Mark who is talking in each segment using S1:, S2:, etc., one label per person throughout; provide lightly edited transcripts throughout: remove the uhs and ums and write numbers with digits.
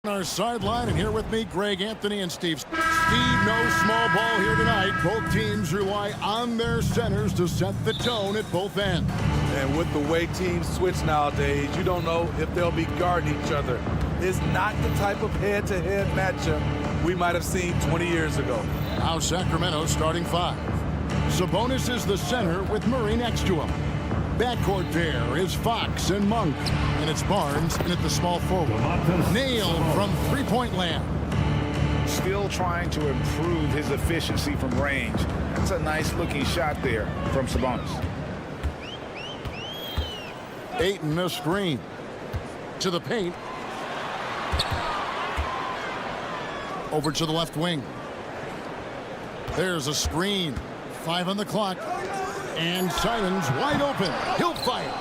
S1: On our sideline, and here with me, Greg Anthony and Steve. Steve, no small ball here tonight. Both teams rely on their centers to set the tone at both ends.
S2: And with the way teams switch nowadays, you don't know if they'll be guarding each other. It's not the type of head-to-head matchup we might have seen 20 years ago.
S1: Now Sacramento starting five. Sabonis is the center with Murray next to him. Backcourt there is Fox and Monk. And it's Barnes in at the small forward. Nailed from three-point land.
S3: Still trying to improve his efficiency from range. That's a nice-looking shot there from Sabonis.
S1: Ayton a screen. To the paint. Over to the left wing. There's a screen. 5 on the clock. And Simon's wide open. He'll fire.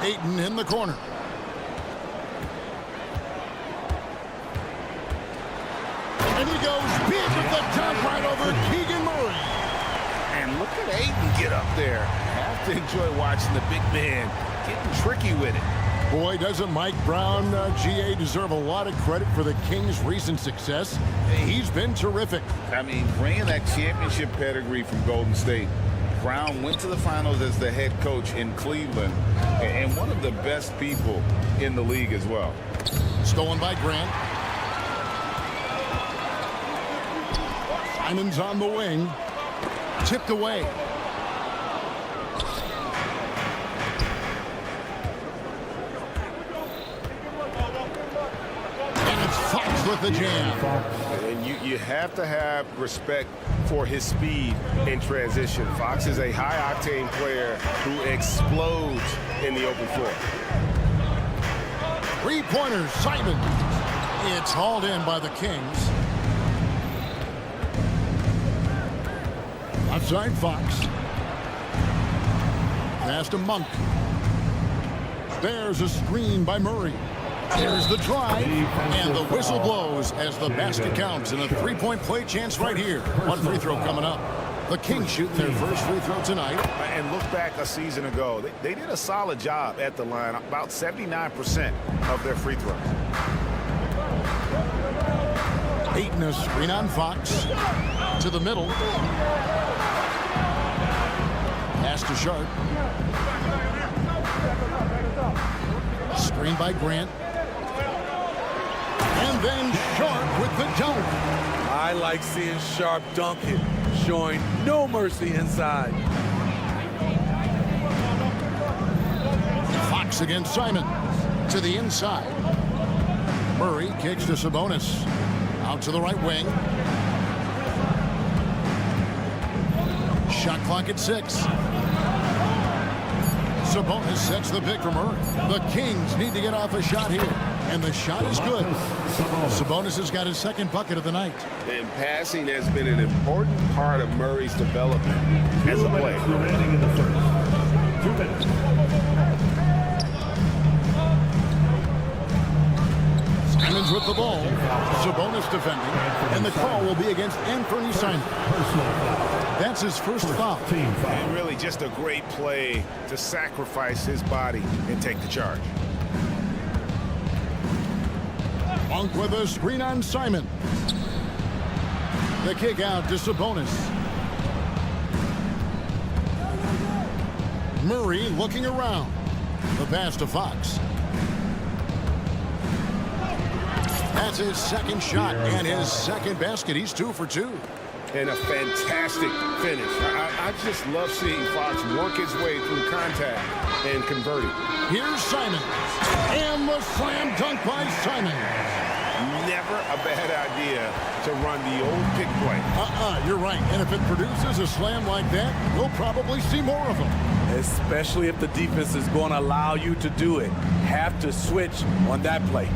S1: Ayton in the corner. And he goes big with the top right over Keegan Murray.
S3: And look at Ayton get up there. Have to enjoy watching the big man getting tricky with it.
S1: Boy, doesn't Mike Brown, GA, deserve a lot of credit for the Kings' recent success. He's been terrific.
S3: I mean, bringing that championship pedigree from Golden State. Brown went to the finals as the head coach in Cleveland and one of the best people in the league as well.
S1: Stolen by Grant. Simon's on the wing. Tipped away. And it's Fox with the jam.
S4: And you have to have respect for his speed in transition. Fox is a high-octane player who explodes in the open floor.
S1: Three-pointers, Simon. It's hauled in by the Kings. Outside Fox. Pass to Monk. There's a screen by Murray. There's the drive, and the whistle blows as the basket counts, and a three-point play chance right here. One free throw coming up. The Kings shooting their first free throw tonight.
S4: And look back a season ago. They did a solid job at the line, about 79% of their free throws.
S1: Ayton a screen on Fox. To the middle. Pass to Sharp. Screen by Grant. And then Sharp with the dunk.
S2: I like seeing Sharp dunk it, showing no mercy inside.
S1: Fox against Simon. To the inside. Murray kicks to Sabonis. Out to the right wing. Shot clock at 6. Sabonis sets the pick for Murray. The Kings need to get off a shot here. And the shot is good. Sabonis has got his second bucket of the night.
S4: And passing has been an important part of Murray's development as a player.
S5: Remaining in the first. 2 minutes.
S1: Simon's with the ball. Sabonis defending. And the call will be against Anthony Simon. That's his first foul.
S4: And really just a great play to sacrifice his body and take the charge.
S1: Monk with a screen on Simon. The kick out to Sabonis. Murray looking around. The pass to Fox. That's That's his second shot and his second basket. He's 2 for 2.
S4: And a fantastic finish. I just love seeing Fox work his way through contact and converting.
S1: Here's Simon. And the slam dunk by Simon.
S4: Never a bad idea to run the old pick play.
S1: You're right. And if it produces a slam like that, we'll probably see more of them.
S2: Especially if the defense is going to allow you to do it. Have to switch on that play.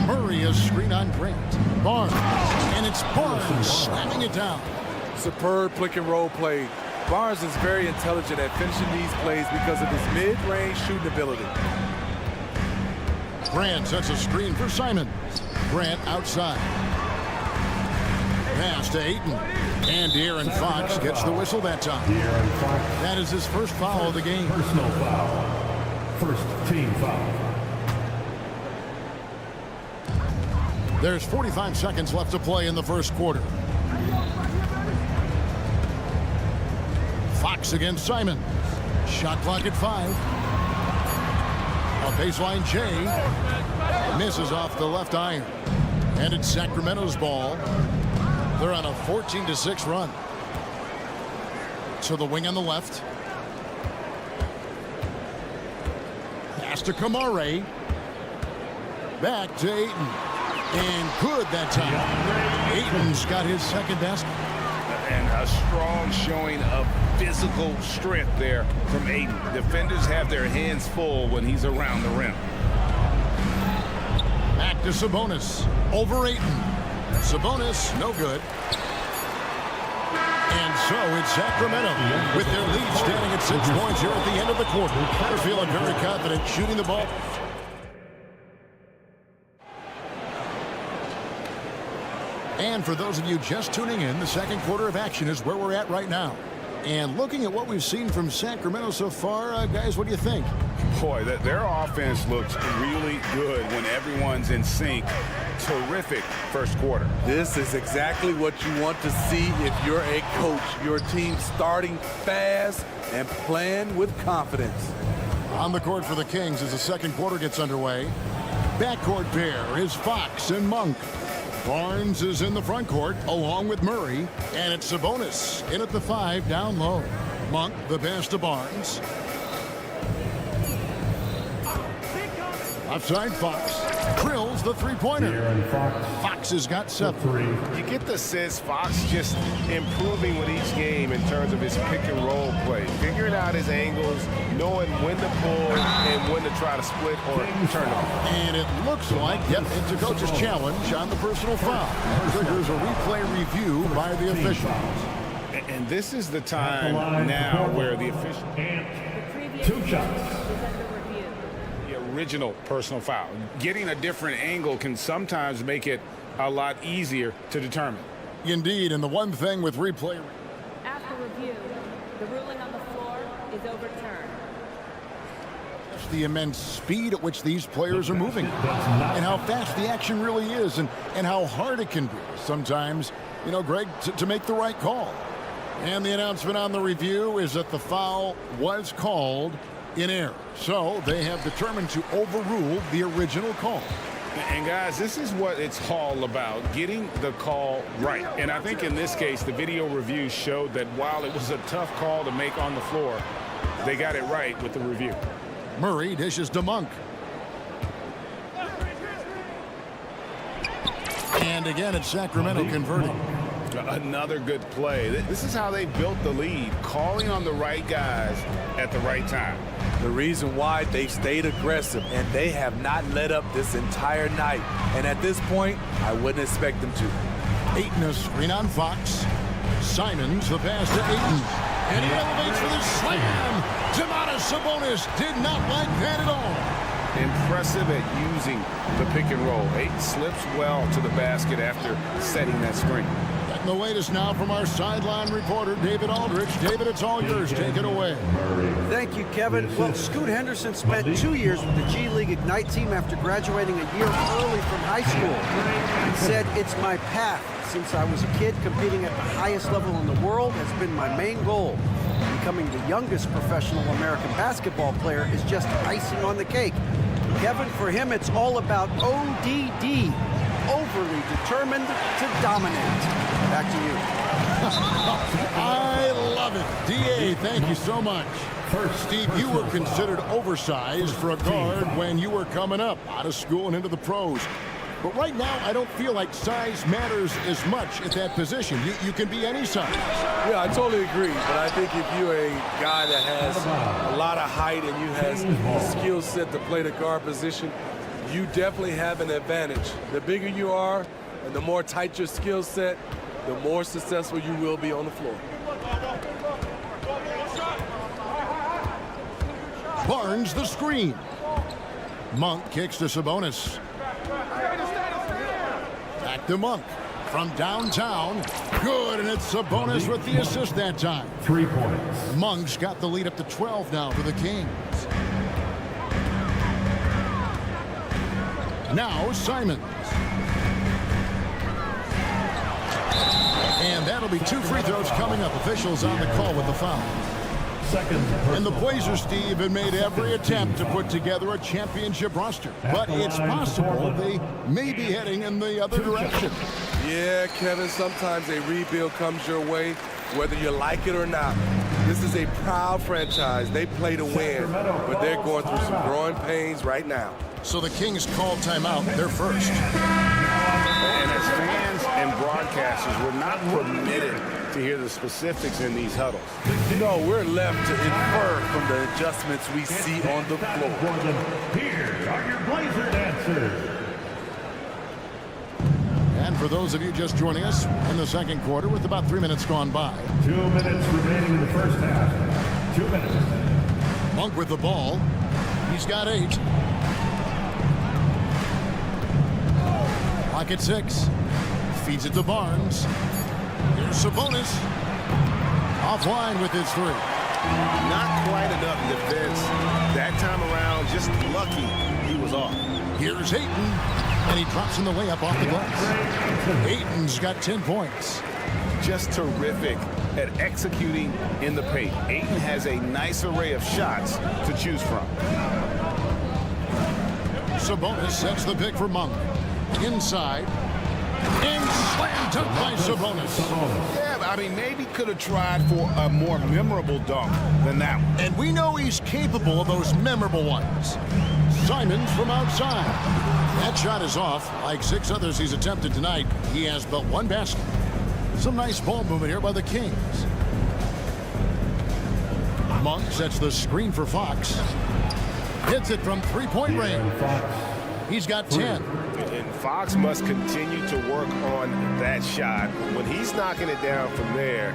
S1: Murray is screen on Grant. Barnes. And it's Barnes slamming it down.
S2: Superb pick and roll play. Barnes is very intelligent at finishing these plays because of his mid-range shooting ability.
S1: Grant sets a screen for Simon. Grant outside. Pass to Ayton. And De'Aaron Fox gets the whistle that time. That is his first foul of the game.
S5: Personal foul. First team foul.
S1: There's 45 seconds left to play in the first quarter. Fox against Simon. Shot clock at 5. A baseline J. Misses off the left iron. And it's Sacramento's ball. They're on a 14-6 run. To the wing on the left. Pass to Kamare. Back to Ayton. And good that time. Ayton's got his second basket.
S3: And a strong showing of physical strength there from Ayton. Defenders have their hands full when he's around the rim.
S1: Back to Sabonis. Over Ayton. Sabonis, no good. And so it's Sacramento with their lead standing at 6 points here at the end of the quarter. They're feeling very confident shooting the ball. And for those of you just tuning in, the second quarter of action is where we're at right now. And looking at what we've seen from Sacramento so far, guys, what do you think?
S3: Boy, their offense looks really good when everyone's in sync. Terrific first quarter.
S2: This is exactly what you want to see if you're a coach. Your team starting fast and playing with confidence.
S1: On the court for the Kings as the second quarter gets underway. Backcourt pair is Fox and Monk. Barnes is in the front court along with Murray, and it's Sabonis in at the 5 down low. Monk the pass to Barnes. Outside Fox. Drills the three-pointer. Fox has got 7.
S4: You get the sense Fox just improving with each game in terms of his pick and roll play. Figuring out his angles, knowing when to pull and when to try to split or turn it off.
S1: And it looks like, it's a coach's challenge on the personal foul. Triggers a replay review by the officials.
S3: And this is the time now where the official...
S5: And 2 shots.
S3: Original personal foul. Getting a different angle can sometimes make it a lot easier to determine.
S1: Indeed, and the one thing with replay...
S6: After review, the ruling on the floor is overturned.
S1: The immense speed at which these players are moving and how fast the action really is and how hard it can be sometimes, Greg, to make the right call. And the announcement on the review is that the foul was called in error. So they have determined to overrule the original call.
S3: And guys, this is what it's all about, getting the call right. And I think in this case, the video review showed that while it was a tough call to make on the floor, they got it right with the review.
S1: Murray dishes to Monk. And again, it's Sacramento converting.
S3: Another good play. This is how they built the lead, calling on the right guys at the right time.
S2: The reason why they've stayed aggressive and they have not let up this entire night. And at this point, I wouldn't expect them to.
S1: Ayton a screen on Fox. Simons the pass to Ayton. And he elevates for the slam. Domantas Sabonis did not like that at all.
S3: Impressive at using the pick and roll. Ayton slips well to the basket after setting that screen.
S1: And the latest now from our sideline reporter, David Aldridge. David, it's all yours. Take it away.
S7: Thank you, Kevin. Well, Scoot Henderson spent 2 years with the G League Ignite team after graduating a year early from high school. He said, "It's my path. Since I was a kid, competing at the highest level in the world has been my main goal. Becoming the youngest professional American basketball player is just icing on the cake. Kevin, for him, it's all about ODD, overly determined to dominate. Back to you.
S1: I love it. DA, thank you so much. Steve, you were considered oversized for a guard when you were coming up out of school and into the pros. But right now, I don't feel like size matters as much at that position. You can be any size.
S2: Yeah, I totally agree. But I think if you're a guy that has a lot of height and you have the skill set to play the guard position, you definitely have an advantage. The bigger you are and the more tight your skill set, the more successful you will be on the floor.
S1: Barnes the screen. Monk kicks to Sabonis. Back to Monk from downtown. Good, and it's Sabonis with the assist that time.
S5: 3 points.
S1: Monk's got the lead up to 12 now for the Kings. Now Simons. And that'll be 2 free throws coming up. Officials on the call with the foul. And the Blazers, Steve, have made every attempt to put together a championship roster. But it's possible they may be heading in the other direction.
S2: Yeah, Kevin, sometimes a rebuild comes your way, whether you like it or not. This is a proud franchise. They play to win, but they're going through some growing pains right now.
S1: So the Kings call timeout. They're first.
S3: And as fans and broadcasters, we're not permitted to hear the specifics in these huddles.
S2: No, we're left to infer from the adjustments we see on the floor.
S5: Here are your Blazer dancers.
S1: And for those of you just joining us in the second quarter with about 3 minutes gone by.
S5: 2 minutes remaining in the first half. 2 minutes.
S1: Monk with the ball. He's got 8. Clock at 6. Feeds it to Barnes. Here's Sabonis. Offline with his 3.
S4: Not quite enough defense that time around. Just lucky he was off.
S1: Here's Ayton, and he drops in the layup off the glass. Ayton's got 10 points.
S3: Just terrific at executing in the paint. Ayton has a nice array of shots to choose from.
S1: Sabonis sets the pick for Monk. Inside. And slam dunk by Sabonis.
S3: Yeah, I mean, maybe could have tried for a more memorable dunk than that one.
S1: And we know he's capable of those memorable ones. Simons from outside. That shot is off. Like 6 others he's attempted tonight, he has but 1 basket. Some nice ball movement here by the Kings. Monk sets the screen for Fox. Hits it from 3-point range. He's got 10.
S3: And Fox must continue to work on that shot. When he's knocking it down from there,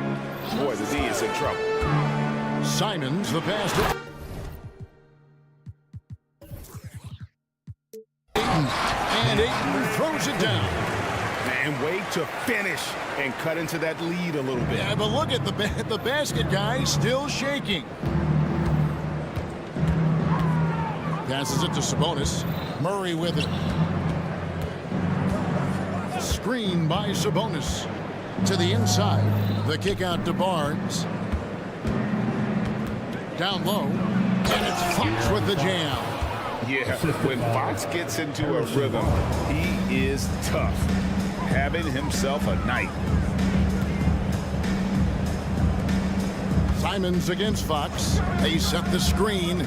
S3: boy, the D is in trouble.
S1: Simons, the pass to Ayton. And Ayton throws it down.
S3: And wait to finish and cut into that lead a little bit.
S1: Yeah, but look at the basket guy still shaking. Passes it to Sabonis. Murray with it. Screen by Sabonis. To the inside. The kick out to Barnes. Down low. And it's Fox with the jam.
S3: Yeah, when Fox gets into a rhythm, he is tough. Having himself a night.
S1: Simons against Fox. They set the screen.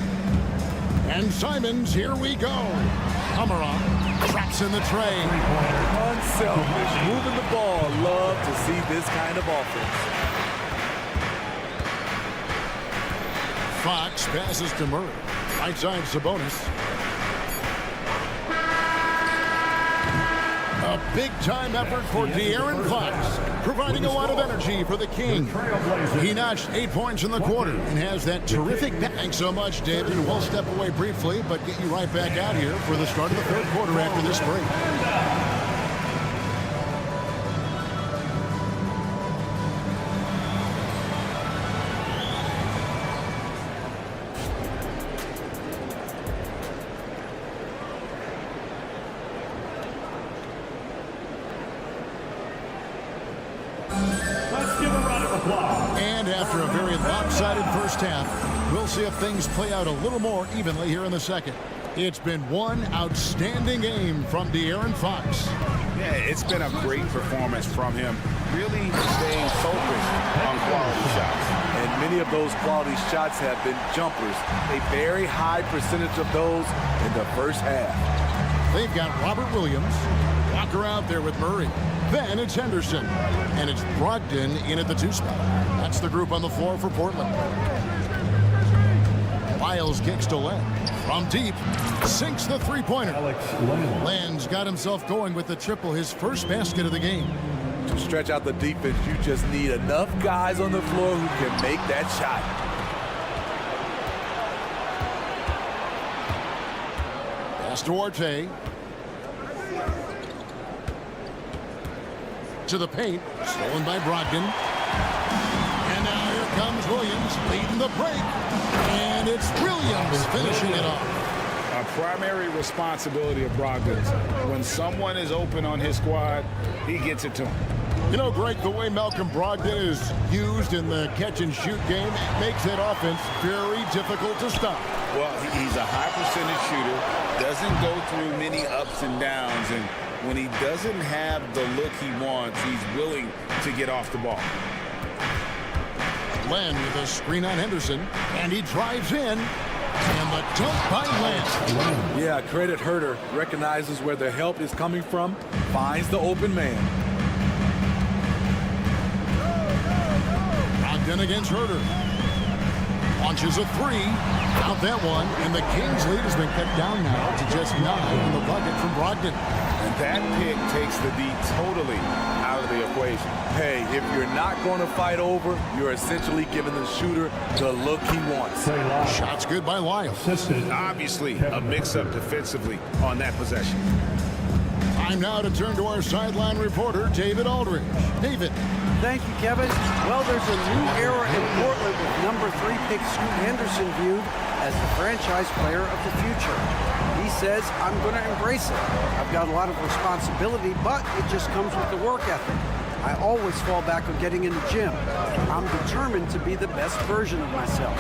S1: And Simons, here we go. Amaron traps in the tray.
S2: Unselfish, moving the ball. Love to see this kind of offense.
S1: Fox passes to Murray. Right side Sabonis. A big-time effort for De'Aaron Fox, providing a lot of energy for the Kings. He notched 8 points in the quarter and has that terrific. Thanks so much, David. We'll step away briefly, but get you right back out here for the start of the third quarter after this break. And after a very lopsided first half, we'll see if things play out a little more evenly here in the second. It's been one outstanding game from De'Aaron Fox.
S3: Yeah, it's been a great performance from him. Really staying focused on quality shots.
S2: And many of those quality shots have been jumpers. A very high percentage of those in the first half.
S1: They've got Robert Williams, Walker out there with Murray. Then it's Henderson, and it's Brogdon in at the 2 spot. That's the group on the floor for Portland. Lyles kicks to Len. From deep, sinks the three-pointer. Len's got himself going with the triple, his first basket of the game.
S2: To stretch out the defense, you just need enough guys on the floor who can make that shot.
S1: Pass to Duarte. To the paint, stolen by Brogdon. And now here comes Williams, leading the break. And it's Williams finishing it off.
S3: A primary responsibility of Brogdon's. When someone is open on his squad, he gets it to him.
S1: You know, Greg, the way Malcolm Brogdon is used in the catch-and-shoot game makes that offense very difficult to stop.
S3: Well, he's a high percentage shooter, doesn't go through many ups and downs, and when he doesn't have the look he wants, he's willing to get off the ball.
S1: Len with a screen on Henderson, and he drives in, and the dunk by Len.
S2: Yeah, credit Herter. Recognizes where the help is coming from, finds the open man.
S1: Brogdon against Herter. Launches a three. Out that one, and the Kings' lead has been cut down now to just 9 in the bucket from Brogdon.
S3: And that pick takes the D totally out of the equation.
S2: Hey, if you're not going to fight over, you're essentially giving the shooter the look he wants.
S1: Shots good by Lyles.
S3: Obviously, a mix-up defensively on that possession.
S1: Time now to turn to our sideline reporter, David Aldridge. David.
S7: Thank you, Kevin. Well, there's a new era in Portland with number 3 pick Scoot Henderson viewed as the franchise player of the future. He says, I'm going to embrace it. I've got a lot of responsibility, but it just comes with the work ethic. I always fall back on getting in the gym. I'm determined to be the best version of myself.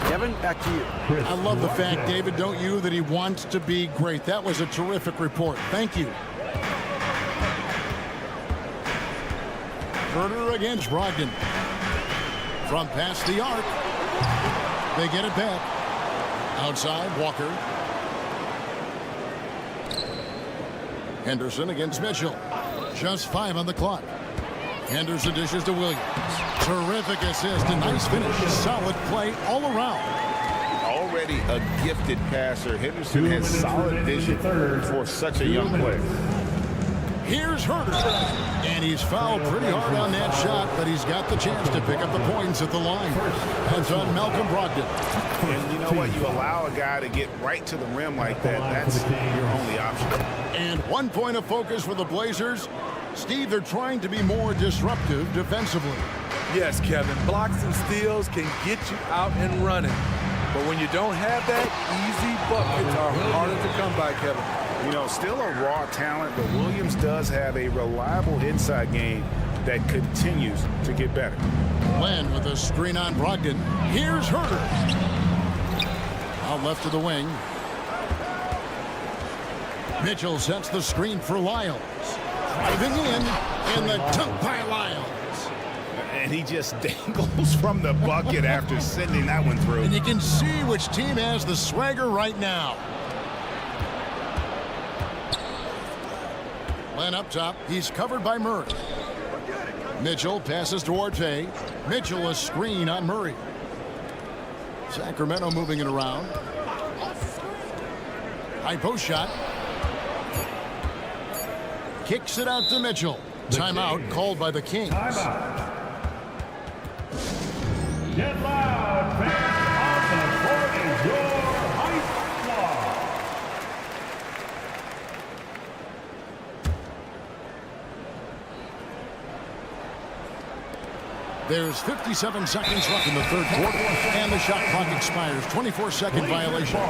S7: Kevin, back to you.
S1: I love the fact, David, don't you, that he wants to be great. That was a terrific report. Thank you. Herter against Brogdon. From past the arc. They get it back. Outside, Walker. Henderson against Mitchell. Just 5 on the clock. Henderson dishes to Williams. Terrific assist. A nice finish. Solid play all around.
S3: Already a gifted passer, Henderson has solid vision for such a young player.
S1: Here's Herter. And he's fouled pretty hard on that shot, but he's got the chance to pick up the points at the line. That's on Malcolm Brogdon.
S3: And you know what? You allow a guy to get right to the rim like that, that's your only option.
S1: And 1 point of focus for the Blazers. Steve, they're trying to be more disruptive defensively.
S2: Yes, Kevin. Blocks and steals can get you out and running. But when you don't have that, easy buckets are harder to come by, Kevin.
S3: You know, still a raw talent, but Williams does have a reliable inside game that continues to get better.
S1: Len with a screen on Brogdon. Here's Herter. Out left to the wing. Mitchell sets the screen for Lyles. Driving in, and the dunk by Lyles.
S3: And he just dangles from the bucket after sending that one through.
S1: And you can see which team has the swagger right now. Len up top. He's covered by Murray. Mitchell passes to Duarte. Mitchell a screen on Murray. Sacramento moving it around. High post shot. Kicks it out to Mitchell. Timeout called by the Kings.
S5: Get loud, fans. On the court is your high squad.
S1: There's 57 seconds left in the third quarter, and the shot clock expires. 24-second violation.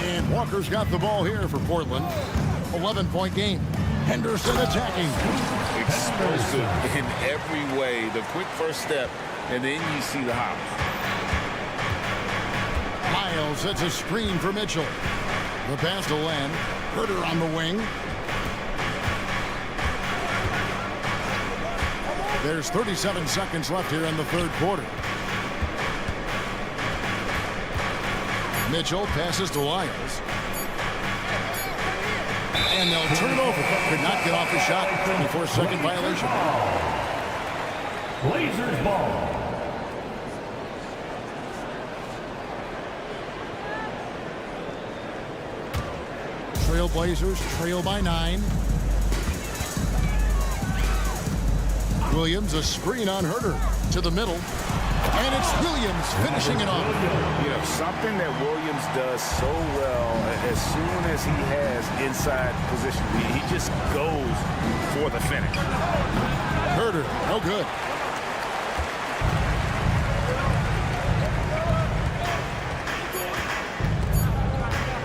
S1: And Walker's got the ball here for Portland. 11-point game. Henderson attacking.
S3: supposed to in every way. The quick first step, and then you see the hop.
S1: Miles sets a screen for Mitchell. The pass to Len. Herter on the wing. There's 37 seconds left here in the third quarter. Mitchell passes to Lyles. And they'll turn it over. Could not get off the shot. 24-second violation.
S5: Blazers ball.
S1: Trailblazers trail by 9. Williams, a screen on Herter to the middle. And it's Williams finishing it off.
S3: You know, something that Williams does so well, as soon as he has inside position, he just goes for the finish.
S1: Herter, no good.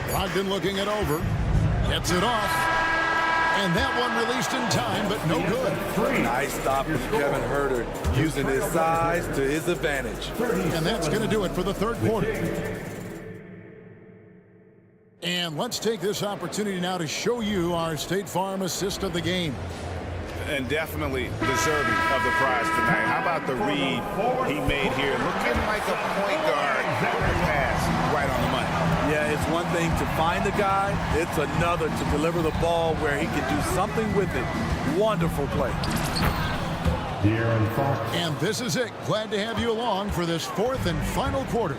S1: Brogdon looking it over. Gets it off. And that one released in time, but no good.
S2: Nice stop from Kevin Herter, using his size to his advantage.
S1: And that's going to do it for the third quarter. And let's take this opportunity now to show you our State Farm assist of the game.
S3: And definitely deserving of the prize tonight. How about the read he made here? Looking like a point guard. The pass right on the money.
S2: Yeah, it's one thing to find the guy. It's another to deliver the ball where he can do something with it. Wonderful play.
S1: And this is it. Glad to have you along for this fourth and final quarter.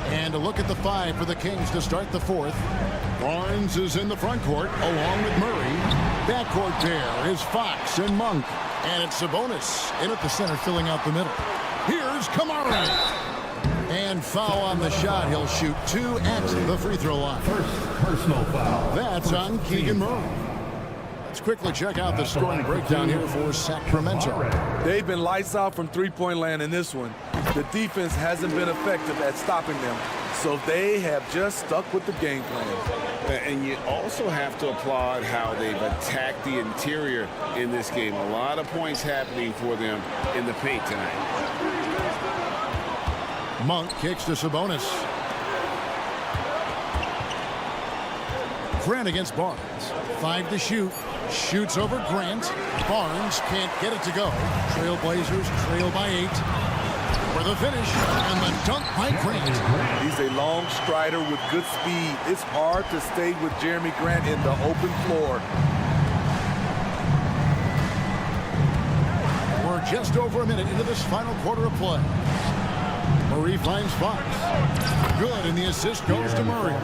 S1: And a look at the 5 for the Kings to start the fourth. Barnes is in the front court along with Murray. Backcourt pair is Fox and Monk. And it's Sabonis in at the center filling out the middle. Here's Kamara. And foul on the shot. He'll shoot 2 at the free throw line.
S5: First personal foul.
S1: That's on Keegan Murray. Let's quickly check out the scoring breakdown here for Sacramento.
S2: They've been lights out from three-point land in this one. The defense hasn't been effective at stopping them, so they have just stuck with the game plan.
S3: And you also have to applaud how they've attacked the interior in this game. A lot of points happening for them in the paint tonight.
S1: Monk kicks to Sabonis. Grant against Barnes. 5 to shoot. Shoots over Grant. Barnes can't get it to go. Trailblazers trail by 8. For the finish, and the dunk by Grant.
S2: He's a long strider with good speed. It's hard to stay with Jeremy Grant in the open floor.
S1: We're just over a minute into this final quarter of play. Murray finds Fox. Good, and the assist goes to Murray.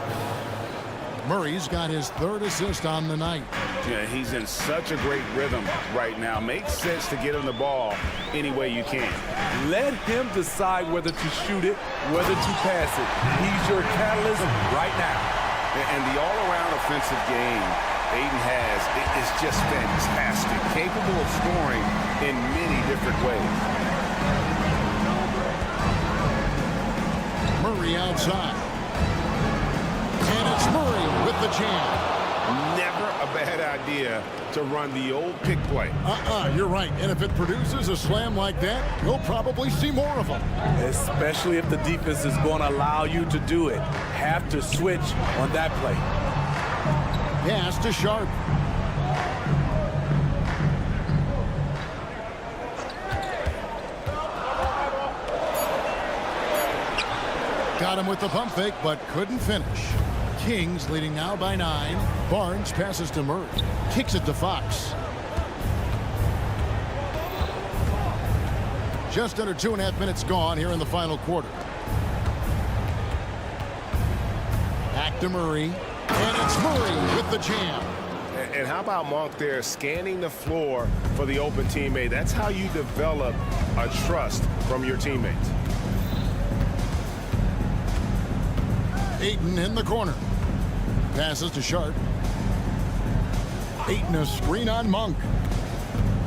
S1: Murray's got his 3rd assist on the night.
S3: Yeah, he's in such a great rhythm right now. Makes sense to get him the ball any way you can.
S2: Let him decide whether to shoot it, whether to pass it. He's your catalyst right now.
S3: And the all-around offensive game Aiden has is just fantastic. Capable of scoring in many different ways.
S1: Murray outside. And it's Murray with the jam.
S3: Never a bad idea to run the old pick play.
S1: You're right. And if it produces a slam like that, you'll probably see more of them.
S2: Especially if the defense is going to allow you to do it. Have to switch on that play.
S1: Pass to Sharp. Got him with the pump fake, but couldn't finish. Kings leading now by 9. Barnes passes to Murray. Kicks it to Fox. Just under 2.5 minutes gone here in the final quarter. Back to Murray. And it's Murray with the jam.
S4: And how about Monk there scanning the floor for the open teammate? That's how you develop a trust from your teammates.
S1: Ayton in the corner. Passes to Sharp. Ayton a screen on Monk.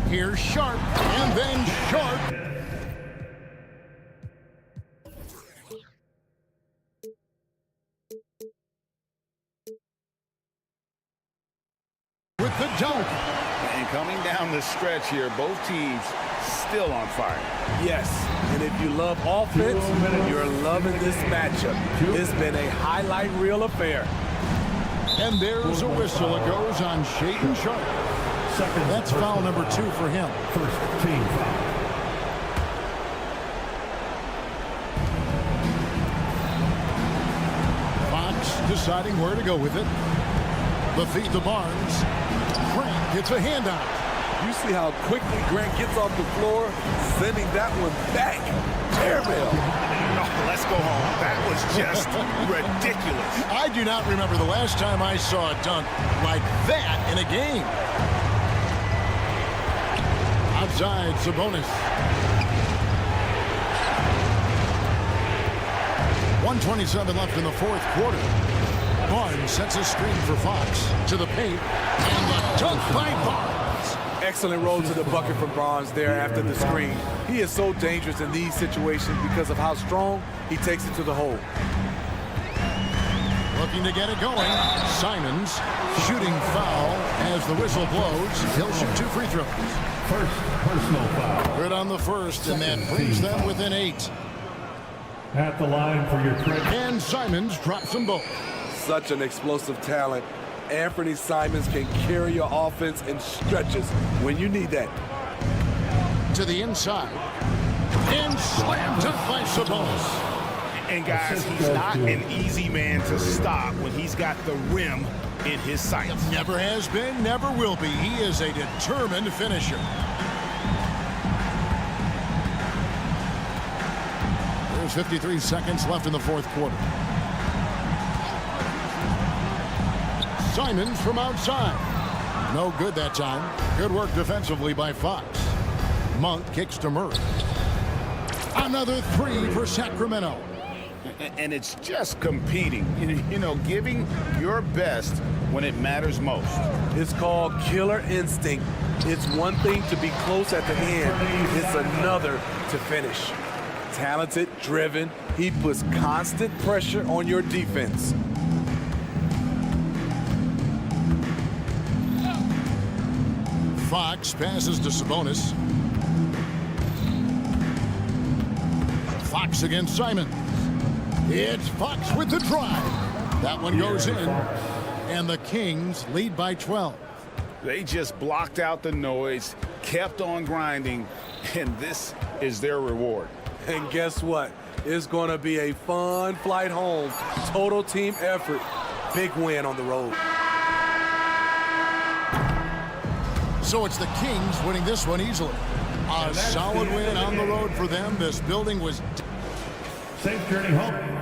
S1: Here's Sharp, and then Sharp. With the dunk.
S3: And coming down down the stretch here, both teams still on fire.
S2: Yes, and if you love offense, you're loving this matchup. It's been a highlight reel affair.
S1: And there's a whistle. It goes on Shaden Sharp. That's foul number 2 for him.
S5: First team foul.
S1: Fox deciding where to go with it. The feed to Barnes. Grant gets a handout.
S2: You see how quickly Grant gets off the floor, sending that one back. Airmail.
S3: Oh, let's go home. That was just ridiculous.
S1: I do not remember the last time I saw a dunk like that in a game. Outside, Sabonis. 1:27 left in the fourth quarter. Barnes sets a screen for Fox to the paint, and the dunk by Barnes.
S2: Excellent roll to the bucket from Barnes there after the screen. He is so dangerous in these situations because of how strong he takes it to the hole.
S1: Looking to get it going. Simons shooting foul as the whistle blows. He'll shoot 2 free throws.
S5: First personal foul.
S1: Good on the first, and that brings them within 8.
S5: At the line for your trip.
S1: And Simons drops them both.
S2: Such an explosive talent. Anthony Simons can carry your offense in stretches when you need that.
S1: To the inside. And slammed up by Sabonis.
S3: And guys, he's not an easy man to stop when he's got the rim in his sights.
S1: Never has been, never will be. He is a determined finisher. There's 53 seconds left in the fourth quarter. Simons from outside. No good that time. Good work defensively by Fox. Monk kicks to Murray. Another 3 for Sacramento.
S3: And it's just competing, you know, giving your best when it matters most.
S2: It's called killer instinct. It's one thing to be close at the end. It's another to finish. Talented, driven, he puts constant pressure on your defense.
S1: Fox passes to Sabonis. Fox against Simon. It's Fox with the drive. That one goes in, and the Kings lead by 12.
S3: They just blocked out the noise, kept on grinding, and this is their reward.
S2: And guess what? It's going to be a fun flight home. Total team effort. Big win on the road.
S1: So it's the Kings winning this one easily. A solid win on the road for them. This building was...
S5: Safe journey home.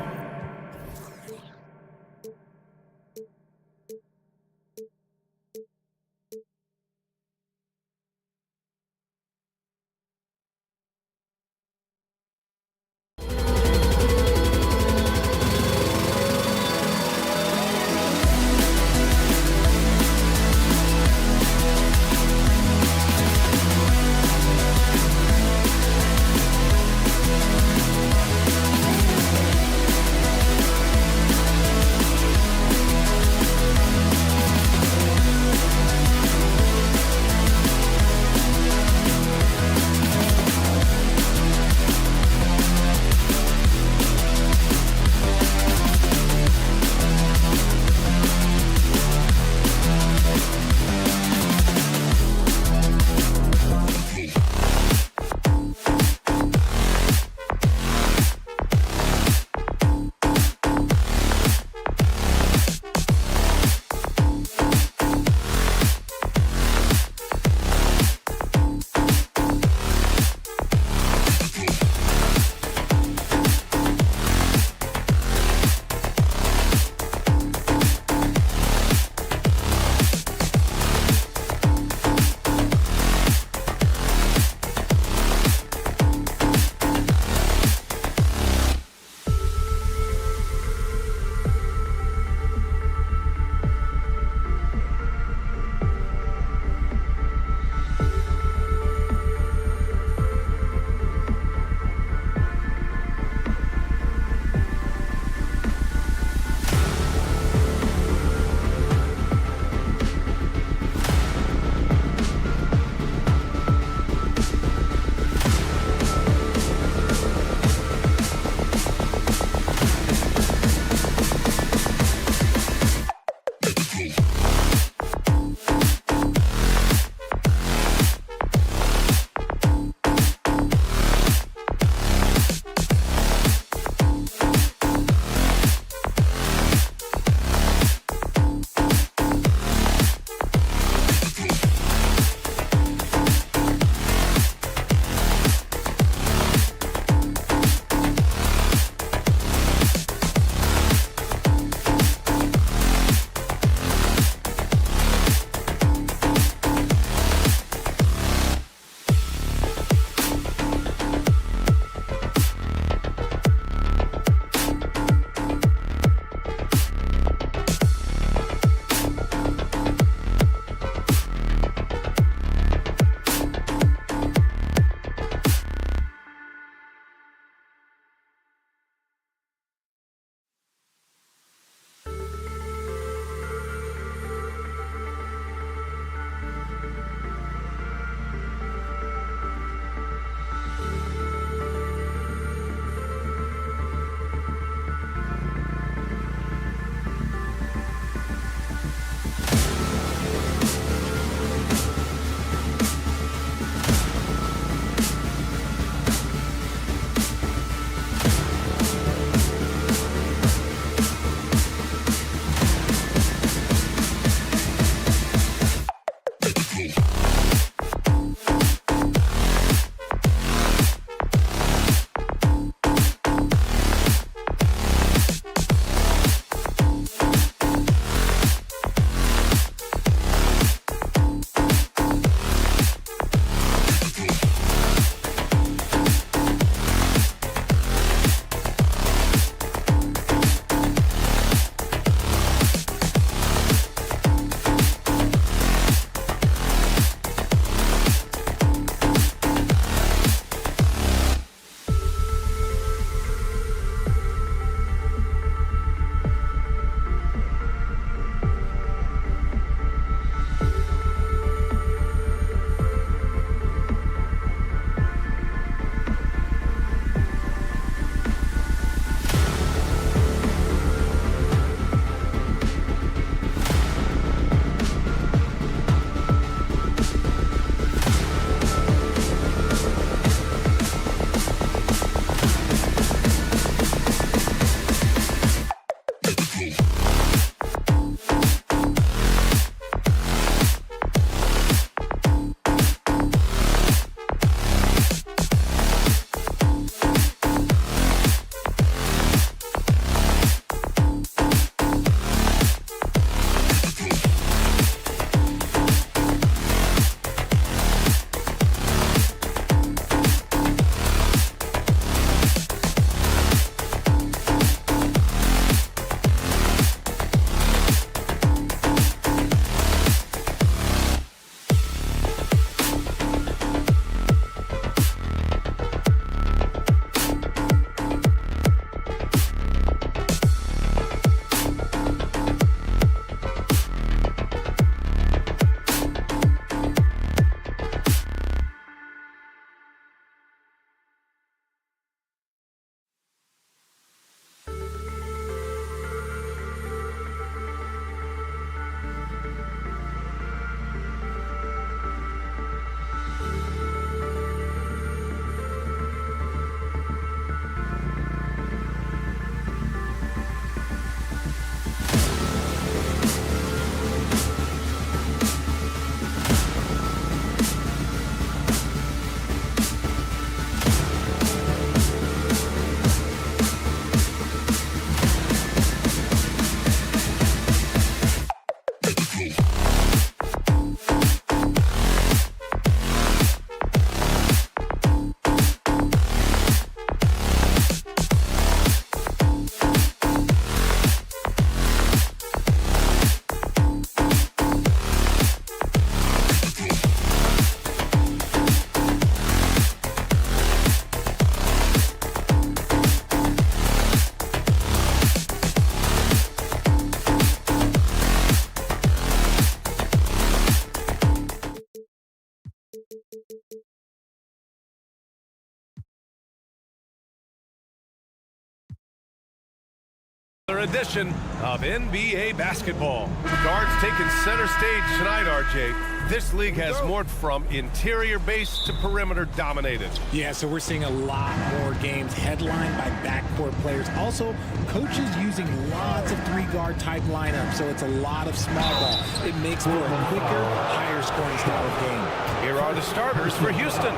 S8: Another edition of NBA basketball. Guards taking center stage tonight, RJ. This league has morphed from interior base to perimeter dominated.
S9: Yeah, so we're seeing a lot more games headlined by backcourt players. Also, coaches using lots of three-guard type lineups, so it's a lot of small ball. It makes for a quicker, higher scoring style of game.
S8: Here are the starters for Houston.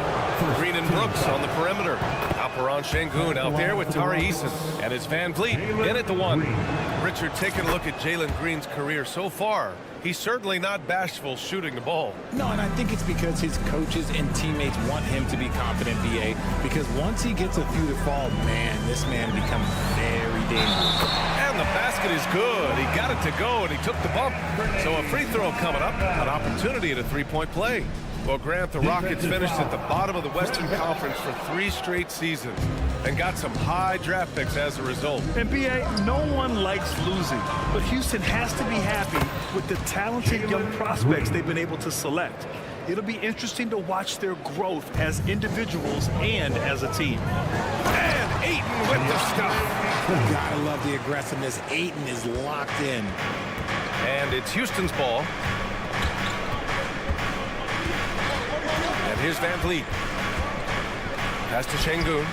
S8: Green and Brooks on the perimeter. Alperon Şengün out there with Tari Eason. And it's Van Vliet in at the one. Richard, taking a look at Jalen Green's career so far, he's certainly not bashful shooting the ball.
S9: No, and I think it's because his coaches and teammates want him to be confident, VA, because once he gets a few to fall, man, this man becomes very dangerous.
S8: And the basket is good. He got it to go, and he took the bump. So a free throw coming up, an opportunity at a three-point play. Well, Grant, the Rockets finished at the bottom of the Western Conference for 3 straight seasons and got some high draft picks as a result.
S5: And BA, no one likes losing, but Houston has to be happy with the talented young prospects they've been able to select. It'll be interesting to watch their growth as individuals and as a team.
S8: And Ayton with the stuff.
S9: Gotta love the aggressiveness. Ayton is locked in.
S8: And it's Houston's ball. And here's Van Vliet. Pass to Şengün.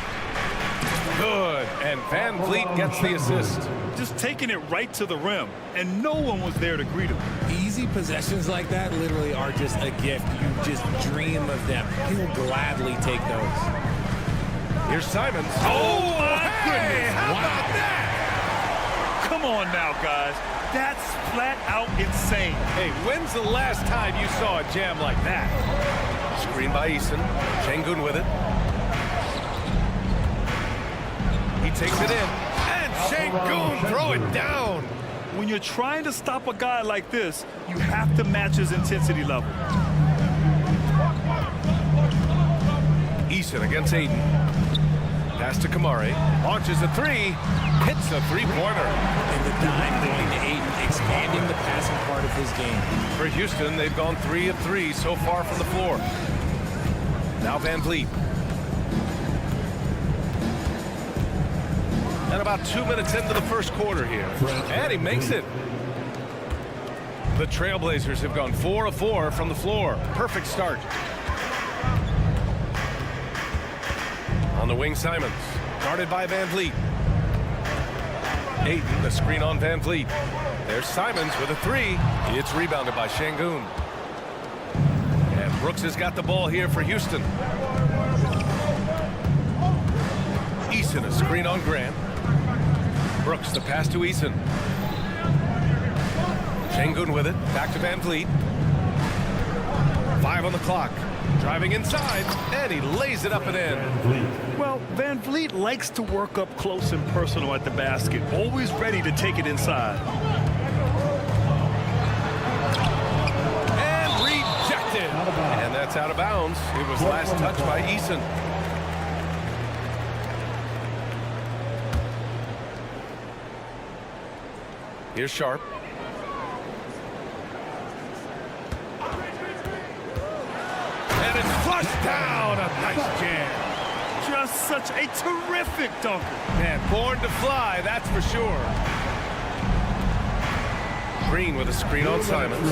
S8: Good. And Van Vliet gets the assist.
S5: Just taking it right to the rim, and no one was there to greet him.
S9: Easy possessions like that literally are just a gift. You just dream of them. He'll gladly take those.
S8: Here's Simons. Oh, my goodness. How about that?
S5: Come on now, guys. That's flat out insane.
S8: Hey, when's the last time you saw a jam like that? Screen by Eason. Şengün with it. He takes it in. And Şengün throw it down.
S5: When you're trying to stop a guy like this, you have to match his intensity level.
S8: Eason against Ayton. Pass to Kamari. Launches a three. Hits a three-pointer.
S9: And the dime going to Ayton, expanding the passing part of his game.
S8: For Houston, they've gone 3 of 3 so far from the floor. Now Van Vliet. And about 2 minutes into the first quarter here. And he makes it. The Trailblazers have gone 4 of 4 from the floor. Perfect start. On the wing, Simons. Guarded by Van Vliet. Ayton, the screen on Van Vliet. There's Simons with a three. It's rebounded by Şengün. And Brooks has got the ball here for Houston. Eason, a screen on Grant. Brooks, the pass to Eason. Şengün with it. Back to Van Vliet. 5 on the clock. Driving inside, and he lays it up and in.
S5: Well, Van Vliet likes to work up close and personal at the basket, always ready to take it inside.
S8: And rejected. And that's out of bounds. It was last touched by Eason. Here's Sharp. And it's flushed down. A nice jam.
S5: Just such a terrific dunker.
S8: Man, born to fly, that's for sure. Green with a screen on Simons.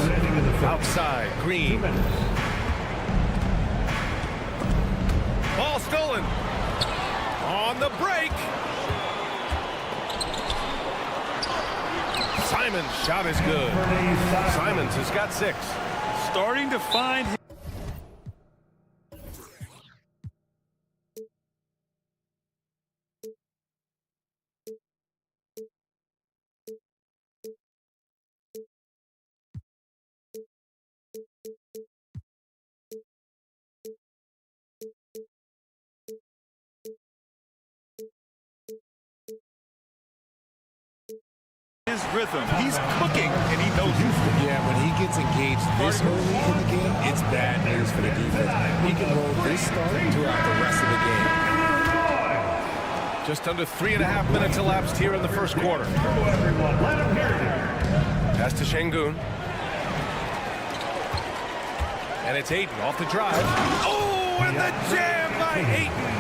S8: Outside, Green. Ball stolen. On the break. Simons' shot is good. Simons has got 6.
S5: Starting to find his rhythm. He's cooking, and he knows it.
S9: Yeah, when he gets engaged this early in the game, it's bad news for the defense. He can roll this start throughout the rest of the game.
S8: Just under 3.5 minutes elapsed here in the first quarter. Pass to Şengün. And it's Ayton off the drive. Oh, and the jam by Ayton.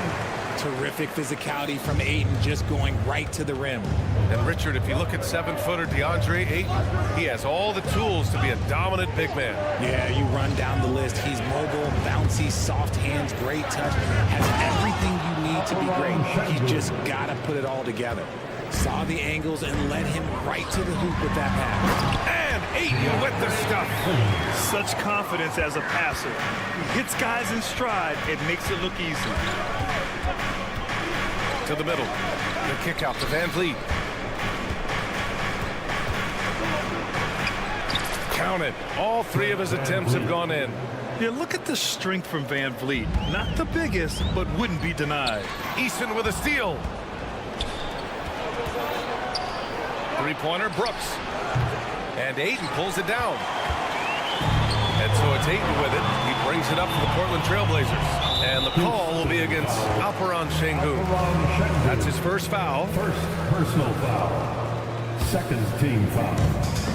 S9: Terrific physicality from Ayton, just going right to the rim.
S8: And Richard, if you look at 7-footer DeAndre Ayton, he has all the tools to be a dominant big man.
S9: Yeah, you run down the list. He's mobile, bouncy, soft hands, great touch, has everything you need to be great. He just got to put it all together. Saw the angles and led him right to the hoop with that pass.
S8: And Ayton with the stuff.
S5: Such confidence as a passer. He hits guys in stride and makes it look easy.
S8: To the middle. The kick out to Van Vliet. Count it. All three of his attempts have gone in.
S5: Yeah, look at the strength from Van Vliet. Not the biggest, but wouldn't be denied.
S8: Easton with a steal. Three-pointer, Brooks. And Ayton pulls it down. And so it's Ayton with it. He brings it up for the Portland Trailblazers. And the call will be against Alperen Sengun. That's his first foul.
S10: First personal foul. Second team foul.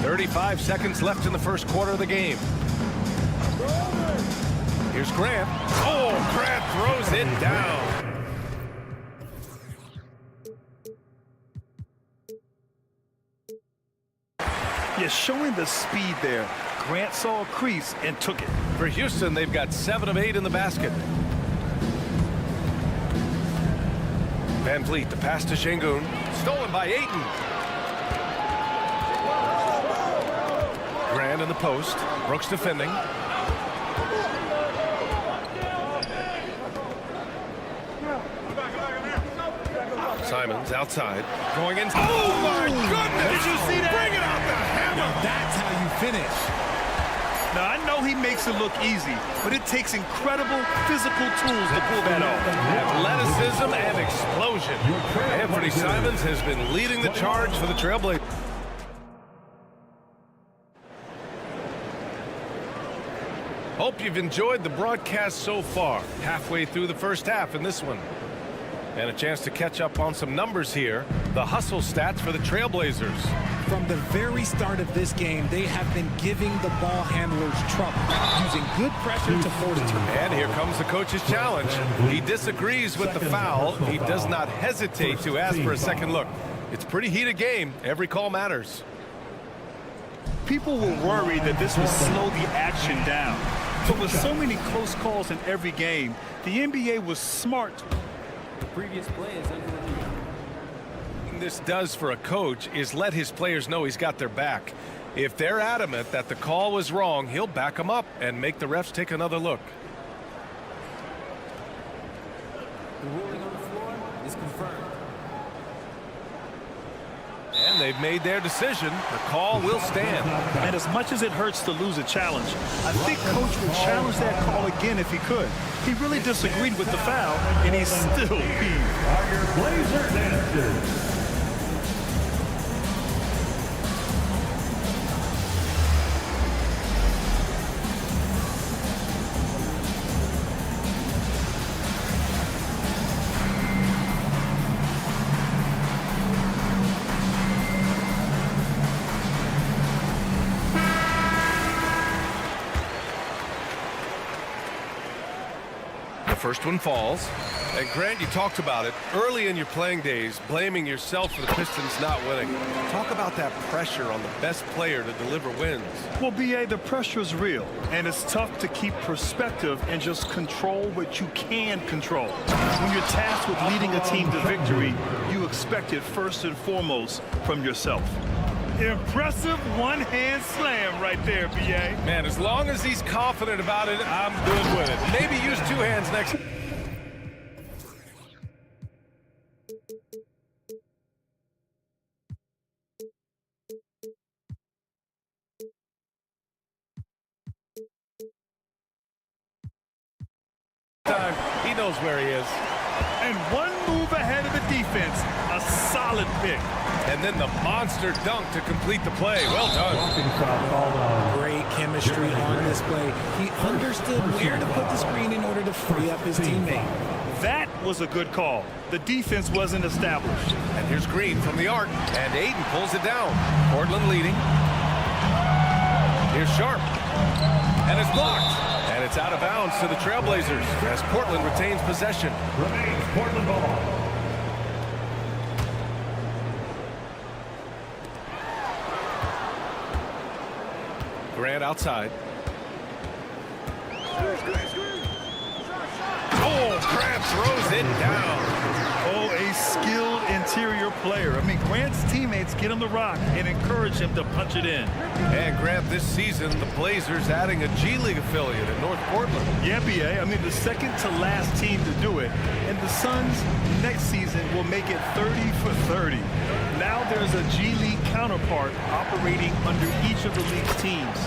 S8: 35 seconds left in the first quarter of the game. Here's Grant. Oh, Grant throws it down.
S5: Yeah, showing the speed there. Grant saw a crease and took it.
S8: For Houston, they've got 7 of 8 in the basket. Van Vliet, the pass to Sengun. Stolen by Ayton. Grant in the post. Brooks defending. Simons outside. Going in. Oh, my goodness!
S5: Did you see that?
S8: Bring it out the hammer!
S9: Now that's how you finish.
S5: Now, I know he makes it look easy, but it takes incredible physical tools to pull that off.
S8: Athleticism and explosion. Anthony Simons has been leading the charge for the Trailblazers. Hope you've enjoyed the broadcast so far. Halfway through the first half in this one. And a chance to catch up on some numbers here. The hustle stats for the Trailblazers.
S9: From the very start of this game, they have been giving the ball handlers trouble, using good pressure to force turnovers.
S8: And here comes the coach's challenge. He disagrees with the foul. He does not hesitate to ask for a second look. It's a pretty heated game. Every call matters.
S5: People were worried that this would slow the action down. But with so many close calls in every game, the NBA was smart.
S11: The previous play is under the knee.
S8: This does for a coach is let his players know he's got their back. If they're adamant that the call was wrong, he'll back them up and make the refs take another look.
S11: The ruling on the floor is confirmed.
S8: And they've made their decision. The call will stand.
S5: And as much as it hurts to lose a challenge, I think Coach would challenge that call again if he could. He really disagreed with the foul, and he's still peeved.
S10: Are your Blazer dancers.
S8: First one falls. And Grant, you talked about it early in your playing days, blaming yourself for the Pistons not winning. Talk about that pressure on the best player to deliver wins.
S5: Well, B.A., the pressure is real, and it's tough to keep perspective and just control what you can control. When you're tasked with leading a team to victory, you expect it first and foremost from yourself. Impressive one-hand slam right there, B.A.
S8: Man, as long as he's confident about it, I'm good with it. Maybe use 2 hands next. Time. He knows where he is.
S5: And one move ahead of the defense. A solid pick.
S8: And then the monster dunk to complete the play. Well done.
S9: Great chemistry on display. He understood where to put the screen in order to free up his teammate.
S5: That was a good call. The defense wasn't established.
S8: And here's Green from the arc. And Ayton pulls it down. Portland leading. Here's Sharp. And it's blocked. And it's out of bounds to the Trailblazers as Portland retains possession.
S10: Remains Portland ball.
S8: Grant outside. Oh, Grant throws it down.
S5: Oh, a skilled interior player. I mean, Grant's teammates get him the rock and encourage him to punch it in.
S8: And Grant, this season, the Blazers adding a G League affiliate at North Portland.
S5: Yeah, BA. I mean, the second to last team to do it. And the Suns next season will make it 30 for 30. Now there's a G League counterpart operating under each of the league's teams.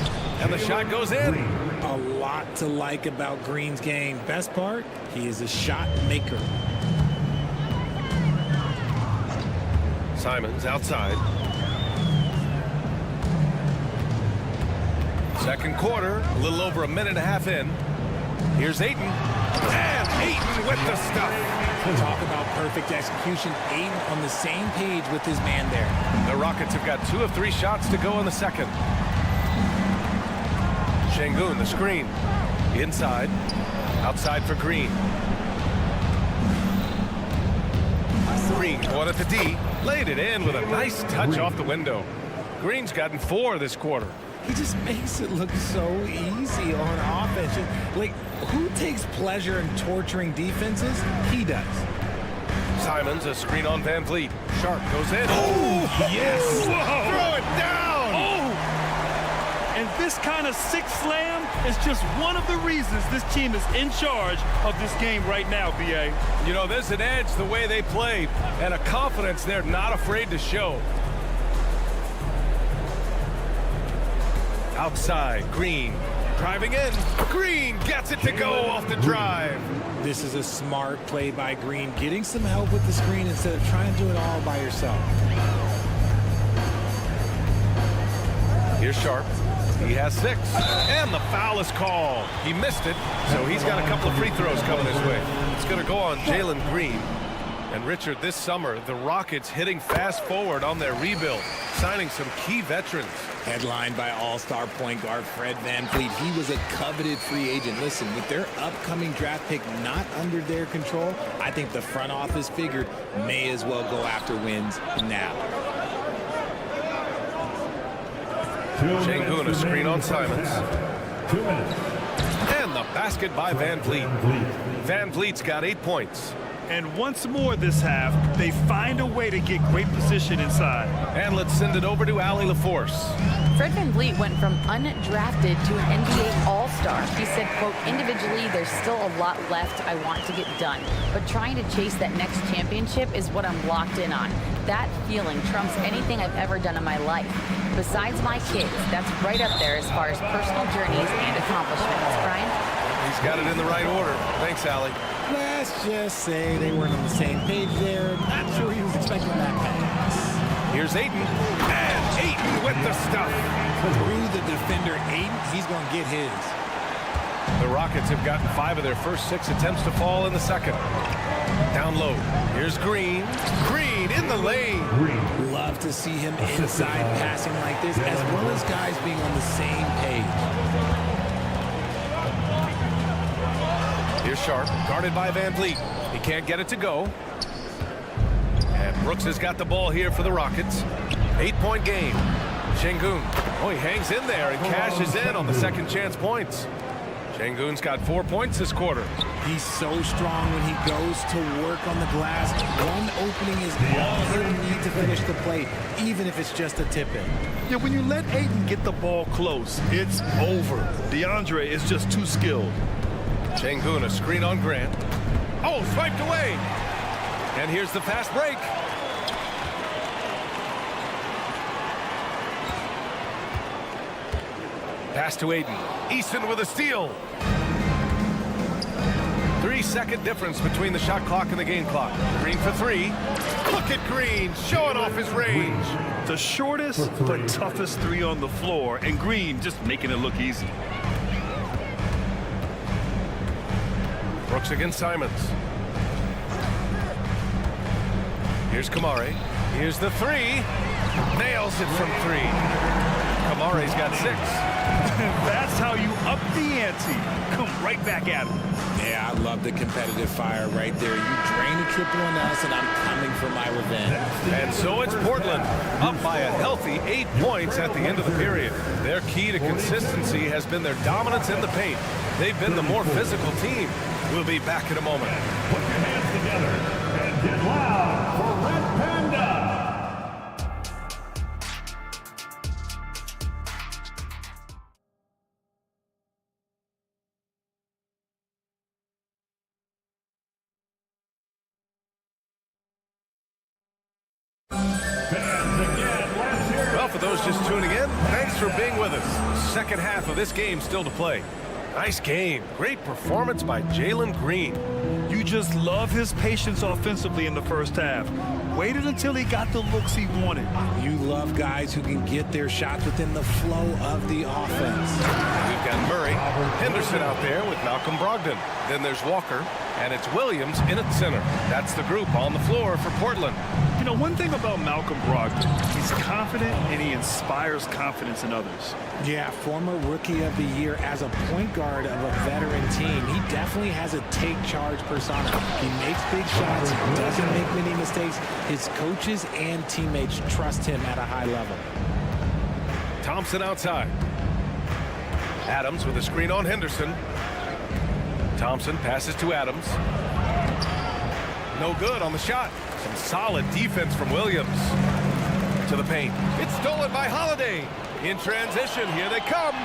S8: And the shot goes in.
S9: A lot to like about Green's game. Best part, he is a shot maker.
S8: Simons outside. Second quarter, a little over a minute and a half in. Here's Ayton. And Ayton with the stuff.
S9: Talk about perfect execution. Ayton on the same page with his man there.
S8: The Rockets have got 2 of 3 shots to go in the second. Şengün, the screen. Inside. Outside for Green. Green going at the D. Laid it in with a nice touch off the window. Green's gotten 4 this quarter.
S9: He just makes it look so easy on offense. Like, who takes pleasure in torturing defenses? He does.
S8: Simons, a screen on Van Vliet. Sharp goes in.
S5: Oh, yes! Whoa.
S8: Throw it down!
S5: Oh! And this kind of sick slam is just one of the reasons this team is in charge of this game right now, BA.
S8: You know, there's an edge the way they play and a confidence they're not afraid to show. Outside, Green driving in. Green gets it to go off the drive.
S9: This is a smart play by Green, getting some help with the screen instead of trying to do it all by yourself.
S8: Here's Sharp. He has 6. And the foul is called. He missed it, so he's got a couple of free throws coming his way. It's going to go on Jalen Green. And Richard, this summer, the Rockets hitting fast forward on their rebuild, signing some key veterans.
S9: Headlined by all-star point guard Fred VanVleet. He was a coveted free agent. Listen, with their upcoming draft pick not under their control, I think the front office figured may as well go after wins now.
S8: Şengün, a screen on Simons.
S10: 2 minutes.
S8: And the basket by Van Vliet. Van Vliet's got 8 points.
S5: And once more this half, they find a way to get great position inside.
S8: And let's send it over to Allie LaForce.
S12: Fred VanVleet went from undrafted to an NBA All-Star. He said, quote, individually, there's still a lot left I want to get done, but trying to chase that next championship is what I'm locked in on. That feeling trumps anything I've ever done in my life. Besides my kids, that's right up there as far as personal journeys and accomplishments. Brian?
S8: He's got it in the right order. Thanks, Allie.
S9: Let's just say they weren't on the same page there. Not sure he was expecting that pass.
S8: Here's Ayton. And Ayton with the stuff.
S9: Through the defender, Ayton, he's going to get his.
S8: The Rockets have gotten 5 of their first 6 attempts to fall in the second. Down low. Here's Green. Green in the lane.
S9: Love to see him inside passing like this, as well as guys being on the same page.
S8: Here's Sharp, guarded by Van Vliet. He can't get it to go. And Brooks has got the ball here for the Rockets. 8-point game. Şengün. Oh, he hangs in there and cashes in on the second chance points. Şengün's got 4 points this quarter.
S9: He's so strong when he goes to work on the glass. One opening is all he'll need to finish the play, even if it's just a tip-in.
S5: Yeah, when you let Ayton get the ball close, it's over. DeAndre is just too skilled.
S8: Şengün, a screen on Grant. Oh, swiped away. And here's the fast break. Pass to Ayton. Easton with a steal. 3-second difference between the shot clock and the game clock. Green for 3. Look at Green showing off his range.
S5: The shortest but toughest 3 on the floor, and Green just making it look easy.
S8: Brooks against Simons. Here's Kamari. Here's the 3. Nails it from 3. Kamare's got 6.
S5: That's how you up the ante. Come right back at him.
S9: Yeah, I love the competitive fire right there. You drain a triple on us, and I'm coming for my revenge.
S8: And so it's Portland, up by a healthy 8 points at the end of the period. Their key to consistency has been their dominance in the paint. They've been the more physical team. We'll be back in a moment.
S10: Put your hands together and get loud for Red Panda.
S8: Well, for those just tuning in, thanks for being with us. Second half of this game still to play. Nice game. Great performance by Jalen Green.
S5: You just love his patience offensively in the first half. Waited until he got the looks he wanted.
S9: You love guys who can get their shots within the flow of the offense.
S8: We've got Murray, Henderson out there with Malcolm Brogdon. Then there's Walker, and it's Williams in at center. That's the group on the floor for Portland.
S5: You know, one thing about Malcolm Brogdon, he's confident and he inspires confidence in others.
S9: Yeah, former Rookie of the Year as a point guard of a veteran team. He definitely has a take charge persona. He makes big shots, doesn't make many mistakes. His coaches and teammates trust him at a high level.
S8: Thompson outside. Adams with a screen on Henderson. Thompson passes to Adams. No good on the shot. Some solid defense from Williams. To the paint. It's stolen by Holiday. In transition, here they come.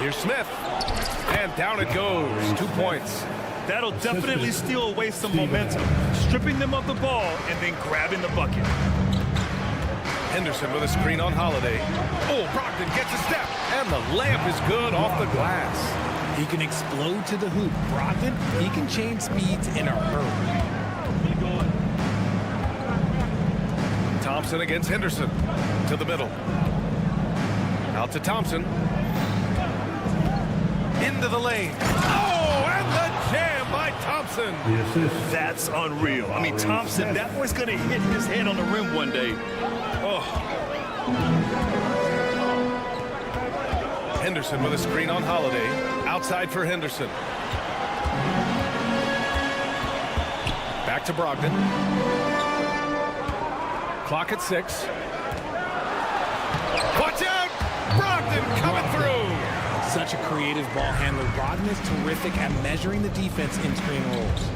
S8: Here's Smith. And down it goes. 2 points.
S5: That'll definitely steal away some momentum. Stripping them of the ball and then grabbing the bucket.
S8: Henderson with a screen on Holiday. Oh, Brogdon gets a step. And the layup is good off the glass.
S9: He can explode to the hoop. Brogdon, he can change speeds in a hurry.
S8: Thompson against Henderson. To the middle. Out to Thompson. Into the lane. Oh, and the jam by Thompson.
S5: That's unreal. I mean, Thompson, that boy's going to hit his head on the rim one day. Oh.
S8: Henderson with a screen on Holiday. Outside for Henderson. Back to Brogdon. Clock at 6. Watch out! Brogdon coming through!
S9: Such a creative ball handler. Brogdon is terrific at measuring the defense in screen rolls.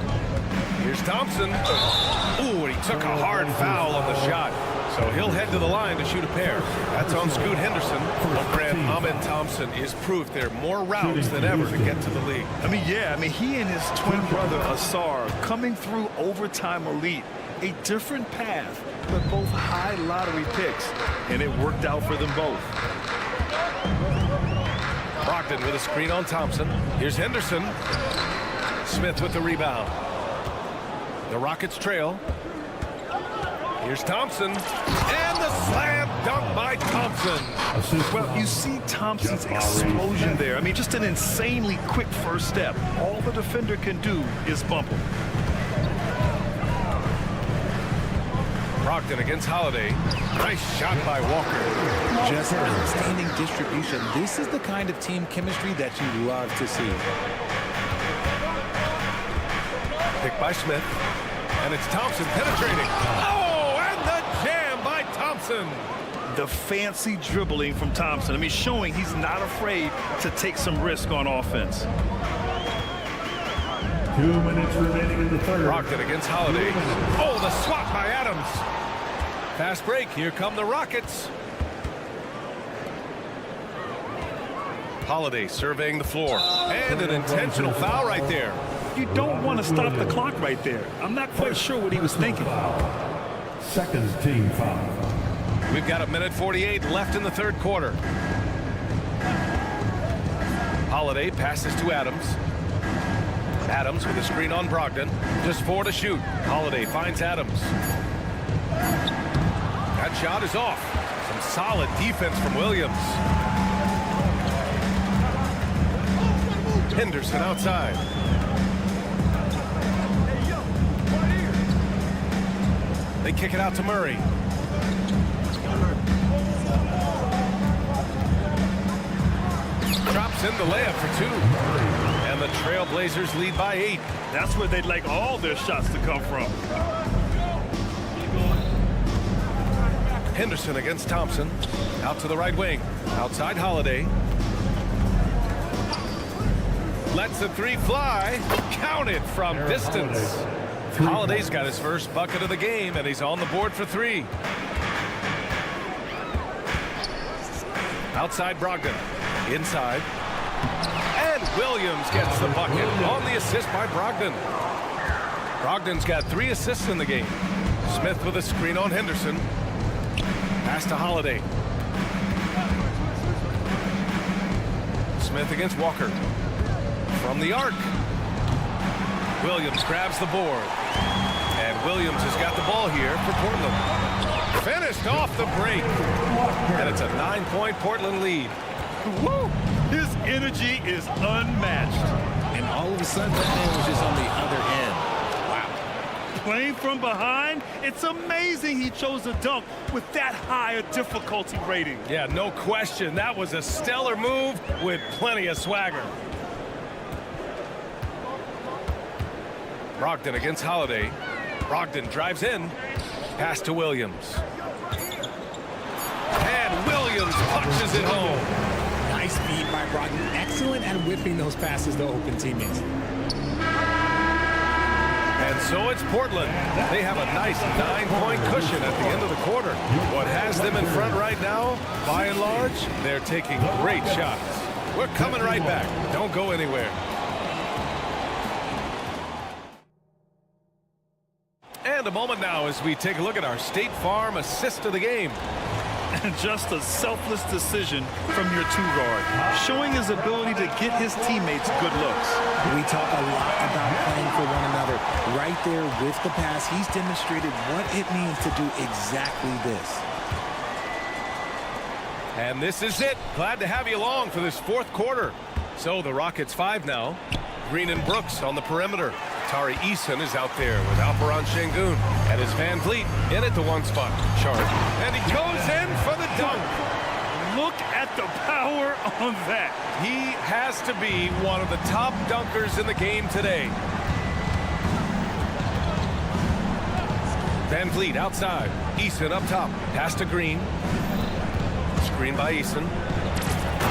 S8: Here's Thompson. Ooh, and he took a hard foul on the shot. So he'll head to the line to shoot a pair. That's on Scoot Henderson. Well, Grant, Ahmed Thompson is proof there are more routes than ever to get to the league.
S5: He and his twin brother, Asar, coming through overtime elite. A different path, but both high lottery picks, and it worked out for them both.
S8: Brogdon with a screen on Thompson. Here's Henderson. Smith with the rebound. The Rockets trail. Here's Thompson. And the slam dunk by Thompson.
S5: Well, you see Thompson's explosion there. I mean, just an insanely quick first step. All the defender can do is bump him.
S8: Brogdon against Holiday. Nice shot by Walker.
S9: Just outstanding distribution. This is the kind of team chemistry that you love to see.
S8: Picked by Smith. And it's Thompson penetrating. Oh, and the jam by Thompson.
S5: The fancy dribbling from Thompson. I mean, showing he's not afraid to take some risk on offense.
S10: 2 minutes remaining in the third.
S8: Brogdon against Holiday. Oh, the swat by Adams. Fast break. Here come the Rockets. Holiday surveying the floor. And an intentional foul right there.
S5: You don't want to stop the clock right there. I'm not quite sure what he was thinking.
S10: Second team foul.
S8: We've got 1:48 left in the third quarter. Holiday passes to Adams. Adams with a screen on Brogdon. Just 4 to shoot. Holiday finds Adams. That shot is off. Some solid defense from Williams. Henderson outside. They kick it out to Murray. in the layup for 2. And the Trailblazers lead by 8.
S5: That's where they'd like all their shots to come from.
S8: Henderson against Thompson. Out to the right wing. Outside Holiday. Lets the 3 fly. Counted from distance. Holiday's got his first bucket of the game, and he's on the board for 3. Outside Brogdon. Inside. And Williams gets the bucket on the assist by Brogdon. Brogdon's got 3 assists in the game. Smith with a screen on Henderson. Pass to Holiday. Smith against Walker. From the arc. Williams grabs the board. And Williams has got the ball here for Portland. Finished off the break. And it's a 9-point Portland lead.
S5: Woo! His energy is unmatched.
S9: And all of a sudden, that man was just on the other end. Wow.
S5: Playing from behind, it's amazing he chose a dunk with that high a difficulty rating.
S8: Yeah, no question. That was a stellar move with plenty of swagger. Brogdon against Holiday. Brogdon drives in. Pass to Williams. And Williams punches it home.
S9: Nice feed by Brogdon. Excellent at whipping those passes to open teammates.
S8: And so it's Portland. They have a nice 9-point cushion at the end of the quarter. What has them in front right now, by and large, they're taking great shots. We're coming right back. Don't go anywhere. And a moment now as we take a look at our State Farm assist of the game.
S5: And just a selfless decision from your 2-guard, showing his ability to get his teammates good looks.
S9: We talk a lot about playing for one another. Right there with the pass, he's demonstrated what it means to do exactly this.
S8: And this is it. Glad to have you along for this 4th quarter. So the Rockets 5 now. Green and Brooks on the perimeter. Tari Eason is out there with Alperon Şengün. And it's Van Vliet in at the 1 spot. Sharp. And he goes in for the dunk.
S5: Look at the power on that.
S8: He has to be one of the top dunkers in the game today. Van Vliet outside. Eason up top. Pass to Green. Screen by Eason.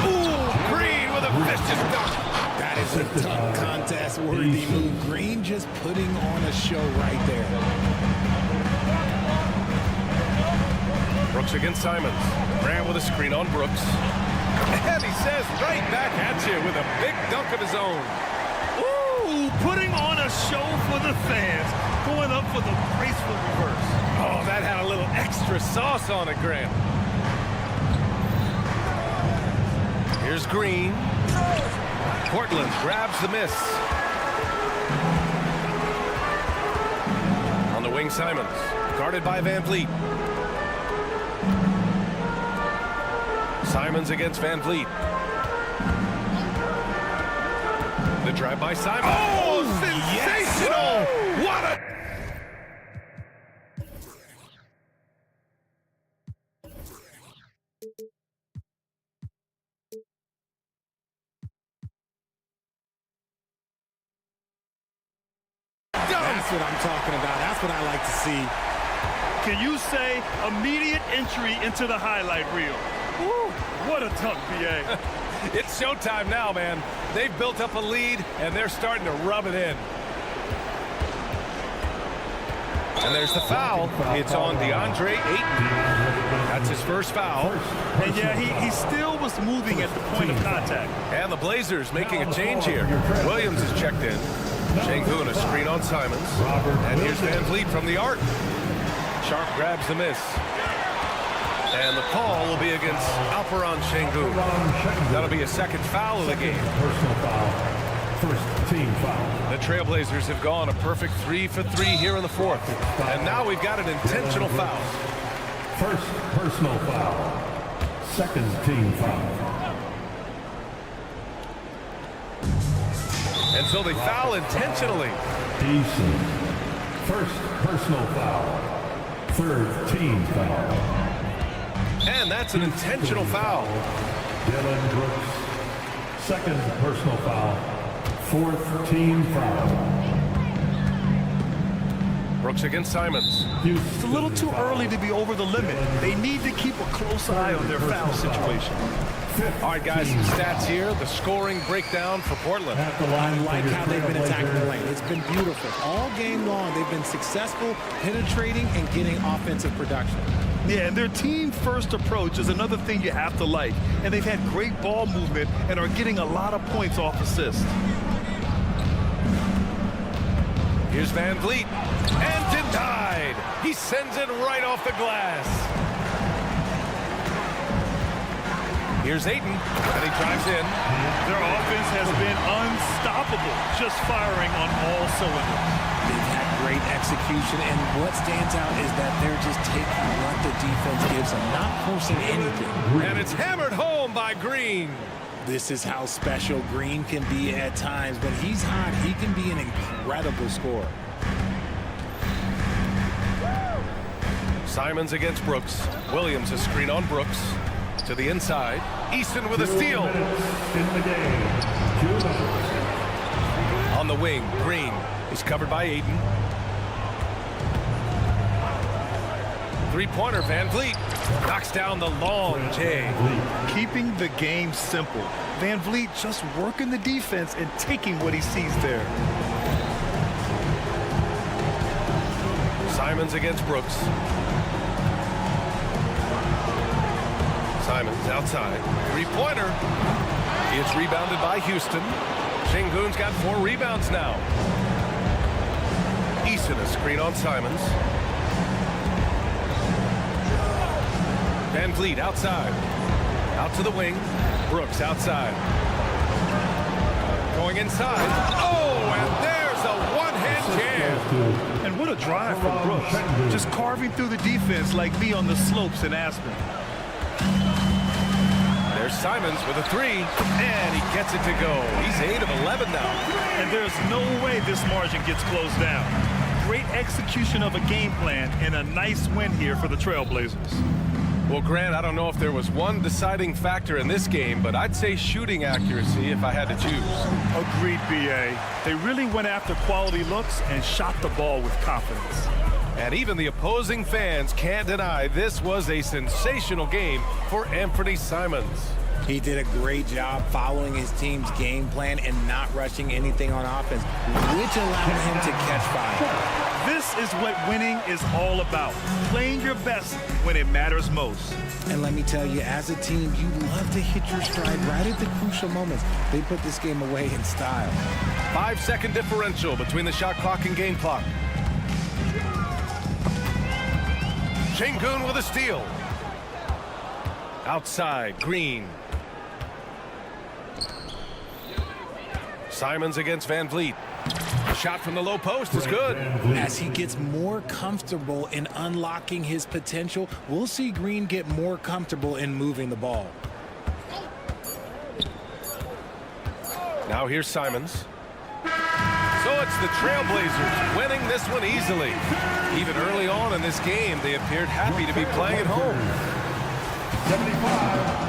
S8: Ooh, Green with a vicious dunk.
S9: That is a dunk contest-worthy move. Green just putting on a show right there.
S8: Brooks against Simons. Grant with a screen on Brooks. And he says right back at you with a big dunk of his own.
S5: Ooh, putting on a show for the fans. Going up for the graceful reverse.
S8: Oh, that had a little extra sauce on it, Grant. Here's Green. Portland grabs the miss. On the wing, Simons. Guarded by Van Vliet. Simons against Van Vliet. The drive by Simons. Oh, sensational! Yes. What a...
S9: That's what I'm talking about. That's what I like to see.
S5: Can you say immediate entry into the highlight reel? Woo, what a dunk, BA.
S8: It's showtime now, man. They've built up a lead, and they're starting to rub it in. And there's the foul. It's on DeAndre Ayton. That's his first foul.
S5: And yeah, he still was moving at the point of contact.
S8: And the Blazers making a change here. Williams is checked in. Şengün a screen on Simons. And here's Van Vliet from the arc. Sharp grabs the miss. And the call will be against Alperon Şengün. That'll be a second foul of the game.
S10: Personal foul. First team foul.
S8: The Trailblazers have gone a perfect 3 for 3 here in the 4th. And now we've got an intentional foul.
S10: First personal foul. Second team foul.
S8: And so they foul intentionally.
S10: Eason. First personal foul. Third team foul.
S8: And that's an intentional foul.
S10: Dylan Brooks. Second personal foul. Fourth team foul.
S8: Brooks against Simons.
S5: It's a little too early to be over the limit. They need to keep a close eye on their foul situation.
S8: All right, guys, some stats here. The scoring breakdown for Portland.
S9: I like how they've been attacking the lane. It's been beautiful. All game long, they've been successful penetrating and getting offensive production.
S5: Yeah, and their team-first approach is another thing you have to like. And they've had great ball movement and are getting a lot of points off assists.
S8: Here's Van Vliet. And denied. He sends it right off the glass. Here's Ayton, and he drives in.
S5: Their offense has been unstoppable, just firing on all cylinders.
S9: They've had great execution, and what stands out is that they're just taking what the defense gives them, not forcing anything.
S8: And it's hammered home by Green.
S9: This is how special Green can be at times. When he's hot, he can be an incredible scorer.
S8: Simons against Brooks. Williams a screen on Brooks. To the inside. Easton with a steal.
S10: In the game.
S8: On the wing, Green is covered by Ayton. Three-pointer, Van Vliet knocks down the long J.
S5: Keeping the game simple. Van Vliet just working the defense and taking what he sees there.
S8: Simons against Brooks. Simons outside. Three-pointer. It's rebounded by Houston. Şengün's got 4 rebounds now. Easton a screen on Simons. Van Vliet outside. Out to the wing. Brooks outside. Going inside. Oh, and there's a one-hand jam.
S5: And what a drive from Brooks. Just carving through the defense like me on the slopes in Aspen.
S8: There's Simons with a 3, and he gets it to go. He's 8 of 11 now.
S5: And there's no way this margin gets closed down. Great execution of a game plan and a nice win here for the Trailblazers.
S8: Well, Grant, I don't know if there was one deciding factor in this game, but I'd say shooting accuracy if I had to choose.
S5: Agreed, B.A. They really went after quality looks and shot the ball with confidence.
S8: And even the opposing fans can't deny this was a sensational game for Anthony Simons.
S9: He did a great job following his team's game plan and not rushing anything on offense, which allowed him to catch fire.
S5: This is what winning is all about, playing your best when it matters most.
S9: And let me tell you, as a team, you love to hit your stride right at the crucial moments. They put this game away in style.
S8: 5-second differential between the shot clock and game clock. Şengün with a steal. Outside, Green. Simons against Van Vliet. Shot from the low post is good.
S9: As he gets more comfortable in unlocking his potential, we'll see Green get more comfortable in moving the ball.
S8: Now here's Simons. So it's the Trailblazers winning this one easily. Even early on in this game, they appeared happy to be playing at home.
S10: 75.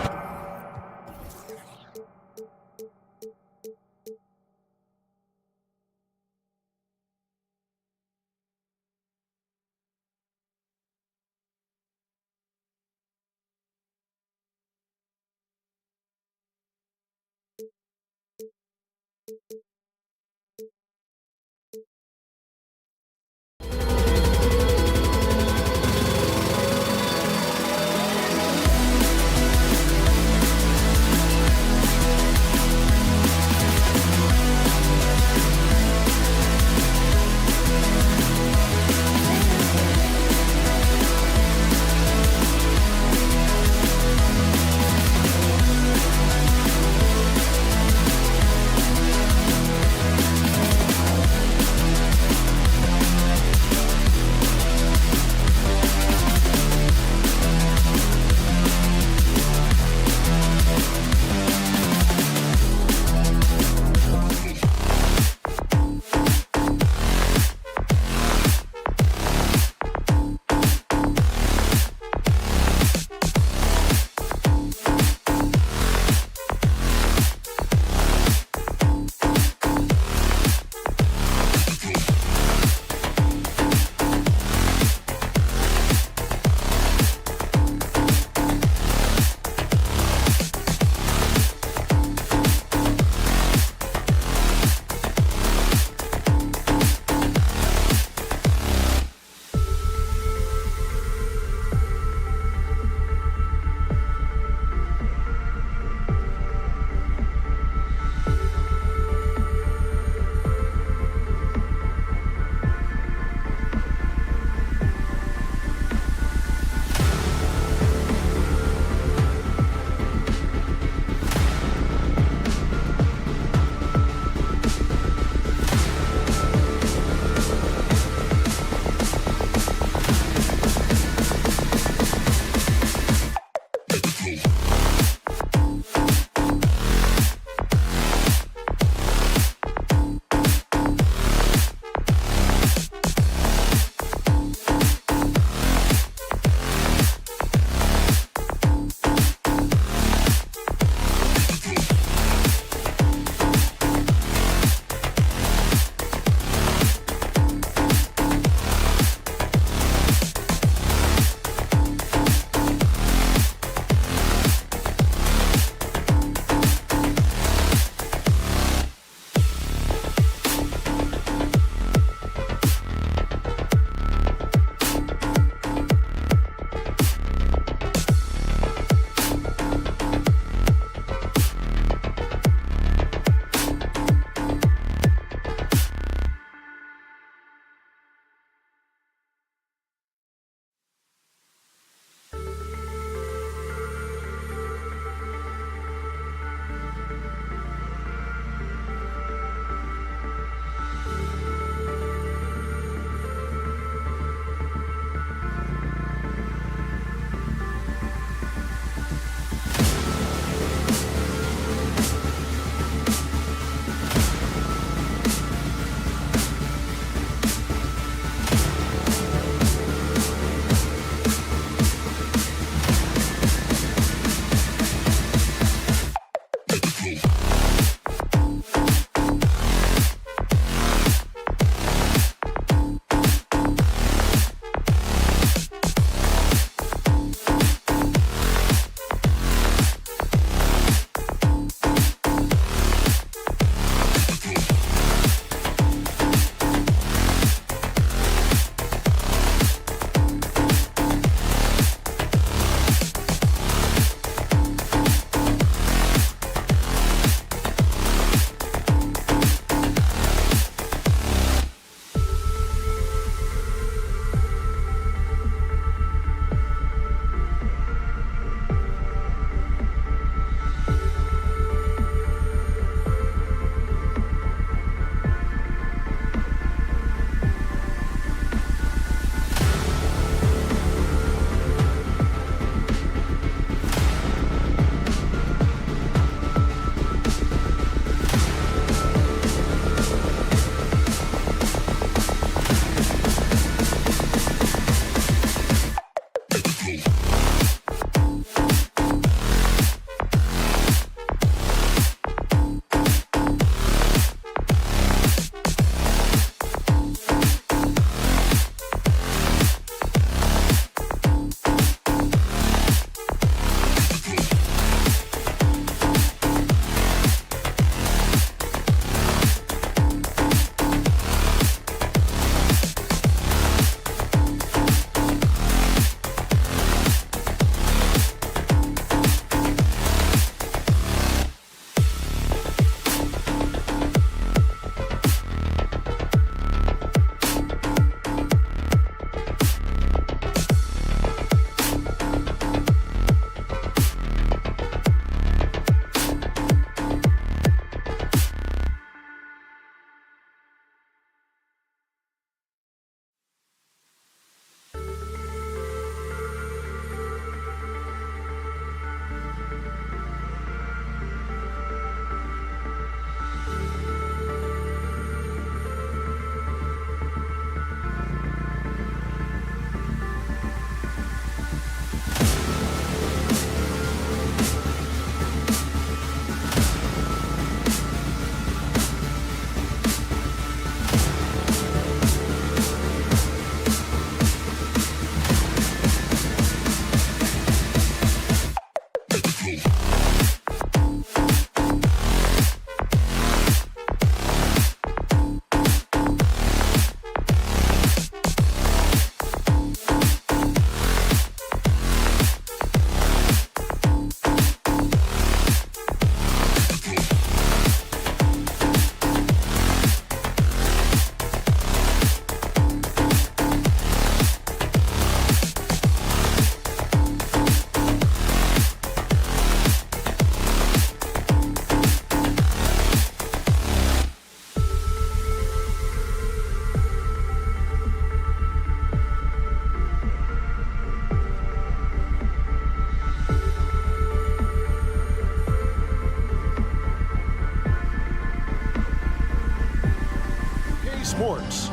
S1: Sports.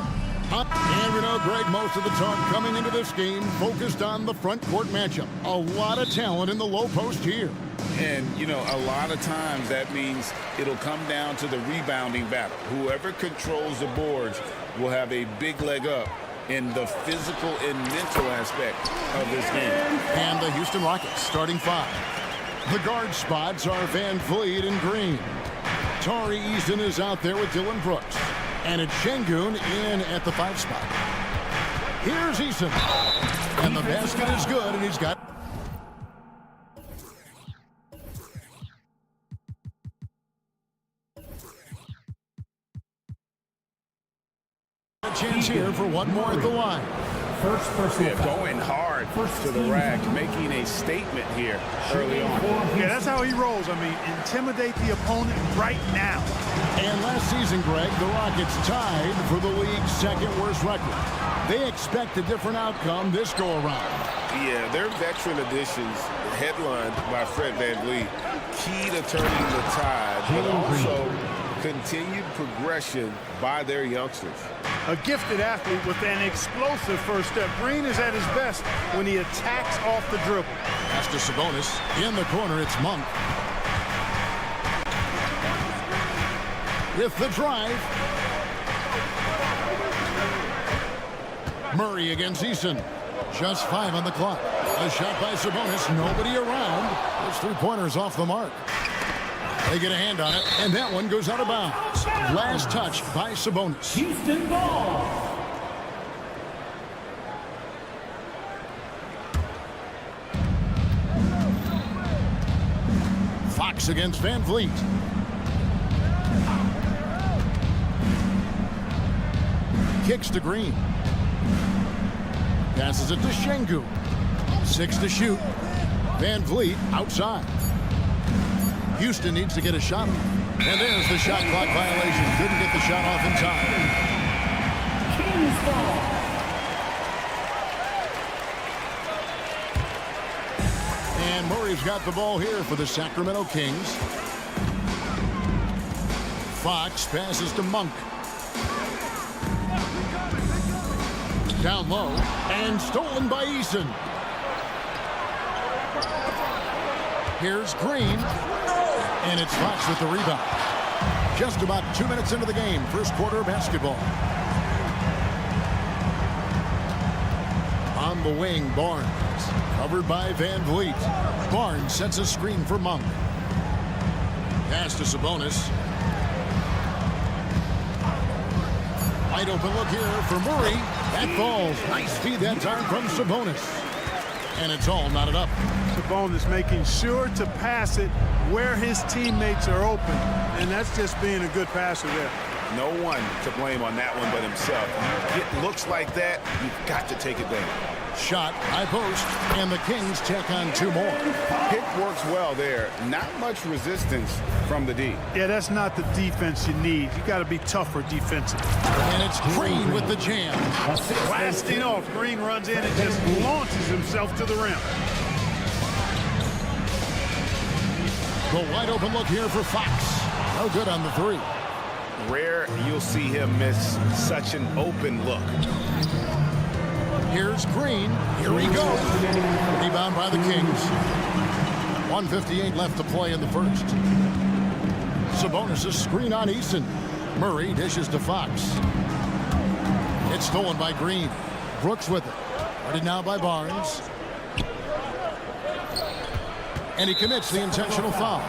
S1: And we know, Greg, most of the talk coming into this game focused on the front court matchup. A lot of talent in the low post here.
S3: And, you know, a lot of times that means it'll come down to the rebounding battle. Whoever controls the boards will have a big leg up in the physical and mental aspect of this game.
S1: And the Houston Rockets starting five. The guard spots are Van Vliet and Green. Tari Eason is out there with Dylan Brooks. And it's Şengün in at the 5 spot. Here's Eason. And the basket is good, and he's got a chance here for one more at the line.
S10: First personal foul.
S3: Going hard to the rack, making a statement here early on.
S5: Yeah, that's how he rolls. I mean, intimidate the opponent right now.
S1: And last season, Greg, the Rockets tied for the league's second worst record. They expect a different outcome this go-around.
S4: Yeah, their veteran additions, headlined by Fred VanVleet, key to turning the tide, but also continued progression by their youngsters.
S5: A gifted athlete with an explosive first step. Green is at his best when he attacks off the dribble.
S1: Pass to Sabonis. In the corner, it's Monk. With the drive. Murray against Eason. Just 5 on the clock. A shot by Sabonis. Nobody around. Those 3-pointers off the mark. They get a hand on it, and that one goes out of bounds. Last touch by Sabonis.
S10: Houston ball.
S1: Fox against Van Vliet. Kicks to Green. Passes it to Şengün. 6 to shoot. Van Vliet outside. Houston needs to get a shot off. And there's the shot clock violation. Couldn't get the shot off in time.
S10: Kings ball.
S1: And Murray's got the ball here for the Sacramento Kings. Fox passes to Monk. Down low and stolen by Eason. Here's Green. And it's Fox with the rebound. Just about 2 minutes into the game. First quarter of basketball. On the wing, Barnes. Covered by Van Vliet. Barnes sets a screen for Monk. Pass to Sabonis. Wide open look here for Murray. That falls. Nice feed that time from Sabonis. And it's all knotted up.
S5: Sabonis making sure to pass it where his teammates are open. And that's just being a good passer there.
S3: No one to blame on that one but himself. You get looks like that, you've got to take it down.
S1: Shot, high post, and the Kings tack on 2 more.
S3: Pick works well there. Not much resistance from the D.
S5: Yeah, that's not the defense you need. You got to be tougher defensively.
S1: And it's Green with the jam.
S5: Blasting off. Green runs in and just launches himself to the rim.
S1: The wide open look here for Fox. No good on the 3.
S3: Rare you'll see him miss such an open look.
S1: Here's Green. Here he goes. Rebound by the Kings. 1:58 left to play in the first. Sabonis' screen on Eason. Murray dishes to Fox. It's stolen by Green. Brooks with it. Guarded now by Barnes. And he commits the intentional foul.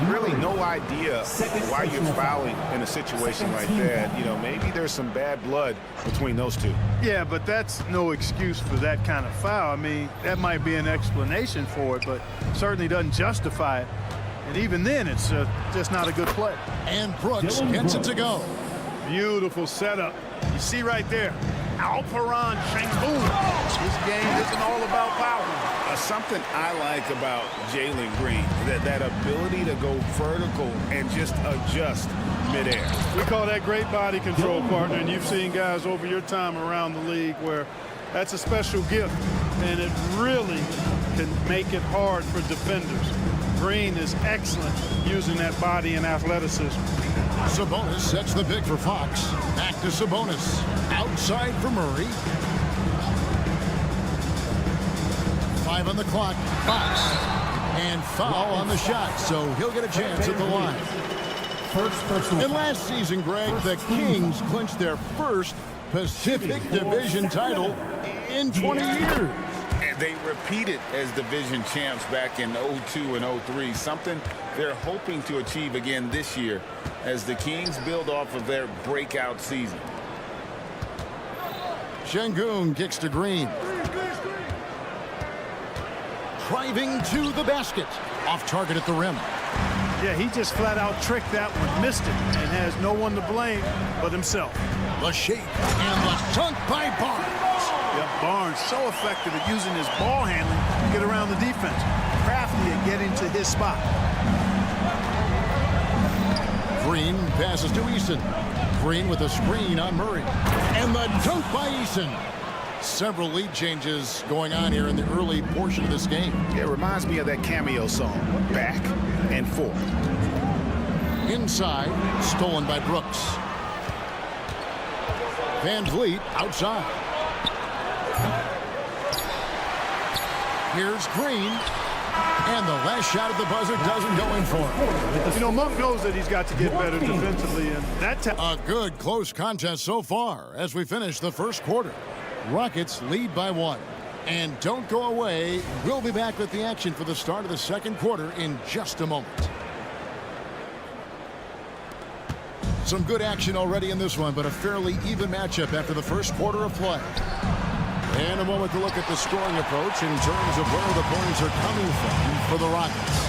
S3: Really no idea why you're fouling in a situation like that. You know, maybe there's some bad blood between those two.
S5: Yeah, but that's no excuse for that kind of foul. I mean, that might be an explanation for it, but certainly doesn't justify it. And even then, it's just not a good play.
S1: And Brooks gets it to go.
S5: Beautiful setup. You see right there, Alperon Şengün. This game isn't all about power.
S3: Something I like about Jalen Green, that ability to go vertical and just adjust midair.
S5: We call that great body control, partner, and you've seen guys over your time around the league where that's a special gift, and it really can make it hard for defenders. Green is excellent using that body and athleticism.
S1: Sabonis sets the pick for Fox. Back to Sabonis. Outside for Murray. 5 on the clock. Fox. And foul on the shot, so he'll get a chance at the line. And last season, Greg, the Kings clinched their first Pacific Division title in 20 years.
S3: And they repeated as division champs back in 02 and 03, something they're hoping to achieve again this year as the Kings build off of their breakout season.
S1: Şengün kicks to Green. Driving to the basket. Off target at the rim.
S5: Yeah, he just flat out tricked that one, missed it, and has no one to blame but himself.
S1: The shake and the dunk by Barnes.
S5: Yep, Barnes so effective at using his ball handling to get around the defense. Crafty at getting to his spot.
S1: Green passes to Eason. Green with a screen on Murray. And the dunk by Eason. Several lead changes going on here in the early portion of this game.
S3: It reminds me of that cameo song, Back and Forth.
S1: Inside, stolen by Brooks. Van Vliet outside. Here's Green. And the last shot at the buzzer doesn't go in for him.
S5: You know, Monk knows that he's got to get better defensively, and that's
S1: a good close contest so far as we finish the first quarter. Rockets lead by 1. And don't go away. We'll be back with the action for the start of the second quarter in just a moment. Some good action already in this one, but a fairly even matchup after the first quarter of play. And a moment to look at the scoring approach in terms of where the points are coming from for the Rockets.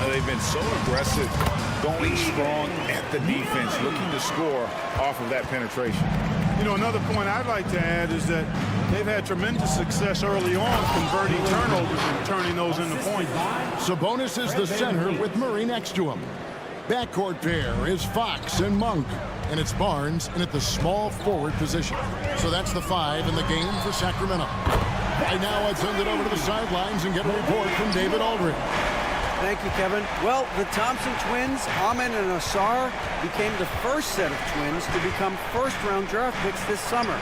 S3: They've been so aggressive, going strong at the defense, looking to score off of that penetration.
S5: You know, another point I'd like to add is that they've had tremendous success early on converting turnovers and turning those into points.
S1: Sabonis is the center with Murray next to him. Backcourt pair is Fox and Monk. And it's Barnes in at the small forward position. So that's the 5 in the game for Sacramento. Right now, I'd send it over to the sidelines and get a report from David Aldridge.
S7: Thank you, Kevin. Well, the Thompson twins, Amin and Asar, became the first set of twins to become first-round draft picks this summer.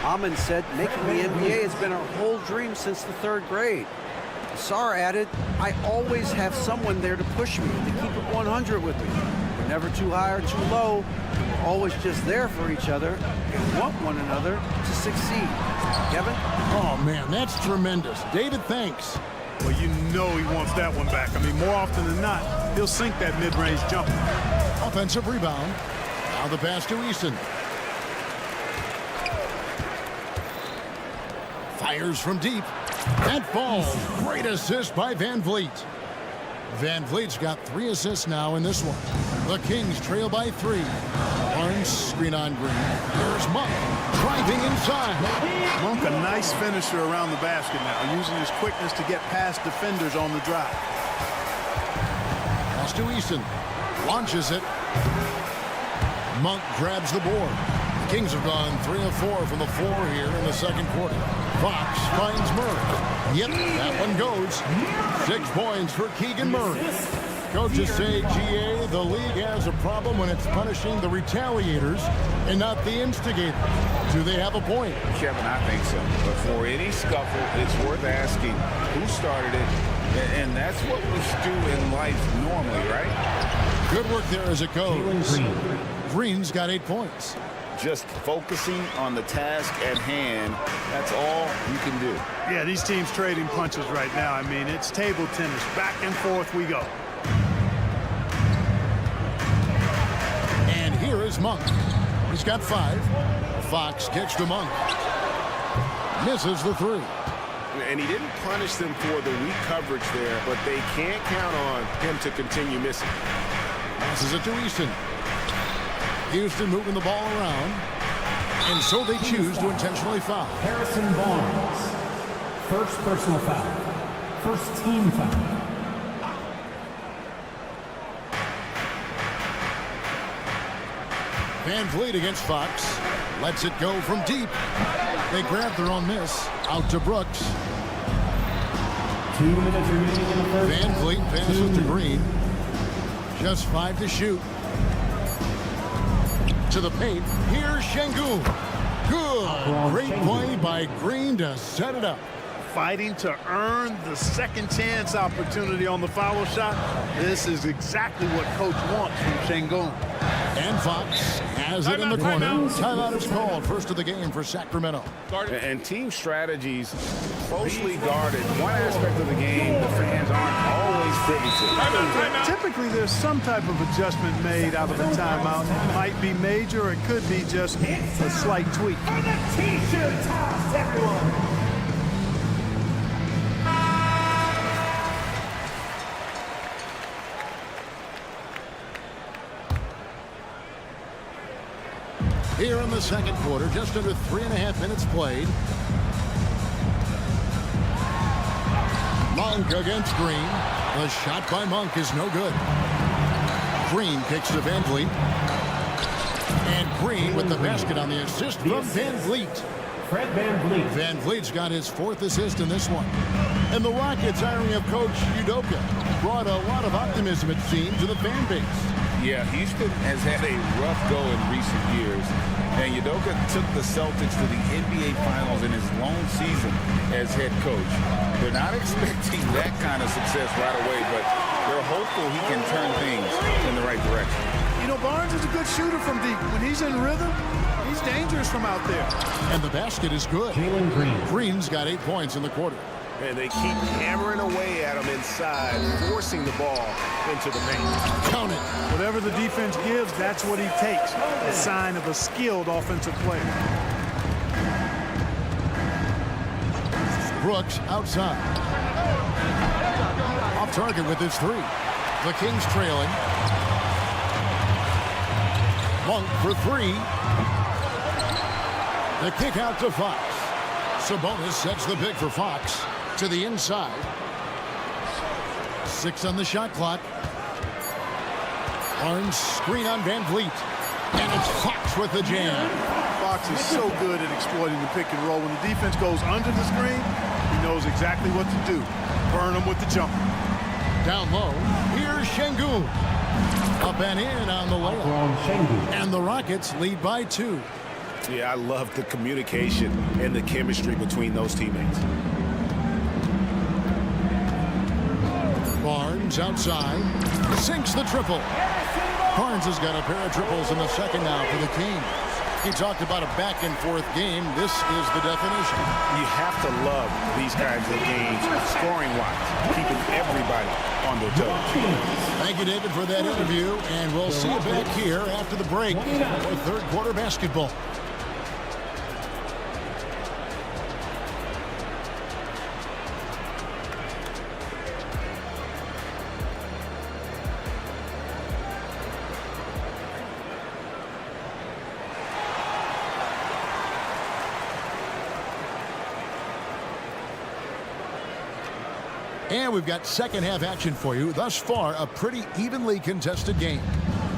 S7: Amin said making the NBA has been our whole dream since the 3rd grade. Asar added, I always have someone there to push me, to keep it 100 with me. We're never too high or too low. We're always just there for each other and want one another to succeed. Kevin?
S1: Oh, man, that's tremendous. David, thanks.
S5: Well, you know he wants that one back. I mean, more often than not, he'll sink that mid-range jumper.
S1: Offensive rebound. Now the pass to Eason. Fires from deep. That falls. Great assist by Van Vliet. Van Vliet's got 3 assists now in this one. The Kings trail by 3. Barnes screen on Green. Here's Monk driving inside.
S5: Monk a nice finisher around the basket now, using his quickness to get past defenders on the drive.
S1: Pass to Eason. Launches it. Monk grabs the board. The Kings have gone 3 of 4 from the floor here in the second quarter. Fox finds Murray. Yep, that one goes. 6 points for Keegan Murray. Coaches say, GA, the league has a problem when it's punishing the retaliators and not the instigators. Do they have a point?
S3: Kevin, I think so. But for any scuffle, it's worth asking who started it. And that's what we do in life normally, right?
S1: Good work there as it goes. Green's got 8 points.
S3: just focusing on the task at hand. That's all you can do.
S5: Yeah, these teams trading punches right now. I mean, it's table tennis. Back and forth we go.
S1: And here is Monk. He's got 5. Fox kicks to Monk. Misses the 3.
S4: And he didn't punish them for the weak coverage there, but they can't count on him to continue missing.
S1: Passes it to Easton. Houston moving the ball around. And so they choose to intentionally foul.
S10: Harrison Barnes. First personal foul. First team foul.
S1: Van Vliet against Fox. Lets it go from deep. They grab their own miss. Out to Brooks.
S10: 2 minutes remaining in the first.
S1: Van Vliet passes to Green. Just 5 to shoot. To the paint. Here's Şengün. Good. Great play by Green to set it up.
S5: Fighting to earn the second chance opportunity on the foul shot. This is exactly what coach wants from Şengün.
S1: And Fox has it in the corner. Timeout is called. First of the game for Sacramento.
S3: And team strategies closely guarded. One aspect of the game the fans aren't always privy to.
S5: Typically, there's some type of adjustment made out of the timeout. It might be major, or it could be just a slight tweak.
S10: T-shirt toss, everyone.
S1: Here in the second quarter, just under 3.5 minutes played. Monk against Green. The shot by Monk is no good. Green kicks to Van Vliet. And Green with the basket on the assist from Van Vliet.
S10: Fred Van Vliet.
S1: Van Vliet's got his 4th assist in this one. And the Rockets hiring of Coach Udoka brought a lot of optimism, it seems, to the fan base.
S3: Yeah, Houston has had a rough go in recent years, and Udoka took the Celtics to the NBA Finals in his lone season as head coach. They're not expecting that kind of success right away, but they're hopeful he can turn things in the right direction.
S5: You know, Barnes is a good shooter from deep. When he's in rhythm, he's dangerous from out there.
S1: And the basket is good.
S10: Jalen Green.
S1: Green's got 8 points in the quarter.
S4: And they keep hammering away at him inside, forcing the ball into the paint.
S1: Count it.
S5: Whatever the defense gives, that's what he takes. A sign of a skilled offensive player.
S1: Brooks outside. Off target with his 3. The Kings trailing. Monk for 3. The kick out to Fox. Sabonis sets the pick for Fox. To the inside. 6 on the shot clock. Barnes screen on Van Vliet. And it's Fox with the jam.
S5: Fox is so good at exploiting the pick and roll. When the defense goes under the screen, he knows exactly what to do. Burn them with the jumper.
S1: Down low. Here's Şengün. Up and in on the layup. And the Rockets lead by 2.
S4: Yeah, I love the communication and the chemistry between those teammates.
S1: Barnes outside. Sinks the triple. Barnes has got a pair of triples in the second now for the Kings. He talked about a back-and-forth game. This is the definition.
S3: You have to love these kinds of games, scoring-wise, keeping everybody on their toes.
S1: Thank you, David, for that interview, and we'll see you back here after the break for third quarter basketball. And we've got second half action for you. Thus far, a pretty evenly contested game.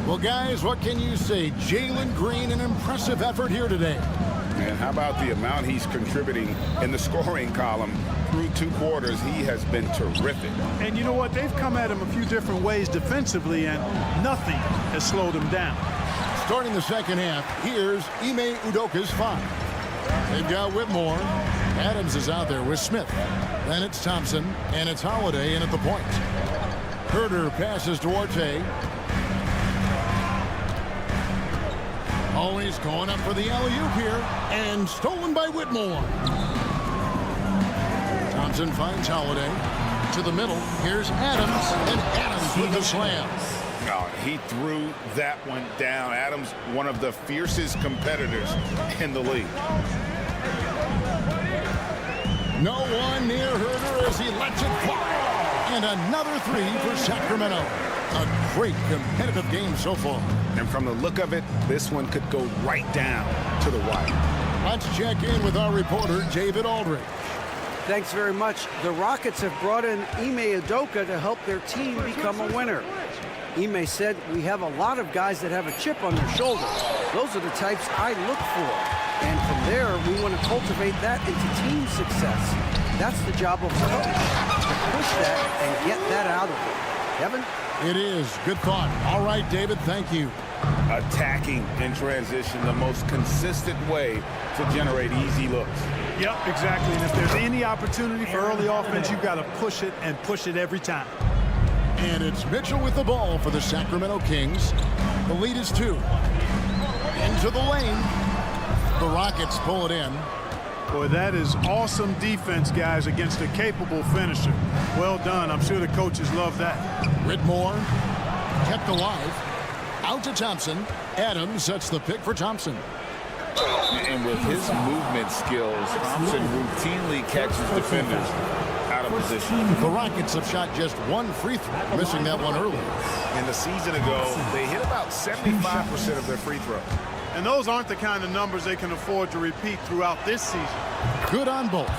S1: Well, guys, what can you say? Jalen Green, an impressive effort here today.
S3: And how about the amount he's contributing in the scoring column? Through 2 quarters, he has been terrific.
S5: And you know what? They've come at him a few different ways defensively, and nothing has slowed him down.
S1: Starting the second half, here's Ime Udoka's 5. They've got Whitmore. Adams is out there with Smith. Then it's Thompson, and it's Holiday in at the point. Herter passes to Orte. Oh, he's going up for the alley-oop here, and stolen by Whitmore. Thompson finds Holiday. To the middle, here's Adams, and Adams with the slam.
S3: Oh, he threw that one down. Adams, one of the fiercest competitors in the league.
S1: No one near Herder as he lets it fly. And another three for Sacramento. A great competitive game so far.
S3: And from the look of it, this one could go right down to the wire.
S1: Let's check in with our reporter, David Aldridge.
S7: Thanks very much. The Rockets have brought in Ime Udoka to help their team become a winner. Ime said, "We have a lot of guys that have a chip on their shoulder. Those are the types I look for. And from there, we want to cultivate that into team success. That's the job of a coach, to push that and get that out of them." Kevin?
S1: It is. Good thought. All right, David, thank you.
S3: Attacking in transition, the most consistent way to generate easy looks.
S5: Yep, exactly. And if there's any opportunity for early offense, you've got to push it and push it every time.
S1: And it's Mitchell with the ball for the Sacramento Kings. The lead is 2. Into the lane. The Rockets pull it in.
S5: Boy, that is awesome defense, guys, against a capable finisher. Well done. I'm sure the coaches love that.
S1: Whitmore kept alive. Out to Thompson. Adams sets the pick for Thompson.
S3: And with his movement skills, Thompson routinely catches defenders out of position.
S1: The Rockets have shot just one free throw, missing that one earlier.
S3: In the season ago, they hit about 75% of their free throws.
S5: And those aren't the kind of numbers they can afford to repeat throughout this season.
S1: Good on both.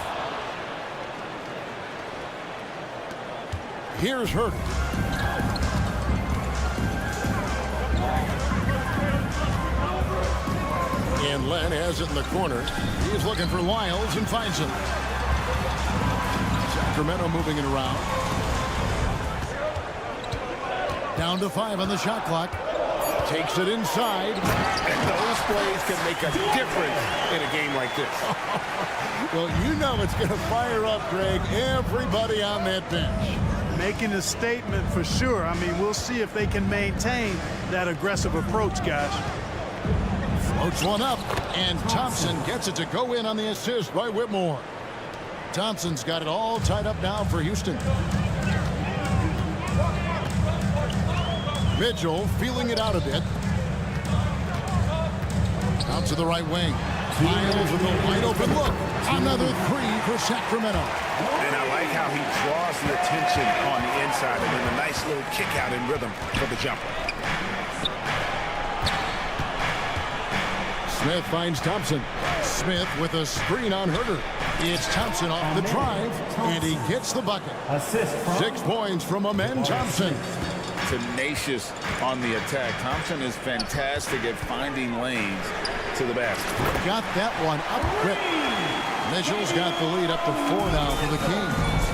S1: Here's Herder. And Len has it in the corner. He's looking for Lyles and finds him. Sacramento moving it around. Down to 5 on the shot clock. Takes it inside.
S3: And those plays can make a difference in a game like this.
S1: Well, you know it's going to fire up, Greg, everybody on that bench.
S5: Making a statement for sure. I mean, we'll see if they can maintain that aggressive approach, guys.
S1: Floats one up, and Thompson gets it to go in on the assist by Whitmore. Thompson's got it all tied up now for Houston. Mitchell feeling it out a bit. Out to the right wing. Lyles with a wide open look. Another three for Sacramento.
S3: And I like how he draws the attention on the inside and then a nice little kick out in rhythm for the jumper.
S1: Smith finds Thompson. Smith with a screen on Herder. It's Thompson off the drive, and he gets the bucket. 6 points from Amen Thompson.
S3: Tenacious on the attack. Thompson is fantastic at finding lanes to the basket.
S1: Got that one up quick. Mitchell's got the lead up to 4 now for the Kings.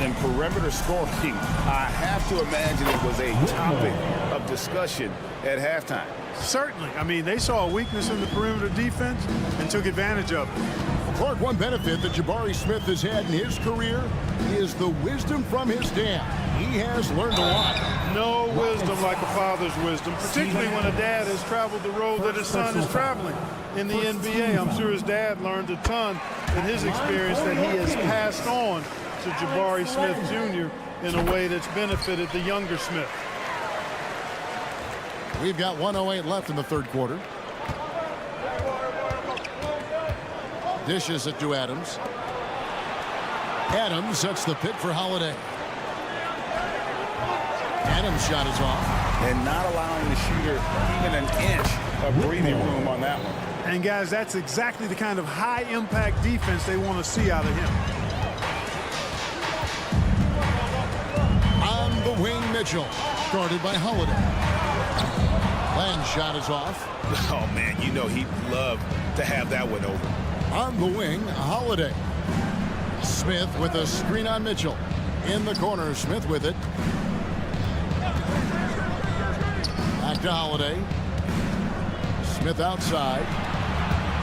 S3: In perimeter scoring, I have to imagine it was a topic of discussion at halftime.
S5: Certainly. I mean, they saw a weakness in the perimeter defense and took advantage of it.
S1: Clark, one benefit that Jabari Smith has had in his career is the wisdom from his dad. He has learned a lot.
S5: No wisdom like a father's wisdom, particularly when a dad has traveled the road that his son is traveling in the NBA. I'm sure his dad learned a ton in his experience that he has passed on to Jabari Smith Jr. in a way that's benefited the younger Smith.
S1: We've got 1:08 left in the third quarter. Dishes it to Adams. Adams sets the pick for Holiday. Adams' shot is off.
S3: And not allowing the shooter even an inch of breathing room on that one.
S5: And guys, that's exactly the kind of high-impact defense they want to see out of him.
S1: On the wing, Mitchell, guarded by Holiday. Land's shot is off.
S3: Oh, man, you know he'd love to have that one over.
S1: On the wing, Holiday. Smith with a screen on Mitchell. In the corner, Smith with it. Back to Holiday. Smith outside.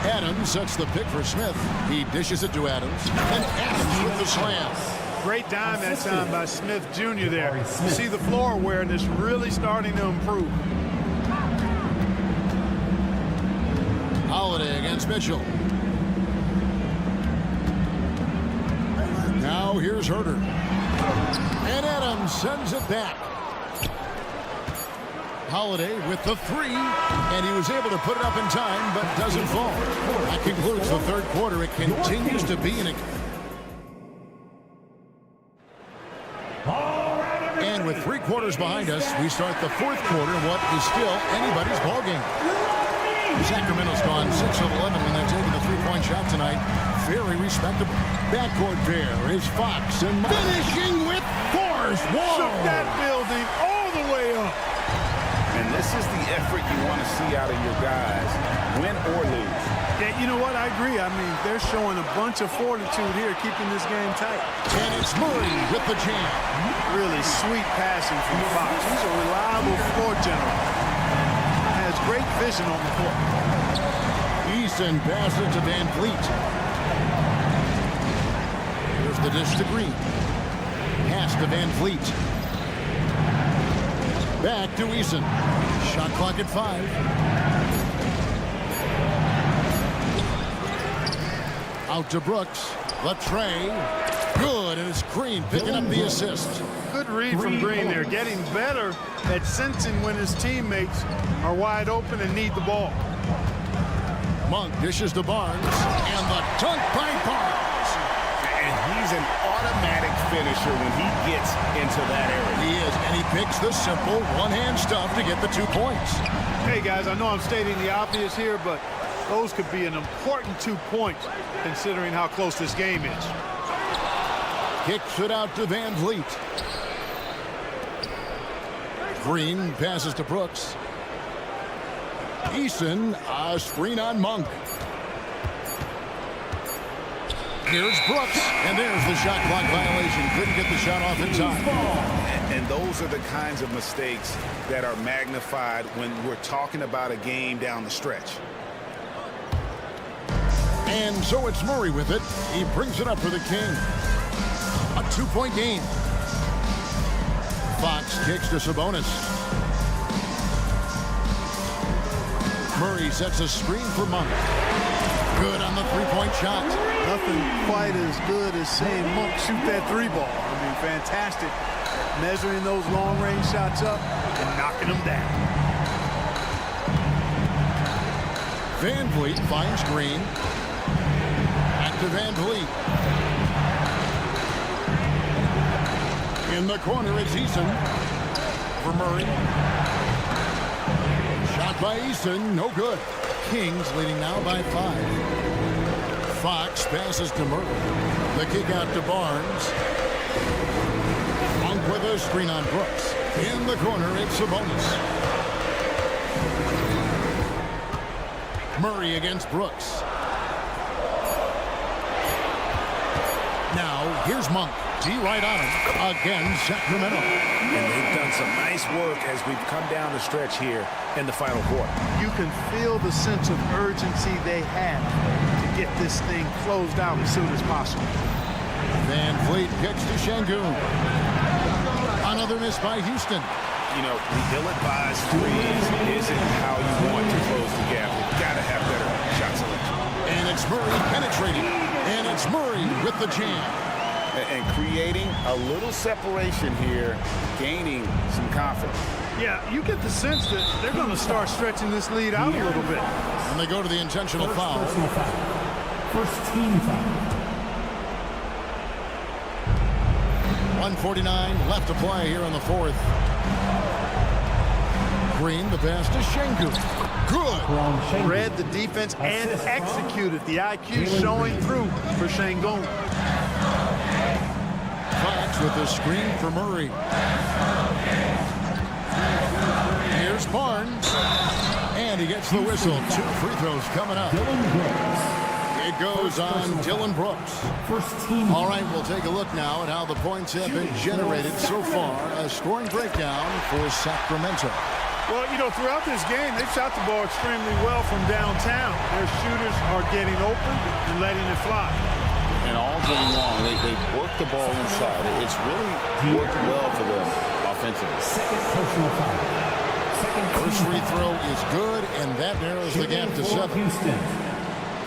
S1: Adams sets the pick for Smith. He dishes it to Adams. And Adams with the slam.
S5: Great dime that time by Smith Jr. there. You see the floor awareness really starting to improve.
S1: Holiday against Mitchell. Now here's Herter. And Adams sends it back. Holiday with the three, and he was able to put it up in time, but doesn't fall. That concludes the third quarter. It continues to be an... And with 3 quarters behind us, we start the fourth quarter, what is still anybody's ball game. Sacramento's gone 6 of 11 when they're taking the three-point shot tonight. Very respectable. Backcourt there is Fox and finishing with force. Whoa!
S5: Shook that building all the way up.
S3: And this is the effort you want to see out of your guys, win or lose.
S5: Yeah, you know what? I agree. I mean, they're showing a bunch of fortitude here, keeping this game tight.
S1: And it's Murray with the jam.
S5: Really sweet passing from Fox. He's a reliable floor general. Has great vision on the court.
S1: Easton passes to Van Vliet. Here's the dish to Green. Pass to Van Vliet. Back to Eason. Shot clock at 5. Out to Brooks. Latre. Good, and it's Green picking up the assist.
S5: Good read from Green there. Getting better at sensing when his teammates are wide open and need the ball.
S1: Monk dishes to Barnes. And the dunk by Barnes.
S3: And he's an automatic finisher when he gets into that area.
S1: He is, and he picks the simple one-hand stuff to get the 2 points.
S5: Hey, guys, I know I'm stating the obvious here, but those could be an important 2 points considering how close this game is.
S1: Kicks it out to Van Vliet. Green passes to Brooks. Eason, a screen on Monk. Here's Brooks, and there's the shot clock violation. Couldn't get the shot off in time.
S3: And those are the kinds of mistakes that are magnified when we're talking about a game down the stretch.
S1: And so it's Murray with it. He brings it up for the King. A 2-point game. Fox kicks to Sabonis. Murray sets a screen for Monk. Good on the 3-point shot.
S5: Nothing quite as good as seeing Monk shoot that 3 ball. I mean, fantastic. Measuring those long-range shots up and knocking them down.
S1: Van Vliet finds Green. Back to Van Vliet. In the corner, it's Eason for Murray. Shot by Eason, no good. Kings leading now by 5. Fox passes to Murray. The kick out to Barnes. Monk with a screen on Brooks. In the corner, it's Sabonis. Murray against Brooks. Now, here's Monk. D right on him. Again, Sacramento.
S3: And they've done some nice work as we've come down the stretch here in the final quarter.
S5: You can feel the sense of urgency they have to get this thing closed out as soon as possible.
S1: Van Vliet kicks to Şengün. Another miss by Houston.
S3: You know, the ill-advised threes isn't how you want to close the gap. You've got to have better shot selection.
S1: And it's Murray penetrating. And it's Murray with the jam.
S3: And creating a little separation here, gaining some confidence.
S5: Yeah, you get the sense that they're going to start stretching this lead out a little bit.
S1: And they go to the intentional foul.
S10: Personal foul. First team foul.
S1: 1:49 left to play here in the fourth. Green, the pass to Şengün. Good.
S5: Read the defense and executed. The IQ showing through for Şengün.
S1: Fox with the screen for Murray. Here's Barnes. And he gets the whistle. 2 free throws coming up. It goes on Dillon Brooks. All right, we'll take a look now at how the points have been generated so far. A scoring breakdown for Sacramento.
S5: Well, you know, throughout this game, they've shot the ball extremely well from downtown. Their shooters are getting open and letting it fly.
S3: And all game long, they've worked the ball inside. It's really worked well for them offensively.
S10: Second personal foul.
S1: First free throw is good, and that narrows the gap to 7.
S10: Houston.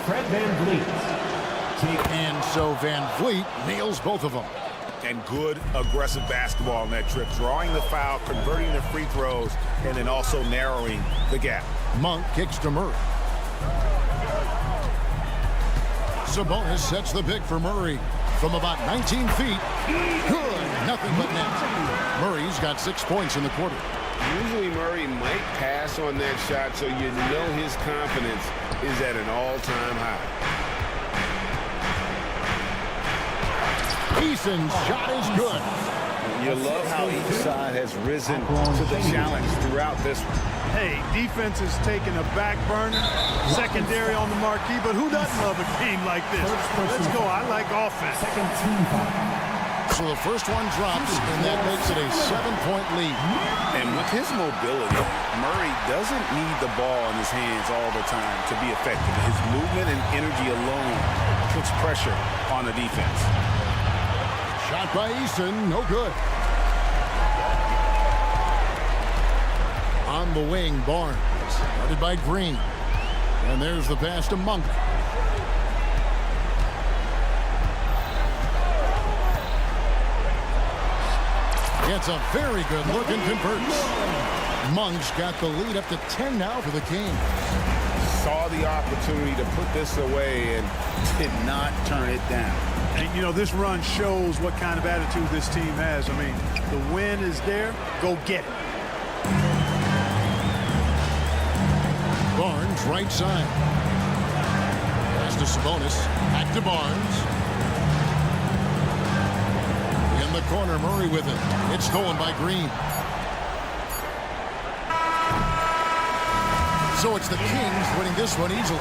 S10: Fred Van Vliet.
S1: And so Van Vliet nails both of them.
S3: And good aggressive basketball on that trip, drawing the foul, converting the free throws, and then also narrowing the gap.
S1: Monk kicks to Murray. Sabonis sets the pick for Murray from about 19 feet. Good, nothing but net. Murray's got 6 points in the quarter.
S4: Usually Murray might pass on that shot, so you know his confidence is at an all-time high.
S1: Eason's shot is good.
S3: You love how each side has risen to the challenge throughout this one.
S5: Hey, defense is taking a back burner, secondary on the marquee, but who doesn't love a game like this? Let's go. I like offense.
S10: Second team foul.
S1: So the first one drops, and that makes it a 7-point lead.
S3: And with his mobility, Murray doesn't need the ball in his hands all the time to be effective. His movement and energy alone puts pressure on the defense.
S1: Shot by Eason, no good. On the wing, Barnes, guarded by Green. And there's the pass to Monk. Gets a very good look and converts. Monk's got the lead up to 10 now for the Kings.
S3: Saw the opportunity to put this away and did not turn it down.
S5: And, you know, this run shows what kind of attitude this team has. I mean, the win is there. Go get it.
S1: Barnes, right side. Pass to Sabonis. Back to Barnes. In the corner, Murray with it. It's stolen by Green. So it's the Kings winning this one easily.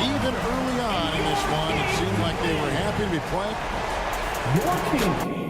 S1: Even early on in this one, it seemed like they were happy to be playing.
S10: Your team.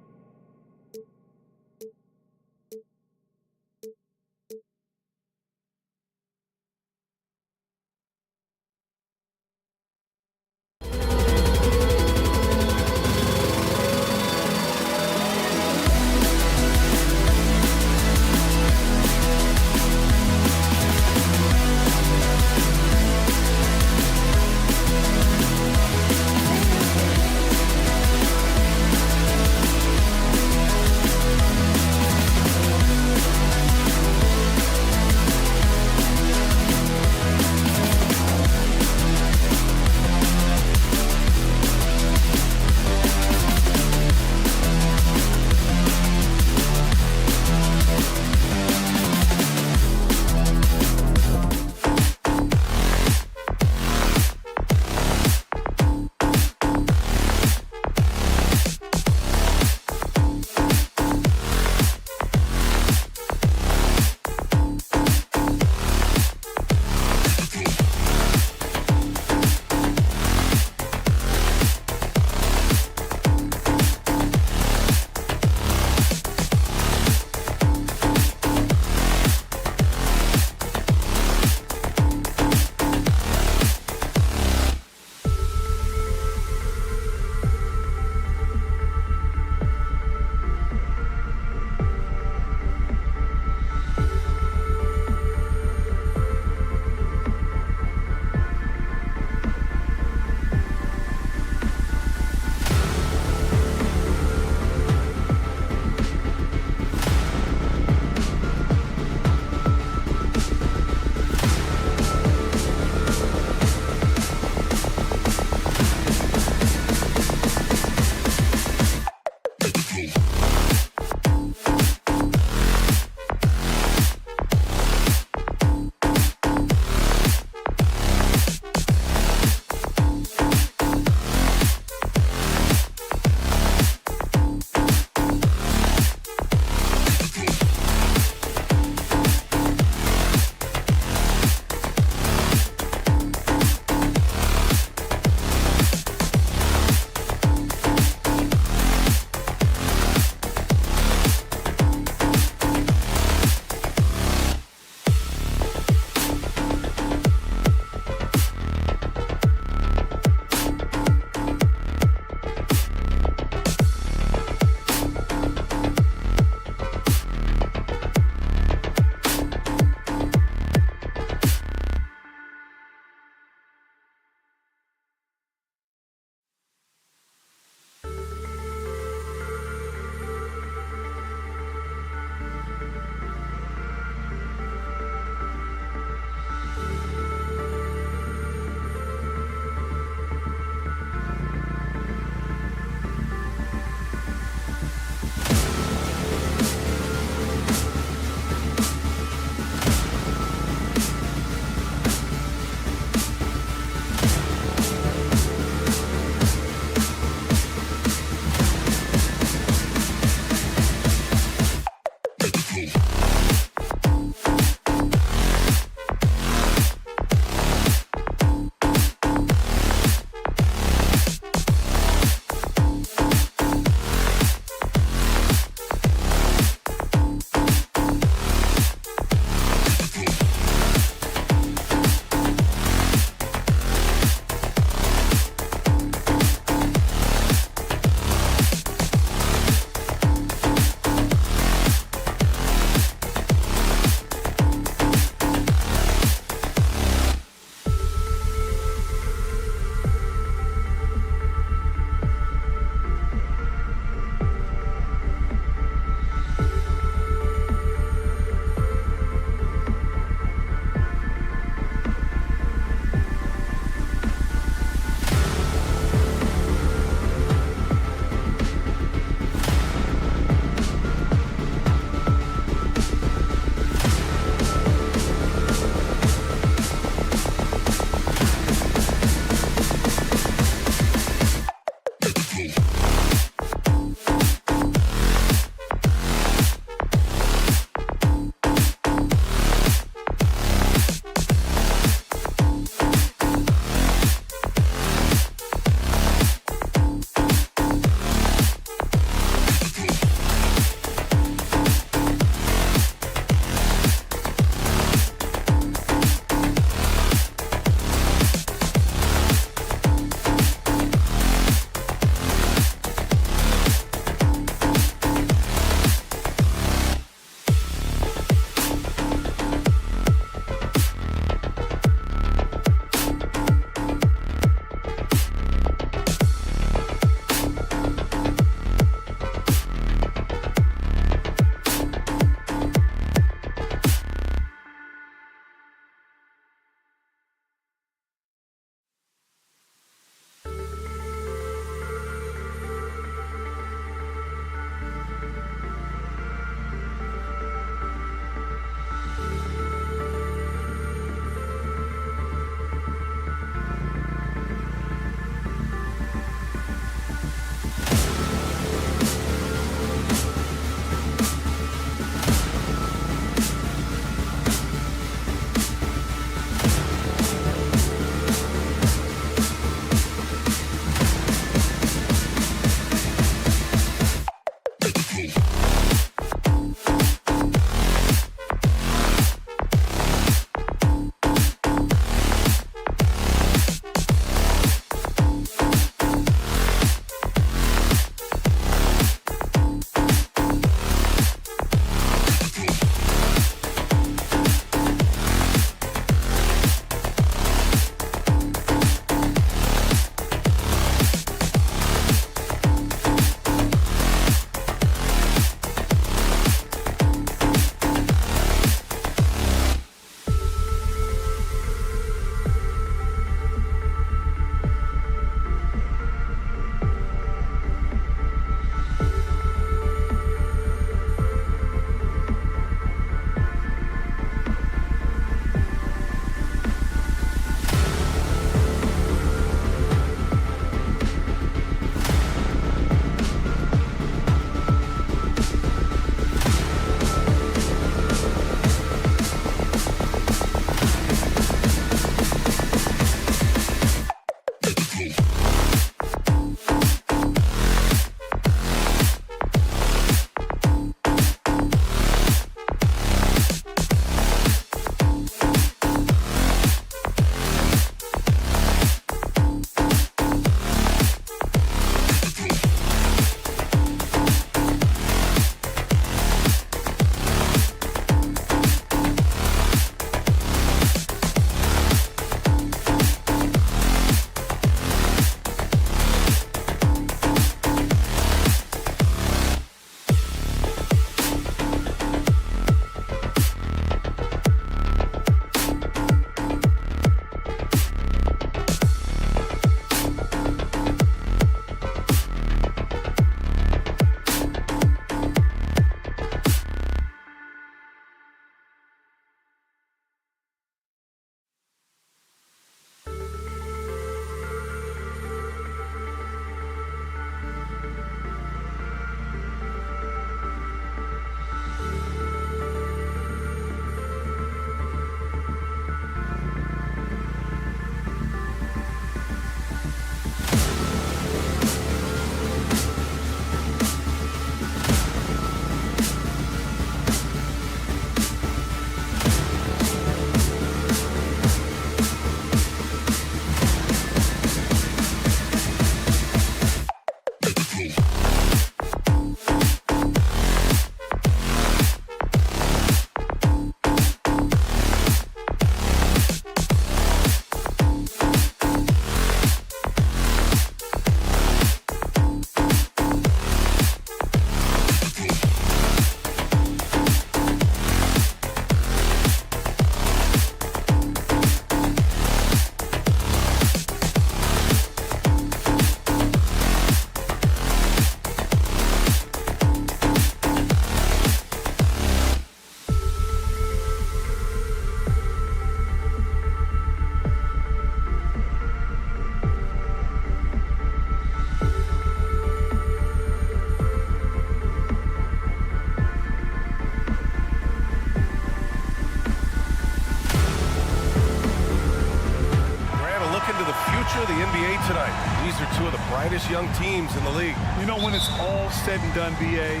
S8: best young teams in the league.
S5: You know, when it's all said and done, BA,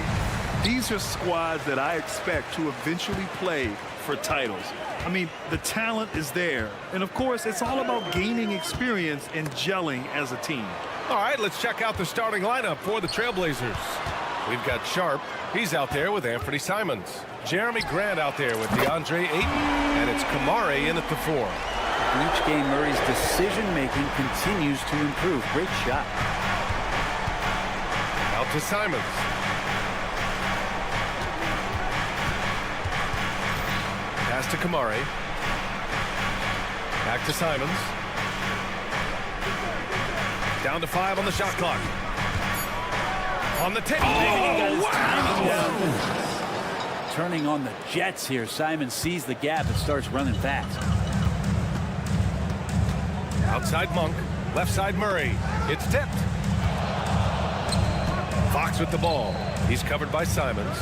S5: these are squads that I expect to eventually play for titles. I mean, the talent is there. And, of course, it's all about gaining experience and gelling as a team.
S8: All right, let's check out the starting lineup for the Trailblazers. We've got Sharp. He's out there with Anthony Simons. Jeremy Grant out there with DeAndre Ayton. And it's Kamari in at the 4.
S13: Each game, Murray's decision-making continues to improve. Great shot.
S8: Out to Simons. Pass to Kamari. Back to Simons. Down to 5 on the shot clock. On the table.
S13: Oh, wow! Turning on the jets here. Simons sees the gap and starts running fast.
S8: Outside Monk. Left side Murray. It's tipped. Fox with the ball. He's covered by Simons.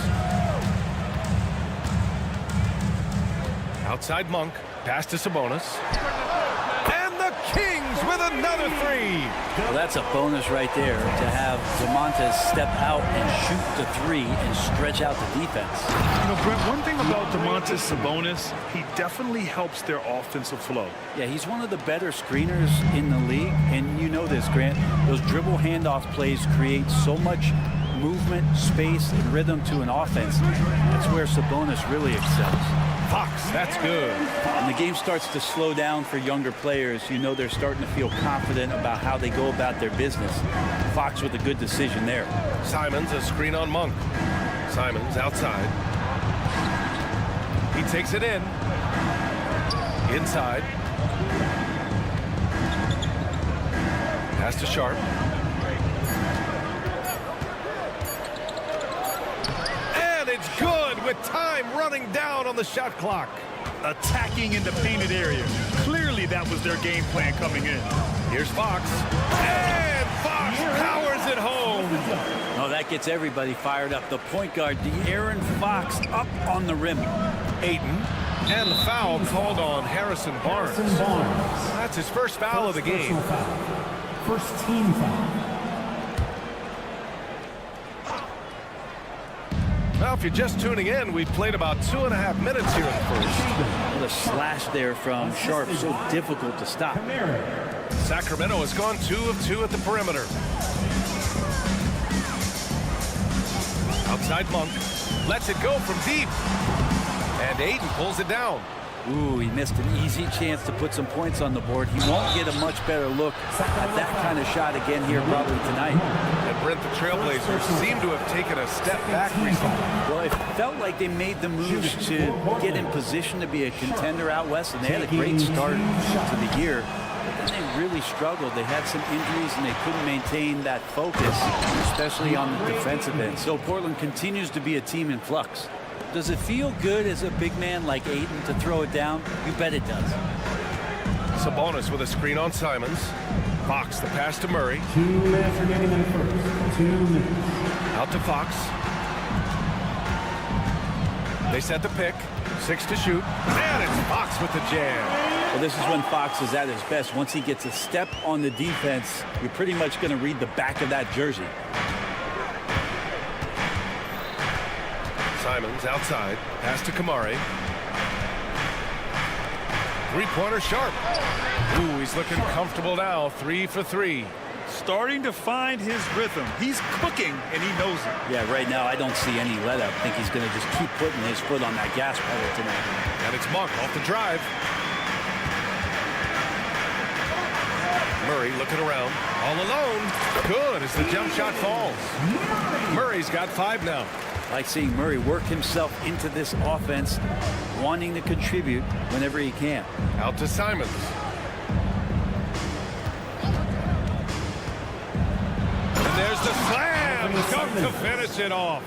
S8: Outside Monk. Pass to Sabonis. And the Kings with another 3.
S13: Well, that's a bonus right there to have Domantas step out and shoot the 3 and stretch out the defense.
S5: You know, Brent, one thing about Domantas Sabonis, he definitely helps their offensive flow.
S13: Yeah, he's one of the better screeners in the league, and you know this, Grant. Those dribble handoff plays create so much movement, space, and rhythm to an offense. That's where Sabonis really excels.
S8: Fox, that's good.
S13: And the game starts to slow down for younger players. You know they're starting to feel confident about how they go about their business. Fox with a good decision there.
S8: Simons, a screen on Monk. Simons outside. He takes it in. Inside. Pass to Sharp. And it's good with time running down on the shot clock.
S5: Attacking in the painted area. Clearly that was their game plan coming in.
S8: Here's Fox. And Fox powers it home.
S13: Oh, that gets everybody fired up. The point guard, De'Aaron Fox, up on the rim.
S8: Ayton. And the foul called on Harrison Barnes. That's his first foul of the game.
S10: First team foul.
S8: Well, if you're just tuning in, we've played about 2.5 minutes here in the first.
S13: Well, the slash there from Sharp, so difficult to stop.
S8: Sacramento has gone 2 of 2 at the perimeter. Outside Monk. Lets it go from deep. And Ayton pulls it down.
S13: Ooh, he missed an easy chance to put some points on the board. He won't get a much better look at that kind of shot again here probably tonight.
S8: And Brent, the Trailblazers seem to have taken a step back recently.
S13: Well, it felt like they made the moves to get in position to be a contender out west, and they had a great start to the year. But then they really struggled. They had some injuries, and they couldn't maintain that focus, especially on the defensive end. So Portland continues to be a team in flux. Does it feel good as a big man like Ayton to throw it down? You bet it does.
S8: Sabonis with a screen on Simons. Fox, the pass to Murray.
S10: 2 minutes remaining in the first. 2 minutes.
S8: Out to Fox. They set the pick. 6 to shoot. And it's Fox with the jam.
S13: Well, this is when Fox is at his best. Once he gets a step on the defense, you're pretty much going to read the back of that jersey.
S8: Simons outside. Pass to Kamari. Three-pointer Sharp. Ooh, he's looking comfortable now. 3 for 3.
S5: Starting to find his rhythm. He's cooking, and he knows it.
S13: Yeah, right now I don't see any let up. I think he's going to just keep putting his foot on that gas pedal tonight.
S8: And it's Monk off the drive. Murray looking around. All alone. Good as the jump shot falls. Murray's got 5 now.
S13: I like seeing Murray work himself into this offense, wanting to contribute whenever he can.
S8: Out to Simons. And there's the slam. Come to finish it off.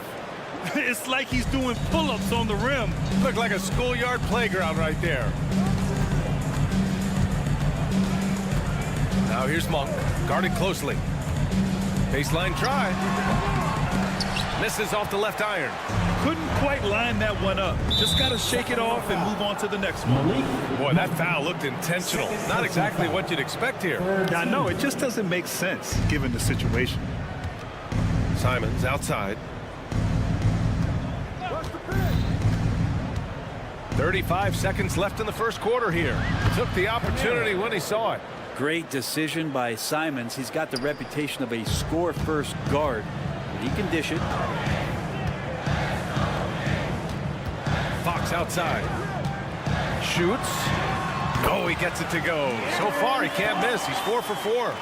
S5: It's like he's doing pull-ups on the rim.
S8: Looked like a schoolyard playground right there. Now here's Monk, guarded closely. Baseline try. Misses off the left iron.
S5: Couldn't quite line that one up. Just got to shake it off and move on to the next one.
S8: Boy, that foul looked intentional. Not exactly what you'd expect here.
S5: I know, it just doesn't make sense given the situation.
S8: Simons outside. 35 seconds left in the first quarter here. Took the opportunity when he saw it.
S13: Great decision by Simons. He's got the reputation of a score-first guard. He can dish it.
S8: Fox outside. Shoots. Oh, he gets it to go. So far, he can't miss. He's 4 for 4.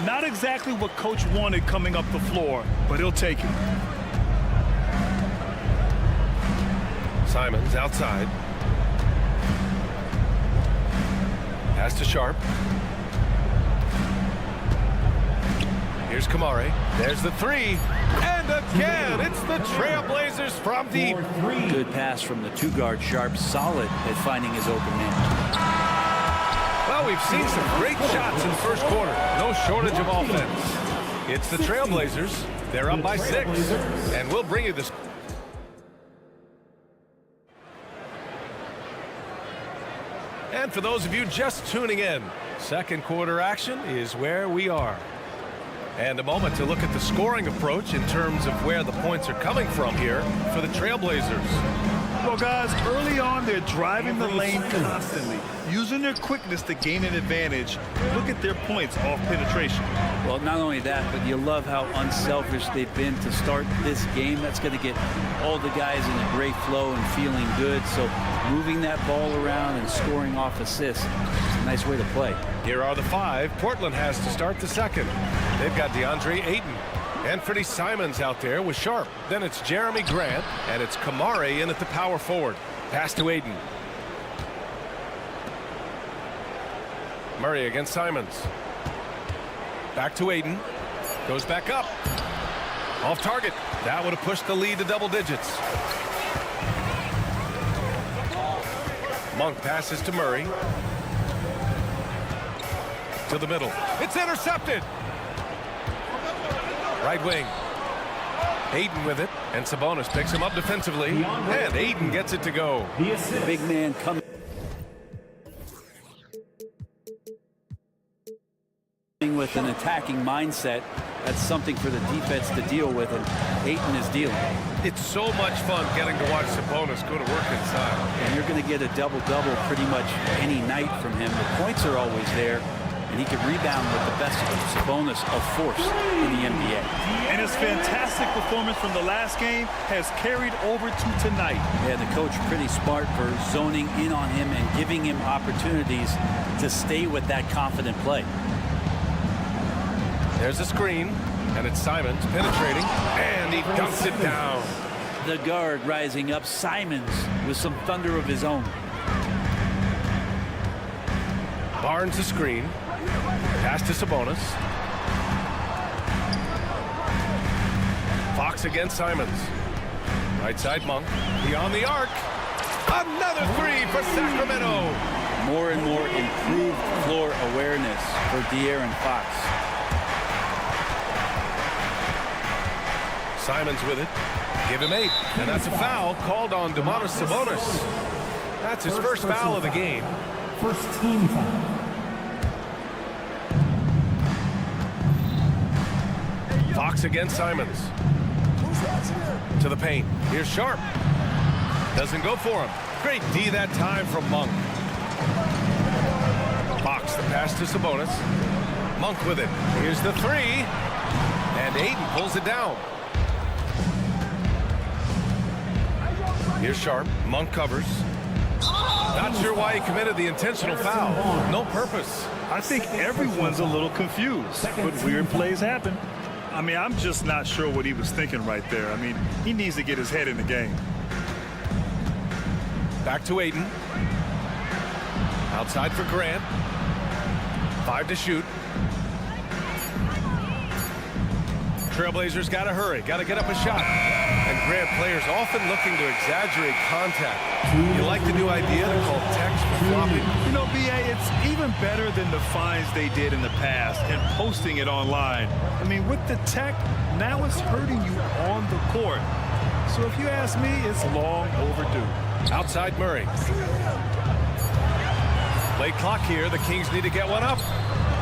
S5: Not exactly what Coach wanted coming up the floor, but he'll take it.
S8: Simons outside. Pass to Sharp. Here's Kamare. There's the three. And again, it's the Trailblazers from deep.
S13: Good pass from the two-guard Sharp. Solid at finding his open man.
S8: Well, we've seen some great shots in the first quarter. No shortage of offense. It's the Trailblazers. They're up by 6. And we'll bring you this. And for those of you just tuning in, second quarter action is where we are. And a moment to look at the scoring approach in terms of where the points are coming from here for the Trailblazers.
S5: Well, guys, early on, they're driving the lane constantly, using their quickness to gain an advantage. Look at their points off penetration.
S13: Well, not only that, but you love how unselfish they've been to start this game. That's going to get all the guys in a great flow and feeling good. So moving that ball around and scoring off assists is a nice way to play.
S8: Here are the 5 Portland has to start the second. They've got DeAndre Ayton and Freddie Simons out there with Sharp. Then it's Jeremy Grant, and it's Kamare in at the power forward. Pass to Ayton. Murray against Simons. Back to Ayton. Goes back up. Off target. That would have pushed the lead to double digits. Monk passes to Murray. To the middle. It's intercepted. Right wing. Ayton with it, and Sabonis picks him up defensively, and Ayton gets it to go.
S13: Big man coming with an attacking mindset. That's something for the defense to deal with, and Ayton is dealing.
S8: It's so much fun getting to watch Sabonis go to work inside.
S13: And you're going to get a double-double pretty much any night from him. The points are always there, and he can rebound with the best Sabonis of force in the NBA.
S5: And his fantastic performance from the last game has carried over to tonight.
S13: Yeah, the coach pretty smart for zoning in on him and giving him opportunities to stay with that confident play.
S8: There's a screen, and it's Simons penetrating, and he dunks it down.
S13: The guard rising up, Simons with some thunder of his own.
S8: Barnes the screen. Pass to Sabonis. Fox against Simons. Right side Monk. Beyond the arc. Another 3 for Sacramento.
S13: More and more improved floor awareness for De'Aaron Fox.
S8: Simons with it. Give him 8. And that's a foul called on Domantas Sabonis. That's his first foul of the game.
S10: First team foul.
S8: Fox against Simons. To the paint. Here's Sharp. Doesn't go for him. Great D that time from Monk. Fox the pass to Sabonis. Monk with it. Here's the 3. And Ayton pulls it down. Here's Sharp. Monk covers. Not sure why he committed the intentional foul. No purpose.
S5: I think everyone's a little confused, but weird plays happen. I mean, I'm just not sure what he was thinking right there. I mean, he needs to get his head in the game.
S8: Back to Ayton. Outside for Grant. 5 to shoot. Trailblazers got to hurry. Got to get up a shot. And Grant, players often looking to exaggerate contact. You like the new idea to call text for flopping?
S5: You know, BA, it's even better than the fines they did in the past and posting it online. I mean, with the tech, now it's hurting you on the court. So if you ask me, it's long overdue.
S8: Outside Murray. Late clock here. The Kings need to get one up.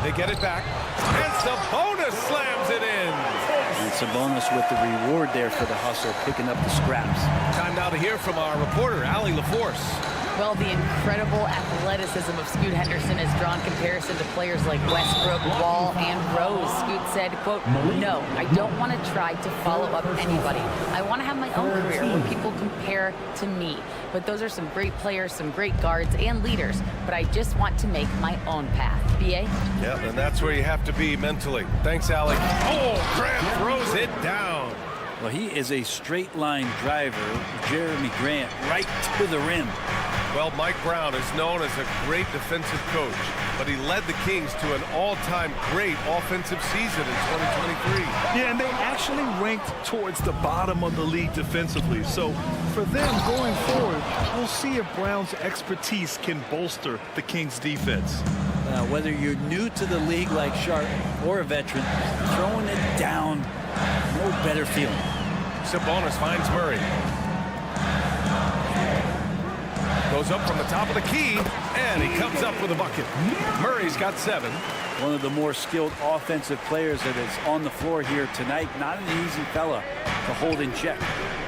S8: They get it back. And Sabonis slams it in.
S13: And Sabonis with the reward there for the hustle, picking up the scraps.
S8: Time now to hear from our reporter, Allie LaForce.
S12: Well, the incredible athleticism of Scoot Henderson has drawn comparison to players like Westbrook, Wall, and Rose. Scoot said, quote, "No, I don't want to try to follow up anybody. I want to have my own career where people compare to me. But those are some great players, some great guards and leaders. But I just want to make my own path." BA?
S8: Yep, and that's where you have to be mentally. Thanks, Allie. Oh, Grant throws it down.
S13: Well, he is a straight line driver, Jeremy Grant, right to the rim.
S8: Well, Mike Brown is known as a great defensive coach, but he led the Kings to an all-time great offensive season in 2023.
S5: Yeah, and they actually ranked towards the bottom of the league defensively. So for them going forward, we'll see if Brown's expertise can bolster the Kings' defense.
S13: Whether you're new to the league like Sharp or a veteran, throwing it down, no better feeling.
S8: Sabonis finds Murray. Goes up from the top of the key, and he comes up with a bucket. Murray's got 7.
S13: One of the more skilled offensive players that is on the floor here tonight. Not an easy fella to hold in check.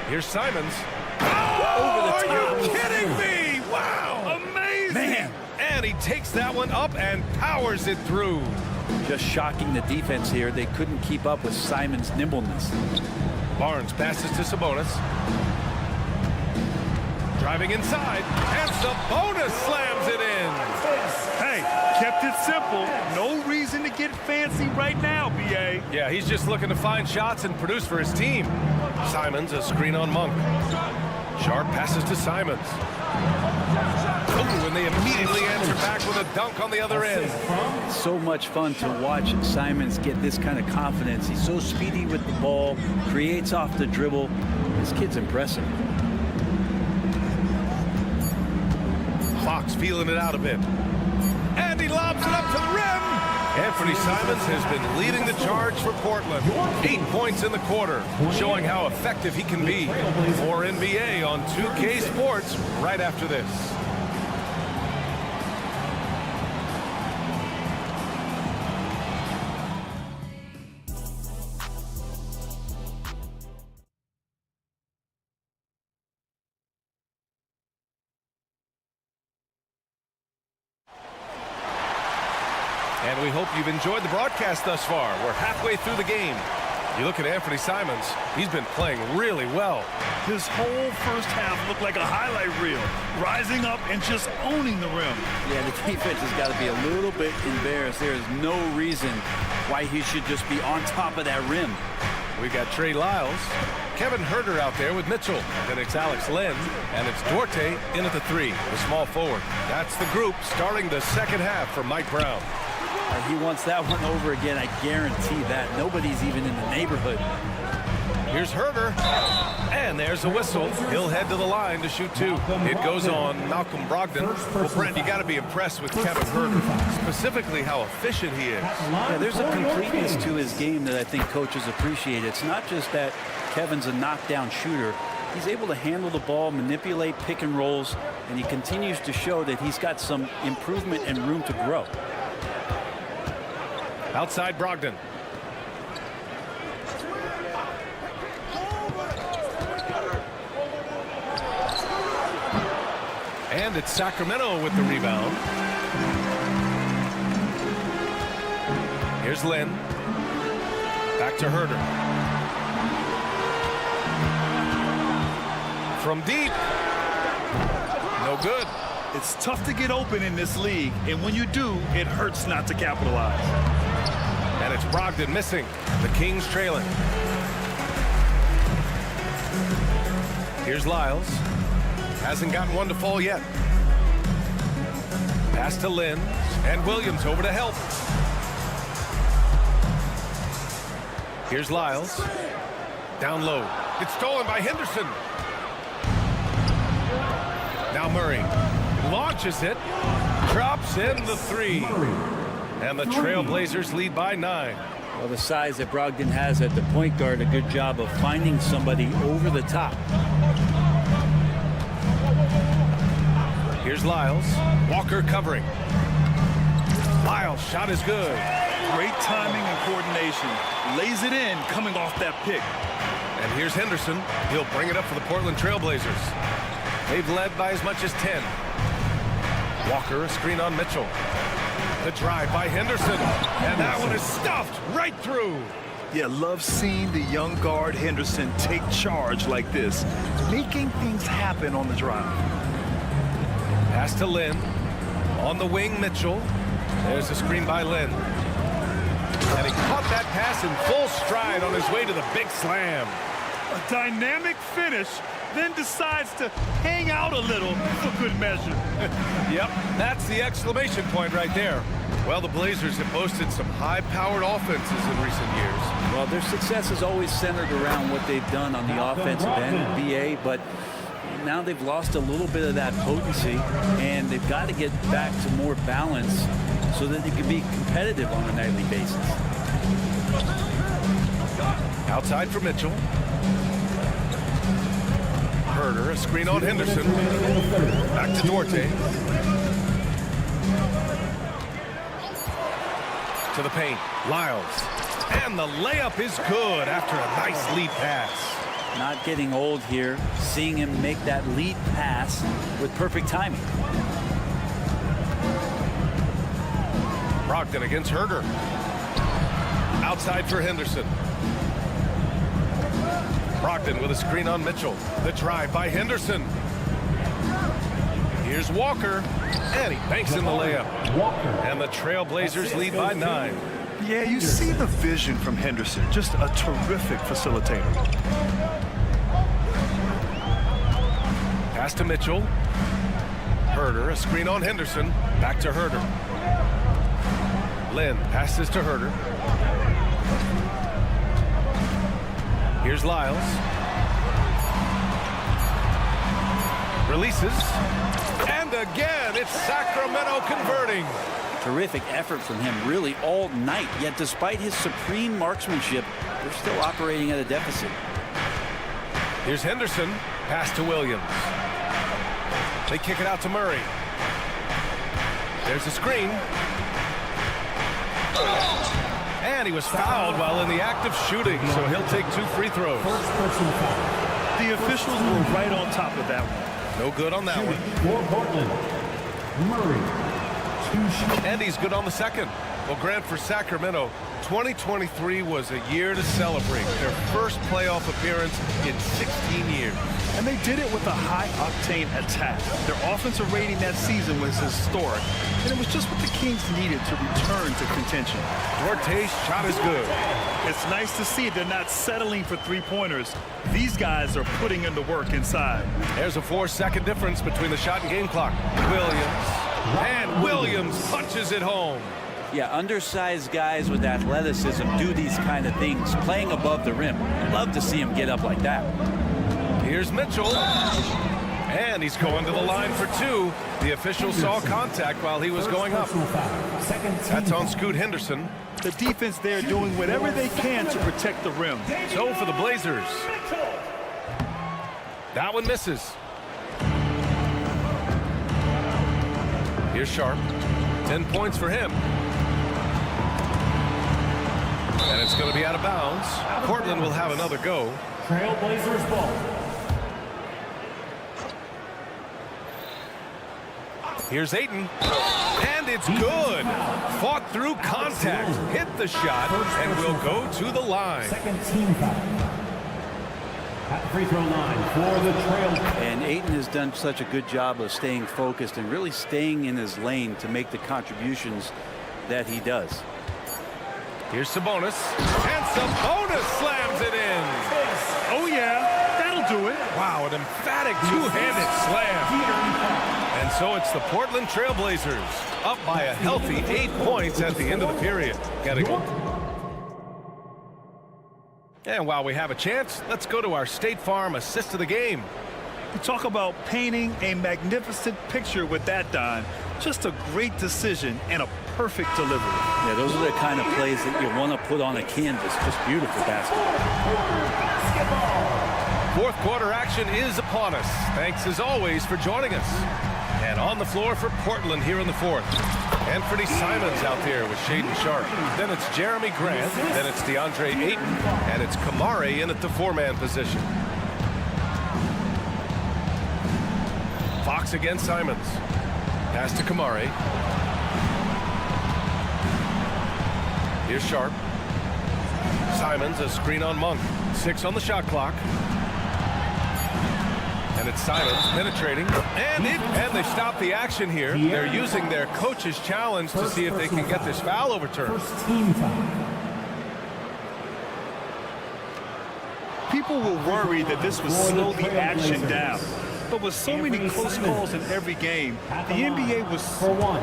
S8: Here's Simons.
S13: Over the top.
S8: Are you kidding me? Wow.
S5: Amazing.
S13: Man.
S8: And he takes that one up and powers it through.
S13: Just shocking the defense here. They couldn't keep up with Simons' nimbleness.
S8: Barnes passes to Sabonis. Driving inside, and Sabonis slams it in.
S5: Hey, kept it simple. No reason to get fancy right now, BA.
S8: Yeah, he's just looking to find shots and produce for his team. Simons, a screen on Monk. Sharp passes to Simons. Ooh, and they immediately answer back with a dunk on the other end.
S13: So much fun to watch Simons get this kind of confidence. He's so speedy with the ball, creates off the dribble. This kid's impressive.
S8: Fox feeling it out a bit. And he lobs it up to the rim. Anthony Simons has been leading the charge for Portland. 8 points in the quarter, showing how effective he can be. More NBA on 2K Sports right after this. And we hope you've enjoyed the broadcast thus far. We're halfway through the game. You look at Anthony Simons, he's been playing really well.
S5: His whole first half looked like a highlight reel, rising up and just owning the rim.
S13: Yeah, the defense has got to be a little bit embarrassed. There is no reason why he should just be on top of that rim.
S8: We got Trey Lyles, Kevin Herter out there with Mitchell. Then it's Alex Len, and it's Duarte in at the 3, the small forward. That's the group starting the second half for Mike Brown.
S13: He wants that one over again, I guarantee that. Nobody's even in the neighborhood.
S8: Here's Herter, and there's a whistle. He'll head to the line to shoot 2. It goes on Malcolm Brogdon. Well, Brent, you got to be impressed with Kevin Herter, specifically how efficient he is.
S13: Yeah, there's a completeness to his game that I think coaches appreciate. It's not just that Kevin's a knockdown shooter. He's able to handle the ball, manipulate pick and rolls, and he continues to show that he's got some improvement and room to grow.
S8: Outside Brogdon. And it's Sacramento with the rebound. Here's Len. Back to Herter. From deep. No good.
S5: It's tough to get open in this league, and when you do, it hurts not to capitalize.
S8: And it's Brogdon missing. The Kings trailing. Here's Lyles. Hasn't gotten one to fall yet. Pass to Lynn. And Williams over to help. Here's Lyles. Down low. It's stolen by Henderson. Now Murray launches it, drops in the 3. And the Trailblazers lead by 9.
S13: Well, the size that Brogdon has at the point guard, a good job of finding somebody over the top.
S8: Here's Lyles. Walker covering. Lyles' shot is good.
S5: Great timing and coordination. Lays it in coming off that pick.
S8: And here's Henderson. He'll bring it up for the Portland Trailblazers. They've led by as much as 10. Walker, a screen on Mitchell. The drive by Henderson. And that one is stuffed right through.
S5: Yeah, love seeing the young guard Henderson take charge like this, making things happen on the drive.
S8: Pass to Lynn. On the wing, Mitchell. There's a screen by Lynn. And he caught that pass in full stride on his way to the big slam.
S5: A dynamic finish, then decides to hang out a little for good measure.
S8: Yep, that's the exclamation point right there. Well, the Blazers have boasted some high-powered offenses in recent years.
S13: Well, their success is always centered around what they've done on the offensive end, BA, but now they've lost a little bit of that potency, and they've got to get back to more balance so that they can be competitive on a nightly basis.
S8: Outside for Mitchell. Herder, a screen on Henderson. Back to Duarte. To the paint. Lyles. And the layup is good after a nice lead pass.
S13: Not getting old here, seeing him make that lead pass with perfect timing.
S8: Brogdon against Herder. Outside for Henderson. Brogdon with a screen on Mitchell. The drive by Henderson. Here's Walker. And he banks in the layup. And the Trailblazers lead by 9.
S5: Yeah, you see the vision from Henderson. Just a terrific facilitator.
S8: Pass to Mitchell. Herder, a screen on Henderson. Back to Herder. Lynn passes to Herder. Here's Lyles. Releases. And again, it's Sacramento converting.
S13: Terrific effort from him really all night, yet despite his supreme marksmanship, they're still operating at a deficit.
S8: Here's Henderson. Pass to Williams. They kick it out to Murray. There's a screen. And he was fouled while in the act of shooting, so he'll take 2 free throws.
S5: The officials were right on top of that one.
S8: No good on that one.
S10: For Portland, Murray.
S8: And he's good on the second. Well, Grant, for Sacramento, 2023 was a year to celebrate. Their first playoff appearance in 16 years.
S5: And they did it with a high-octane attack. Their offensive rating that season was historic, and it was just what the Kings needed to return to contention.
S8: Duarte's shot is good.
S5: It's nice to see they're not settling for three-pointers. These guys are putting in the work inside.
S8: There's a 4-second difference between the shot and game clock. Williams punches it home.
S13: Yeah, undersized guys with athleticism do these kind of things, playing above the rim. Love to see him get up like that.
S8: Here's Mitchell. And he's going to the line for 2. The official saw contact while he was going up. That's on Scoot Henderson.
S5: The defense there doing whatever they can to protect the rim.
S8: So for the Blazers. That one misses. Here's Sharp. 10 points for him. And it's going to be out of bounds. Portland will have another go.
S10: Trailblazers ball.
S8: Here's Ayton. And it's good. Fought through contact. Hit the shot and will go to the line.
S10: Second team foul. At the free throw line for the Trail.
S13: And Ayton has done such a good job of staying focused and really staying in his lane to make the contributions that he does.
S8: Here's Sabonis. And Sabonis slams it in.
S5: Oh, yeah. That'll do it.
S8: Wow, an emphatic two-handed slam. And so it's the Portland Trailblazers up by a healthy 8 points at the end of the period. Gotta go. And while we have a chance, let's go to our State Farm assist of the game.
S5: You talk about painting a magnificent picture with that, Don. Just a great decision and a perfect delivery.
S13: Yeah, those are the kind of plays that you want to put on a canvas. Just beautiful basketball.
S8: Fourth quarter action is upon us. Thanks as always for joining us. And on the floor for Portland here in the fourth. Anthony Simons out there with Shaden Sharp. Then it's Jeremy Grant. Then it's DeAndre Ayton. And it's Kamari in at the four-man position. Fox against Simons. Pass to Kamari. Here's Sharp. Simons, a screen on Monk. 6 on the shot clock. And it's Simons penetrating. And they stop the action here. They're using their coach's challenge to see if they can get this foul overturned.
S10: First team foul.
S5: People were worried that this would slow the action down. But with so many close calls in every game, the NBA was
S10: for one.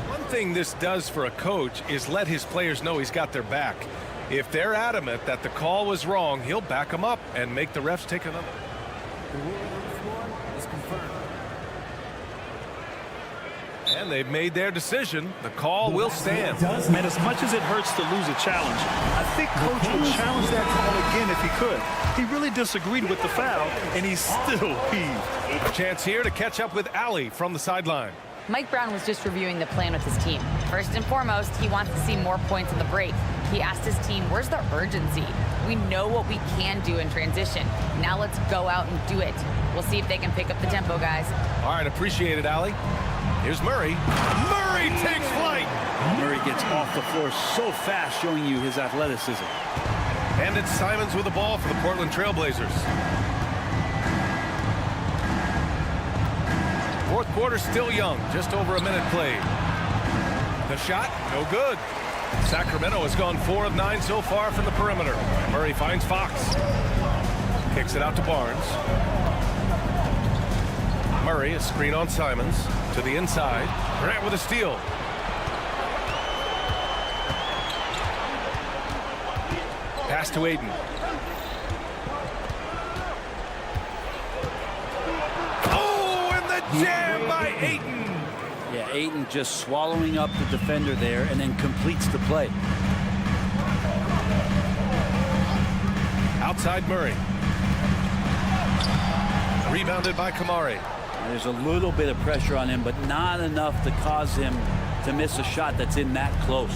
S8: One thing this does for a coach is let his players know he's got their back. If they're adamant that the call was wrong, he'll back them up and make the refs take another.
S11: The ruling on the floor is confirmed.
S8: And they've made their decision. The call will stand.
S5: And as much as it hurts to lose a challenge, I think Coach would challenge that call again if he could. He really disagreed with the foul, and he's still peeved.
S8: A chance here to catch up with Allie from the sideline.
S12: Mike Brown was just reviewing the plan with his team. First and foremost, he wants to see more points in the break. He asked his team, where's the urgency? We know what we can do in transition. Now let's go out and do it. We'll see if they can pick up the tempo, guys.
S8: All right, appreciate it, Allie. Here's Murray. Murray takes flight.
S13: Murray gets off the floor so fast, showing you his athleticism.
S8: And it's Simons with the ball for the Portland Trailblazers. Fourth quarter still young, just over a minute played. The shot, no good. Sacramento has gone 4 of 9 so far from the perimeter. Murray finds Fox. Kicks it out to Barnes. Murray, a screen on Simons. To the inside. Grant with a steal. Pass to Ayton. Oh, and the jam by Ayton.
S13: Yeah, Ayton just swallowing up the defender there and then completes the play.
S8: Outside Murray. Rebounded by Kamari.
S13: There's a little bit of pressure on him, but not enough to cause him to miss a shot that's in that close.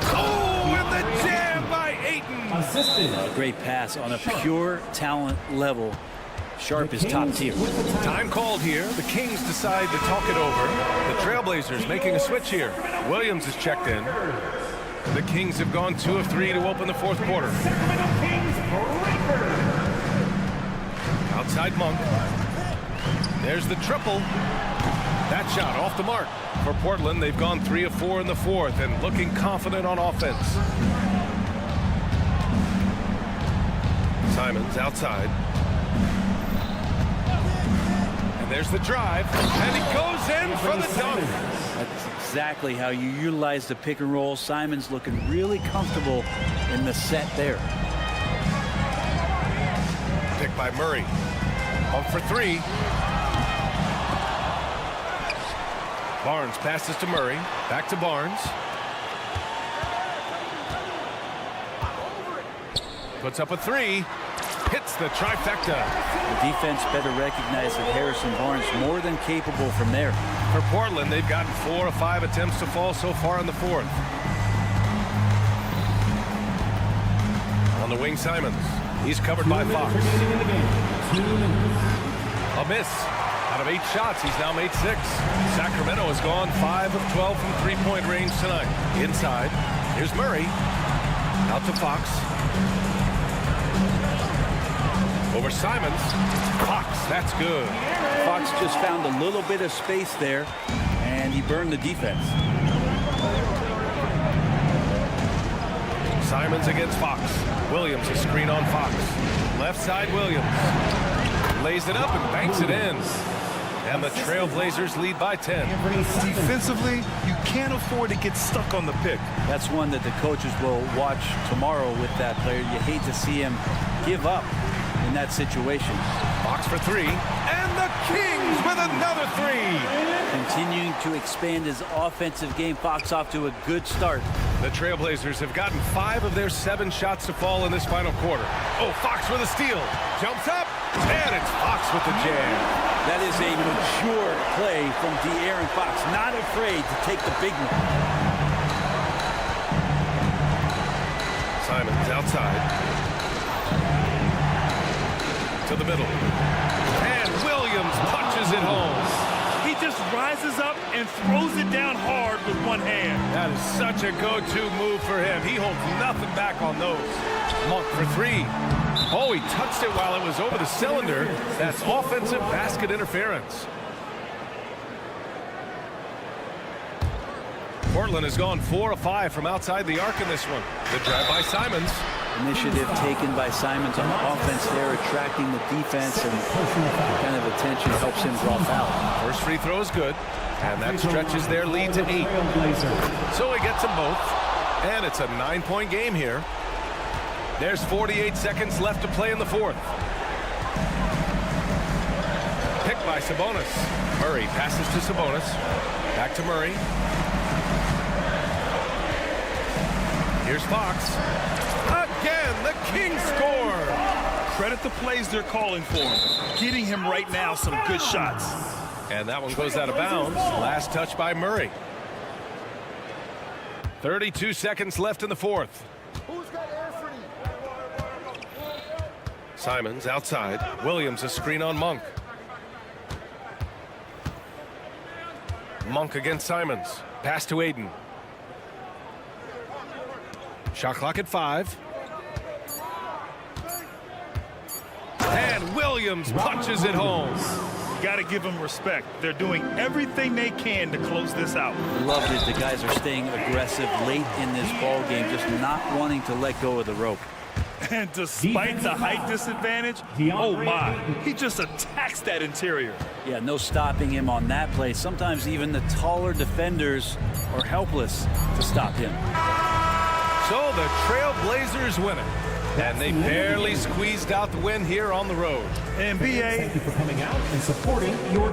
S8: Oh, and the jam by Ayton.
S10: Assisted.
S13: A great pass on a pure talent level. Sharp is top tier.
S8: Time called here. The Kings decide to talk it over. The Trailblazers making a switch here. Williams is checked in. The Kings have gone 2 of 3 to open the fourth quarter. Outside Monk. There's the triple. That shot off the mark. For Portland, they've gone 3 of 4 in the fourth and looking confident on offense. Simons outside. And there's the drive. And he goes in for the dunk.
S13: That's exactly how you utilize the pick and roll. Simons looking really comfortable in the set there.
S8: Pick by Murray. Up for 3. Barnes passes to Murray. Back to Barnes. Puts up a 3. Hits the trifecta.
S13: The defense better recognize that Harrison Barnes more than capable from there.
S8: For Portland, they've gotten 4 of 5 attempts to fall so far in the fourth. On the wing, Simons. He's covered by Fox. A miss. Out of 8 shots, he's now made 6. Sacramento has gone 5 of 12 from three-point range tonight. Inside, here's Murray. Out to Fox. Over Simons. Fox, that's good.
S13: Fox just found a little bit of space there, and he burned the defense.
S8: Simons against Fox. Williams, a screen on Fox. Left side, Williams. Lays it up and banks it in. And the Trailblazers lead by 10.
S5: Defensively, you can't afford to get stuck on the pick.
S13: That's one that the coaches will watch tomorrow with that player. You hate to see him give up in that situation.
S8: Fox for three, and the Kings with another three.
S13: Continuing to expand his offensive game. Fox off to a good start.
S8: The Trailblazers have gotten 5 of their 7 shots to fall in this final quarter. Oh, Fox with a steal. Jumps up, and it's Fox with the jam.
S13: That is a mature play from De'Aaron Fox. Not afraid to take the big one.
S8: Simons outside. To the middle. And Williams punches it home.
S5: He just rises up and throws it down hard with one hand.
S8: That is such a go-to move for him. He holds nothing back on those. Monk for three. Oh, he touched it while it was over the cylinder. That's offensive basket interference. Portland has gone 4 of 5 from outside the arc in this one. The drive by Simons.
S13: Initiative taken by Simons on offense there, attracting the defense, and kind of attention helps him draw foul.
S8: First free throw is good, and that stretches their lead to 8. So he gets them both, and it's a 9-point game here. There's 48 seconds left to play in the fourth. Picked by Sabonis. Murray passes to Sabonis. Back to Murray. Here's Fox. Again, the Kings score.
S5: Credit the plays they're calling for him. Getting him right now some good shots.
S8: And that one goes out of bounds. Last touch by Murray. 32 seconds left in the fourth. Simons outside. Williams a screen on Monk. Monk against Simons. Pass to Aiden. Shot clock at 5. And Williams punches it home.
S5: Got to give them respect. They're doing everything they can to close this out.
S13: Love that the guys are staying aggressive late in this ball game, just not wanting to let go of the rope.
S5: And despite the height disadvantage, oh my, he just attacks that interior.
S13: Yeah, no stopping him on that play. Sometimes even the taller defenders are helpless to stop him.
S8: So the Trailblazers win it. And they barely squeezed out the win here on the road.
S5: NBA,
S10: thank you for coming out and supporting your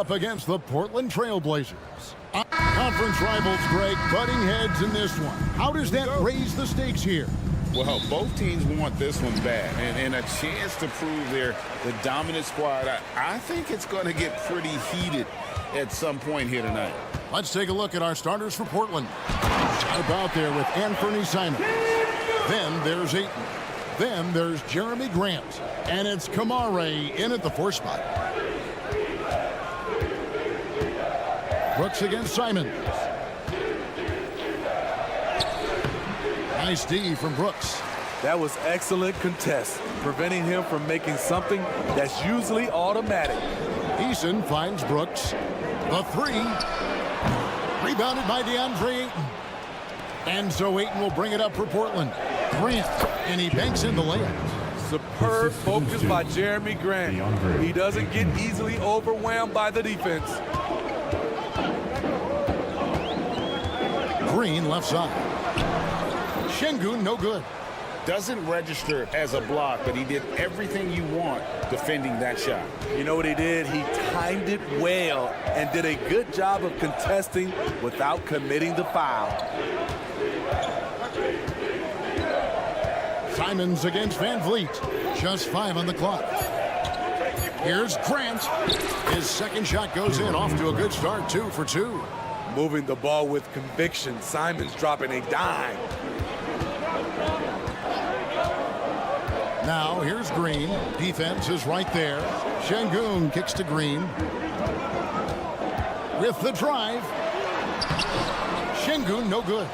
S1: up against the Portland Trailblazers. Conference rivals, Greg, butting heads in this one. How does that raise the stakes here?
S3: Well, both teams want this one bad, and a chance to prove they're the dominant squad. I think it's going to get pretty heated at some point here tonight.
S1: Let's take a look at our starters for Portland. Sharp out there with Anthony Simons. Then there's Ayton. Then there's Jeremy Grant. And it's Kamare in at the 4 spot. Brooks against Simons. Nice D from Brooks.
S2: That was excellent contest, preventing him from making something that's usually automatic.
S1: Eason finds Brooks. The 3. Rebounded by DeAndre Ayton. And so Ayton will bring it up for Portland. Grant, and he banks in the layup.
S2: Superb focus by Jeremy Grant. He doesn't get easily overwhelmed by the defense.
S1: Green left side. Şengün no good.
S3: Doesn't register as a block, but he did everything you want defending that shot.
S2: You know what he did? He timed it well and did a good job of contesting without committing the foul.
S1: Simons against Van Vliet. Just 5 on the clock. Here's Grant. His second shot goes in, off to a good start, 2 for 2.
S2: Moving the ball with conviction. Simons dropping a dime.
S1: Now here's Green. Defense is right there. Şengün kicks to Green. With the drive. Şengün no good.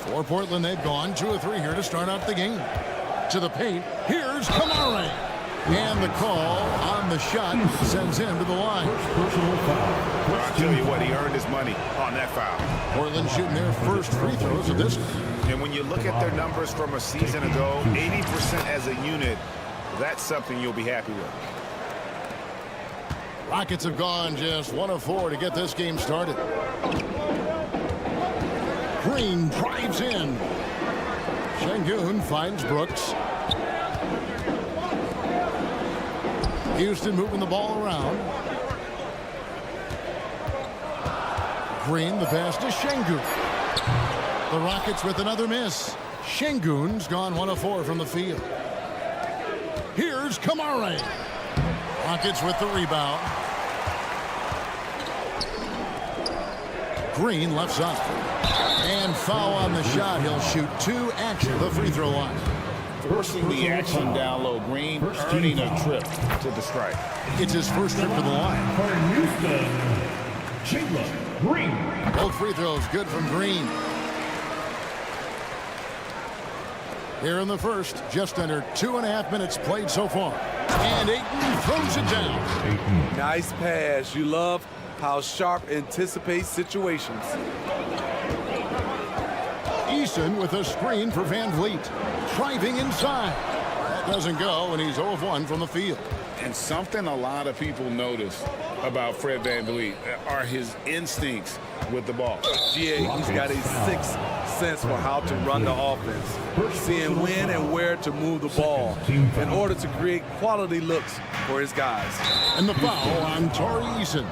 S1: For Portland, they've gone 2 of 3 here to start out the game. To the paint. Here's Kamare. And the call on the shot sends him to the line.
S3: I'll tell you what, he earned his money on that foul.
S1: Portland shooting their first free throws of this one.
S3: And when you look at their numbers from a season ago, 80% as a unit, that's something you'll be happy with.
S1: Rockets have gone just 1 of 4 to get this game started. Green drives in. Şengün finds Brooks. Houston moving the ball around. Green, the pass to Şengün. The Rockets with another miss. Şengün's gone 1 of 4 from the field. Here's Kamare. Rockets with the rebound. Green left side. And foul on the shot. He'll shoot 2 at the free throw line.
S3: Forcing the action down low. Green earning a trip to the strike.
S1: It's his first trip to the line.
S10: Green.
S1: Both free throws good from Green. Here in the first, just under 2.5 minutes played so far. And Ayton throws it down.
S2: Nice pass. You love how Sharp anticipates situations.
S1: Eason with a screen for Van Vliet. Driving inside. That doesn't go, and he's 0 of 1 from the field.
S3: And something a lot of people notice about Fred Van Vliet are his instincts with the ball.
S2: GA, he's got a 6th sense for how to run the offense, seeing when and where to move the ball in order to create quality looks for his guys.
S1: And the foul on Tari Eason.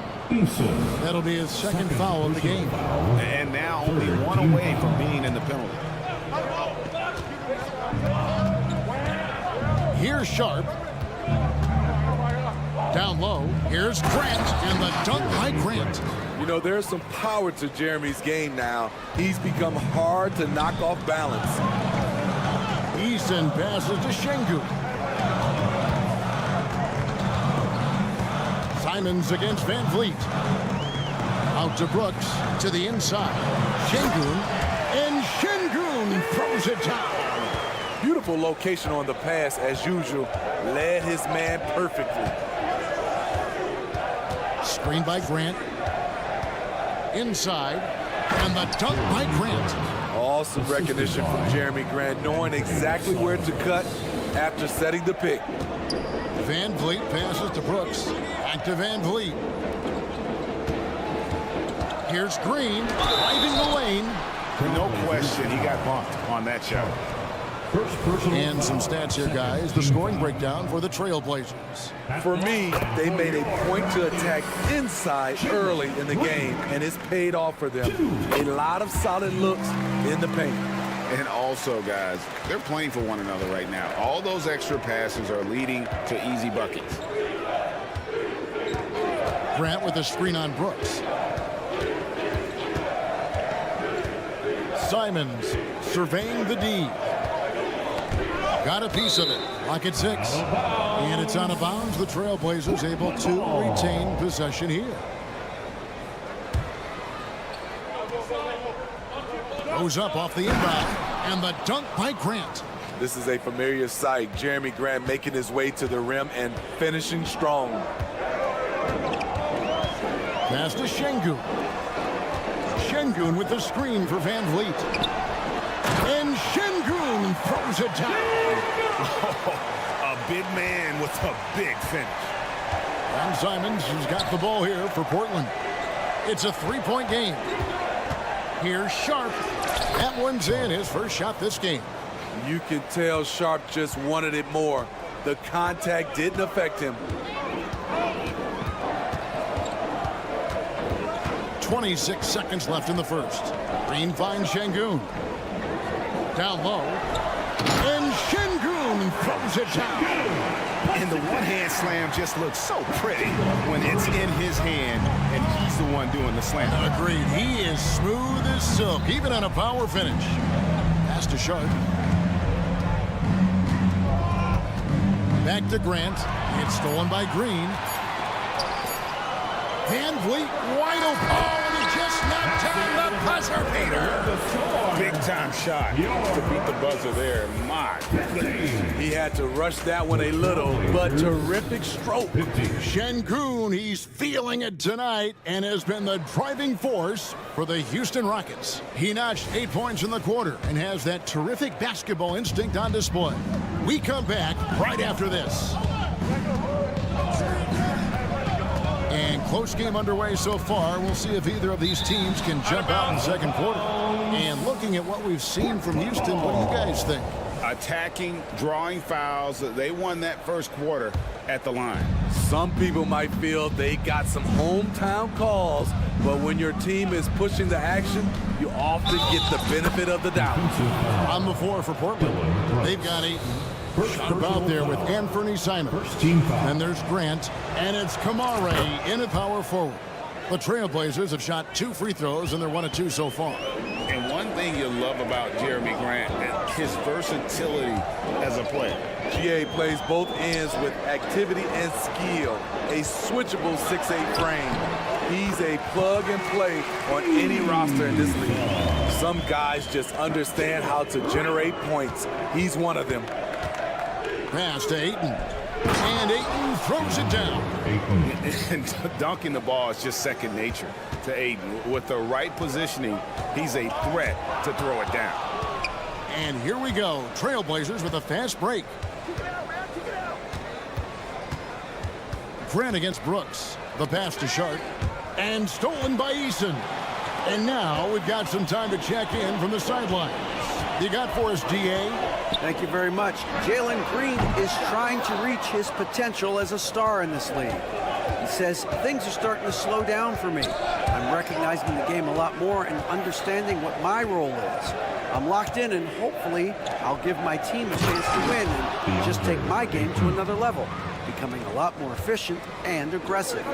S1: That'll be his second foul of the game.
S3: And now only 1 away from being in the penalty.
S1: Here's Sharp. Down low. Here's Grant, and the dunk by Grant.
S2: You know, there's some power to Jeremy's game now. He's become hard to knock off balance.
S1: Eason passes to Şengün. Simons against Van Vliet. Out to Brooks, to the inside. Şengün, and Şengün throws it down.
S2: Beautiful location on the pass, as usual. Led his man perfectly.
S1: Screen by Grant. Inside, and the dunk by Grant.
S2: Awesome recognition from Jeremy Grant, knowing exactly where to cut after setting the pick.
S1: Van Vliet passes to Brooks. Back to Van Vliet. Here's Green, driving the lane.
S3: No question, he got bumped on that shot.
S1: And some stats here, guys. The scoring breakdown for the Trailblazers.
S2: For me, they made a point to attack inside early in the game, and it's paid off for them. A lot of solid looks in the paint.
S3: And also, guys, they're playing for one another right now. All those extra passes are leading to easy buckets.
S1: Grant with a screen on Brooks. Simons surveying the D. Got a piece of it. Lock at 6. And it's out of bounds. The Trailblazers able to retain possession here. Goes up off the inbound. And the dunk by Grant.
S2: This is a familiar sight. Jeremy Grant making his way to the rim and finishing strong.
S1: Pass to Şengün. Şengün with the screen for Van Vliet. And Şengün throws it down.
S3: A big man with a big finish.
S1: And Simons has got the ball here for Portland. It's a three-point game. Here's Sharp. That one's in, his first shot this game.
S2: You can tell Sharp just wanted it more. The contact didn't affect him.
S1: 26 seconds left in the first. Green finds Şengün. Down low. And Şengün throws it down.
S3: And the one-hand slam just looks so pretty when it's in his hand and he's the one doing the slam.
S1: Agreed. He is smooth as silk, even on a power finish. Pass to Sharp. Back to Grant. It's stolen by Green. Van Vliet wide open. Oh, and he just knocked down the buzzer beater.
S3: Big time shot to beat the buzzer there. My goodness.
S2: He had to rush that one a little, but terrific stroke.
S1: Şengün, he's feeling it tonight and has been the driving force for the Houston Rockets. He notched 8 points in the quarter and has that terrific basketball instinct on display. We come back right after this. And close game underway so far. We'll see if either of these teams can jump out in the second quarter. And looking at what we've seen from Houston, what do you guys think?
S3: Attacking, drawing fouls. They won that first quarter at the line.
S2: Some people might feel they got some hometown calls, but when your team is pushing the action, you often get the benefit of the doubt.
S1: On the floor for Portland, they've got Ayton. Shot about there with Anthony Simons. And there's Grant, and it's Kamare in at power forward. The Trailblazers have shot 2 free throws, and they're 1 of 2 so far.
S3: And one thing you love about Jeremy Grant is his versatility as a player.
S2: GA plays both ends with activity and skill. A switchable 6'8" frame. He's a plug and play on any roster in this league. Some guys just understand how to generate points. He's one of them.
S1: Pass to Ayton. And Ayton throws it down.
S3: And dunking the ball is just second nature to Ayton. With the right positioning, he's a threat to throw it down.
S1: And here we go. Trailblazers with a fast break. Grant against Brooks. The pass to Sharp. And stolen by Eason. And now we've got some time to check in from the sidelines. You got for us, DA?
S7: Thank you very much. Jalen Green is trying to reach his potential as a star in this league. He says, things are starting to slow down for me. I'm recognizing the game a lot more and understanding what my role is. I'm locked in, and hopefully I'll give my team a chance to win and just take my game to another level, becoming a lot more efficient and aggressive.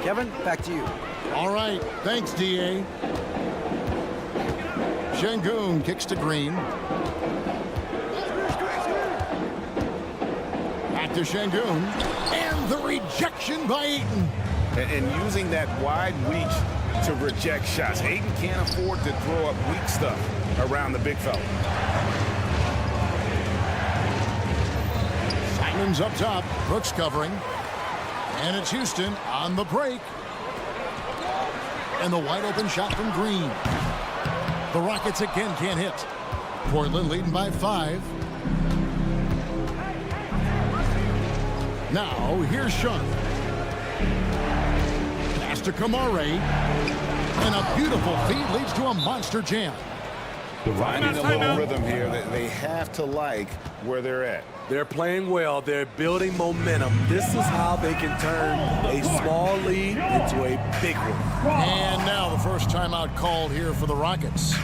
S7: Kevin, back to you.
S1: All right. Thanks, DA. Şengün kicks to Green. Back to Şengün. And the rejection by Ayton.
S3: And using that wide reach to reject shots. Ayton can't afford to throw up weak stuff around the big fella.
S1: Simons up top. Brooks covering. And it's Houston on the break. And the wide open shot from Green. The Rockets again can't hit. Portland leading by 5. Now, here's Sharp. Pass to Kamare. And a beautiful feed leads to a monster jam.
S3: Finding a little rhythm here that they have to like where they're at.
S2: They're playing well. They're building momentum. This is how they can turn a small lead into a big one.
S1: And now the first timeout called here for the Rockets.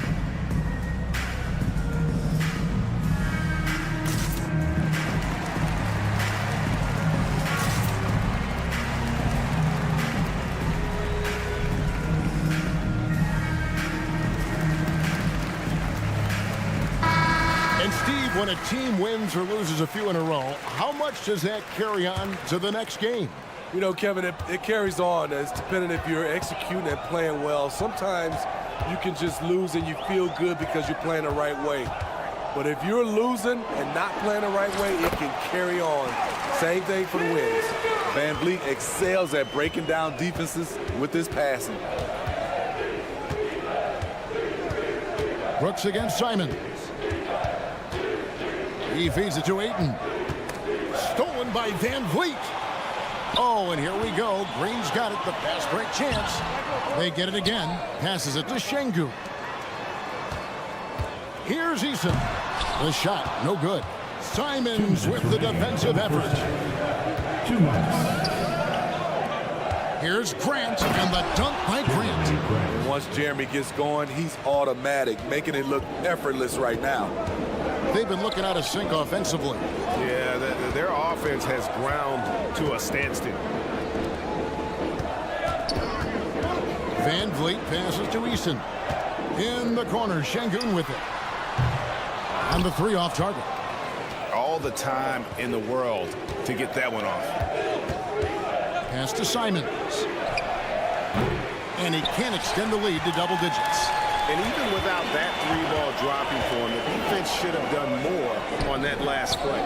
S1: When a team wins or loses a few in a row, how much does that carry on to the next game?
S2: You know, Kevin, it carries on. It's depending if you're executing and playing well. Sometimes you can just lose and you feel good because you're playing the right way. But if you're losing and not playing the right way, it can carry on. Same thing for the wins. Van Vliet excels at breaking down defenses with his passing.
S1: Brooks against Simon. He feeds it to Ayton. Stolen by Van Vliet. Oh, and here we go. Green's got it. The pass break chance. They get it again. Passes it to Şengün. Here's Eason. The shot, no good. Simons with the defensive effort. Here's Grant, and the dunk by Grant.
S2: And once Jeremy gets going, he's automatic, making it look effortless right now.
S1: They've been looking out of sync offensively.
S3: Yeah, their offense has ground to a standstill.
S1: Van Vliet passes to Eason. In the corner, Şengün with it. And the three off target.
S3: All the time in the world to get that one off.
S1: Pass to Simons. And he can't extend the lead to double digits.
S3: And even without that three-ball dropping for him, the defense should have done more on that last play.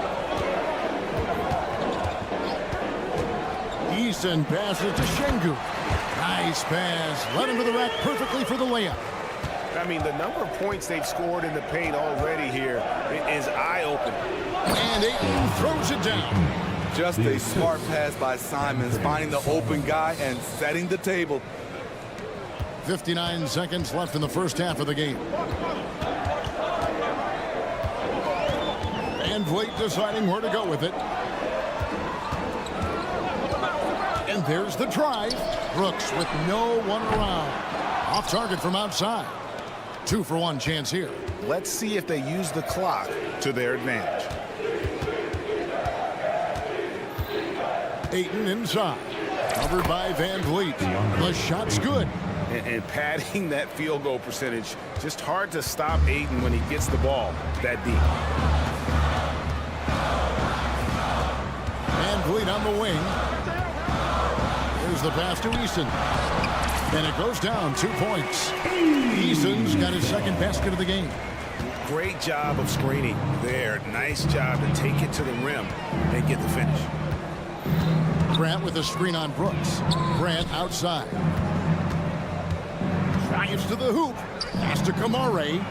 S1: Eason passes to Şengün. Nice pass. Led him to the rack perfectly for the layup.
S3: I mean, the number of points they've scored in the paint already here is eye-opening.
S1: And Ayton throws it down.
S2: Just a smart pass by Simons, finding the open guy and setting the table.
S1: 59 seconds left in the first half of the game. Van Vliet deciding where to go with it. And there's the drive. Brooks with no one around. Off target from outside. 2-for-1 chance here.
S3: Let's see if they use the clock to their advantage.
S1: Ayton inside. Covered by Van Vliet. The shot's good.
S3: And padding that field goal percentage, just hard to stop Ayton when he gets the ball that deep.
S1: Van Vliet on the wing. Here's the pass to Eason. And it goes down 2 points. Eason's got his second basket of the game.
S3: Great job of screening there. Nice job to take it to the rim and get the finish.
S1: Grant with a screen on Brooks. Grant outside. Drives to the hoop. Pass to Kamare.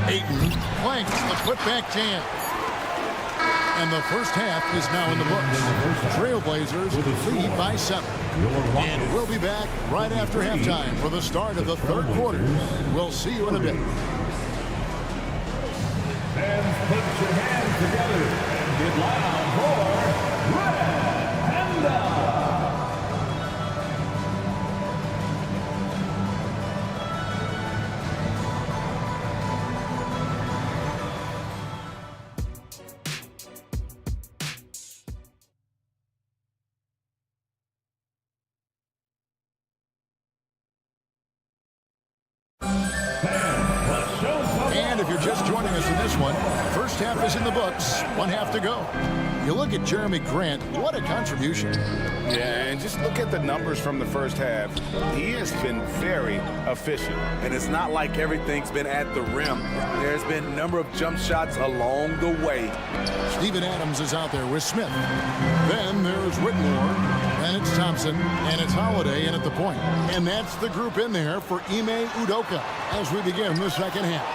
S1: Ayton flanks the putback jam. And the first half is now in the books. Trailblazers lead by 7. And we'll be back right after halftime for the start of the third quarter. We'll see you in a bit.
S10: Fans, put your hands together and get loud for Red Panda.
S1: And if you're just joining us in this one, first half is in the books, 1 half to go. You look at Jeremy Grant, what a contribution.
S3: Yeah, and just look at the numbers from the first half. He has been very efficient.
S2: And it's not like everything's been at the rim. There's been a number of jump shots along the way.
S1: Steven Adams is out there with Smith. Then there's Whitmore. Then it's Thompson. And it's Holiday in at the point. And that's the group in there for Ime Udoka as we begin the second half.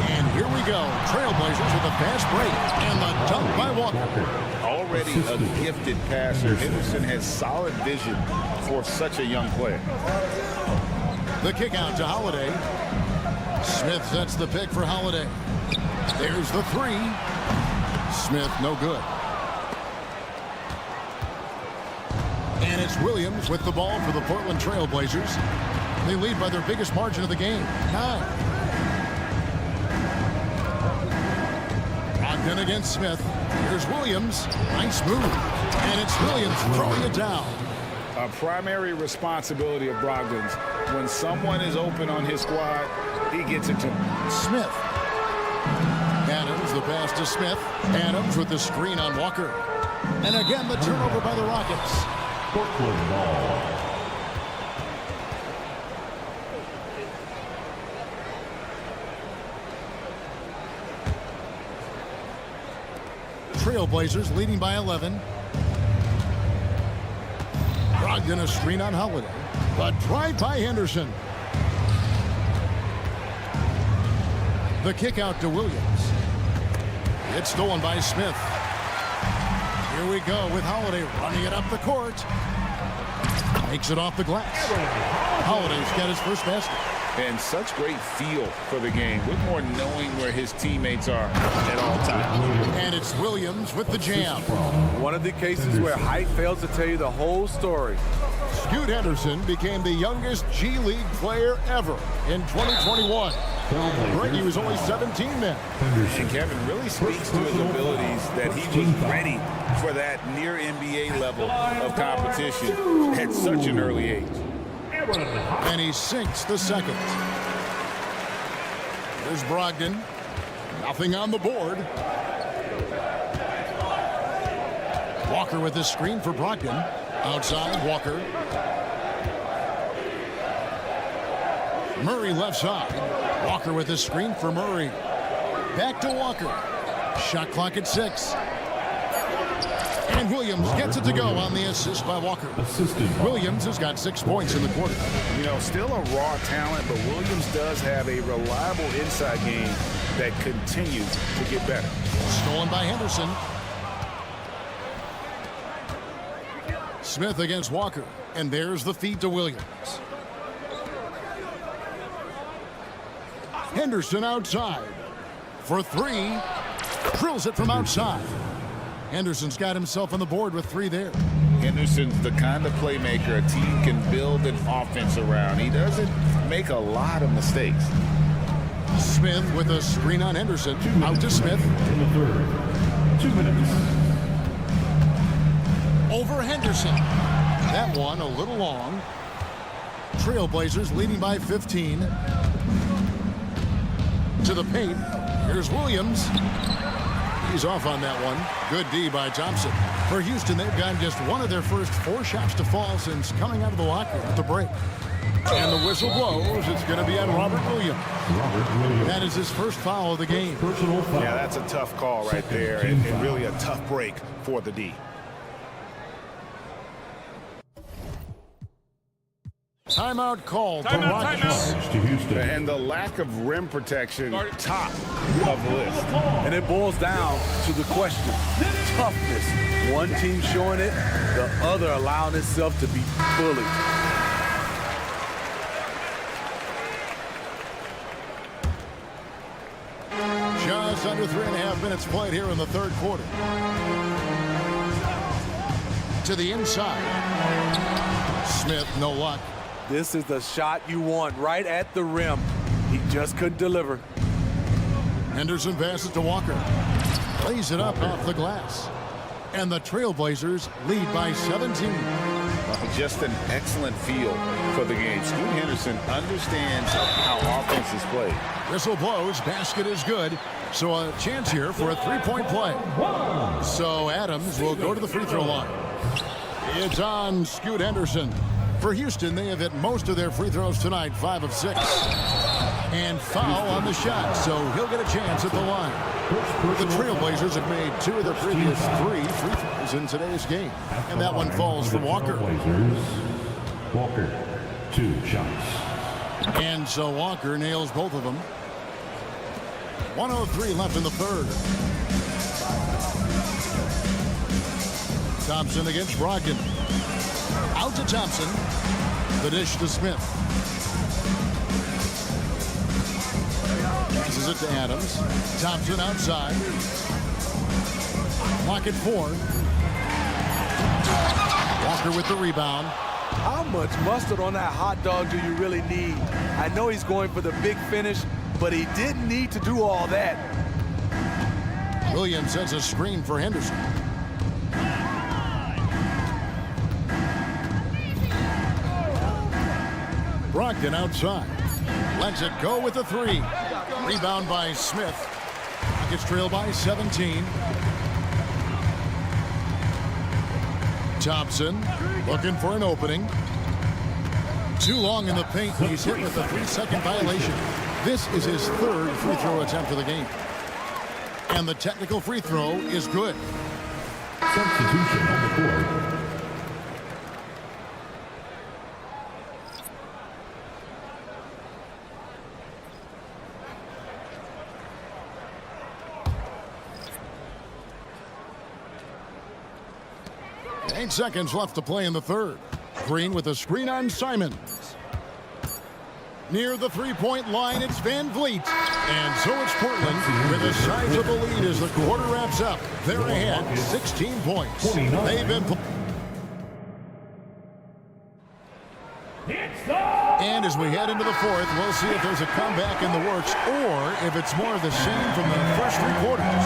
S1: And here we go. Trailblazers with a fast break. And the dunk by Walker.
S3: Already a gifted passer. Henderson has solid vision for such a young player.
S1: The kick out to Holiday. Smith sets the pick for Holiday. There's the three. Smith, no good. And it's Williams with the ball for the Portland Trail Blazers. They lead by their biggest margin of the game, 9. Brogdon against Smith. Here's Williams. Nice move. And it's Williams throwing it down.
S3: A primary responsibility of Brogdon's. When someone is open on his squad, he gets it to
S1: Smith. Adams, the pass to Smith. Adams with the screen on Walker. And again, the turnover by the Rockets.
S10: Portland ball.
S1: Trailblazers leading by 11. Brogdon a screen on Holiday. But drive by Henderson. The kick out to Williams. It's stolen by Smith. Here we go with Holiday running it up the court. Makes it off the glass. Holiday's got his first basket.
S3: And such great feel for the game. Whitmore knowing where his teammates are at all times.
S1: And it's Williams with the jam.
S2: One of the cases where height fails to tell you the whole story.
S1: Scoot Henderson became the youngest G League player ever in 2021. Brady was only 17 then.
S3: And Kevin really speaks to his abilities that he was ready for that near NBA level of competition at such an early age.
S1: And he sinks the second. There's Brogdon. Nothing on the board. Walker with the screen for Brogdon. Outside, Walker. Murray left side. Walker with the screen for Murray. Back to Walker. Shot clock at 6. And Williams gets it to go on the assist by Walker. Williams has got 6 points in the quarter.
S3: You know, still a raw talent, but Williams does have a reliable inside game that continues to get better.
S1: Stolen by Henderson. Smith against Walker. And there's the feed to Williams. Henderson outside. For 3. Drills it from outside. Henderson's got himself on the board with 3 there.
S3: Henderson's the kind of playmaker a team can build an offense around. He doesn't make a lot of mistakes.
S1: Smith with a screen on Henderson. Out to Smith.
S10: In the third. 2 minutes.
S1: Over Henderson. That one a little long. Trailblazers leading by 15. To the paint. Here's Williams. He's off on that one. Good D by Thompson. For Houston, they've gotten just one of their first 4 shots to fall since coming out of the locker room at the break. And the whistle blows. It's going to be on Robert Williams. That is his first foul of the game.
S3: Yeah, that's a tough call right there, and really a tough break for the D.
S1: Timeout called for Rockets.
S3: And the lack of rim protection, top of the list.
S2: And it boils down to the question, toughness. One team showing it, the other allowing itself to be bullied.
S1: Just under 3.5 minutes played here in the third quarter. To the inside. Smith, no luck.
S2: This is the shot you want right at the rim. He just couldn't deliver.
S1: Henderson passes to Walker. Lays it up off the glass. And the Trailblazers lead by 17.
S3: Just an excellent feel for the game. Scoot Henderson understands how offense is played.
S1: Whistle blows. Basket is good. So a chance here for a 3-point play. So Adams will go to the free throw line. It's on Scoot Henderson. For Houston, they have hit most of their free throws tonight, 5 of 6. And foul on the shot, so he'll get a chance at the line. The Trailblazers have made 2 of their previous 3 free throws in today's game. And that one falls for Walker.
S10: Walker, 2 shots.
S1: And so Walker nails both of them. 1:03 left in the third. Thompson against Brogdon. Out to Thompson. The dish to Smith. Passes it to Adams. Thompson outside. Clock at 4. Walker with the rebound.
S2: How much mustard on that hot dog do you really need? I know he's going for the big finish, but he didn't need to do all that.
S1: Williams sets a screen for Henderson. Brogdon outside. Lets it go with a 3. Rebound by Smith. Rockets trail by 17. Thompson looking for an opening. Too long in the paint. He's hit with a 3-second violation. This is his 3rd free throw attempt of the game. And the technical free throw is good.
S10: Substitution on the court.
S1: Eight seconds left to play in the 3rd. Green with a screen on Simons. Near the three-point line, it's Van Vliet. And so it's Portland with a sizable lead as the quarter wraps up. They're ahead 16 points. They've been... And as we head into the 4th, we'll see if there's a comeback in the works or if it's more of the same from the first 3 quarters.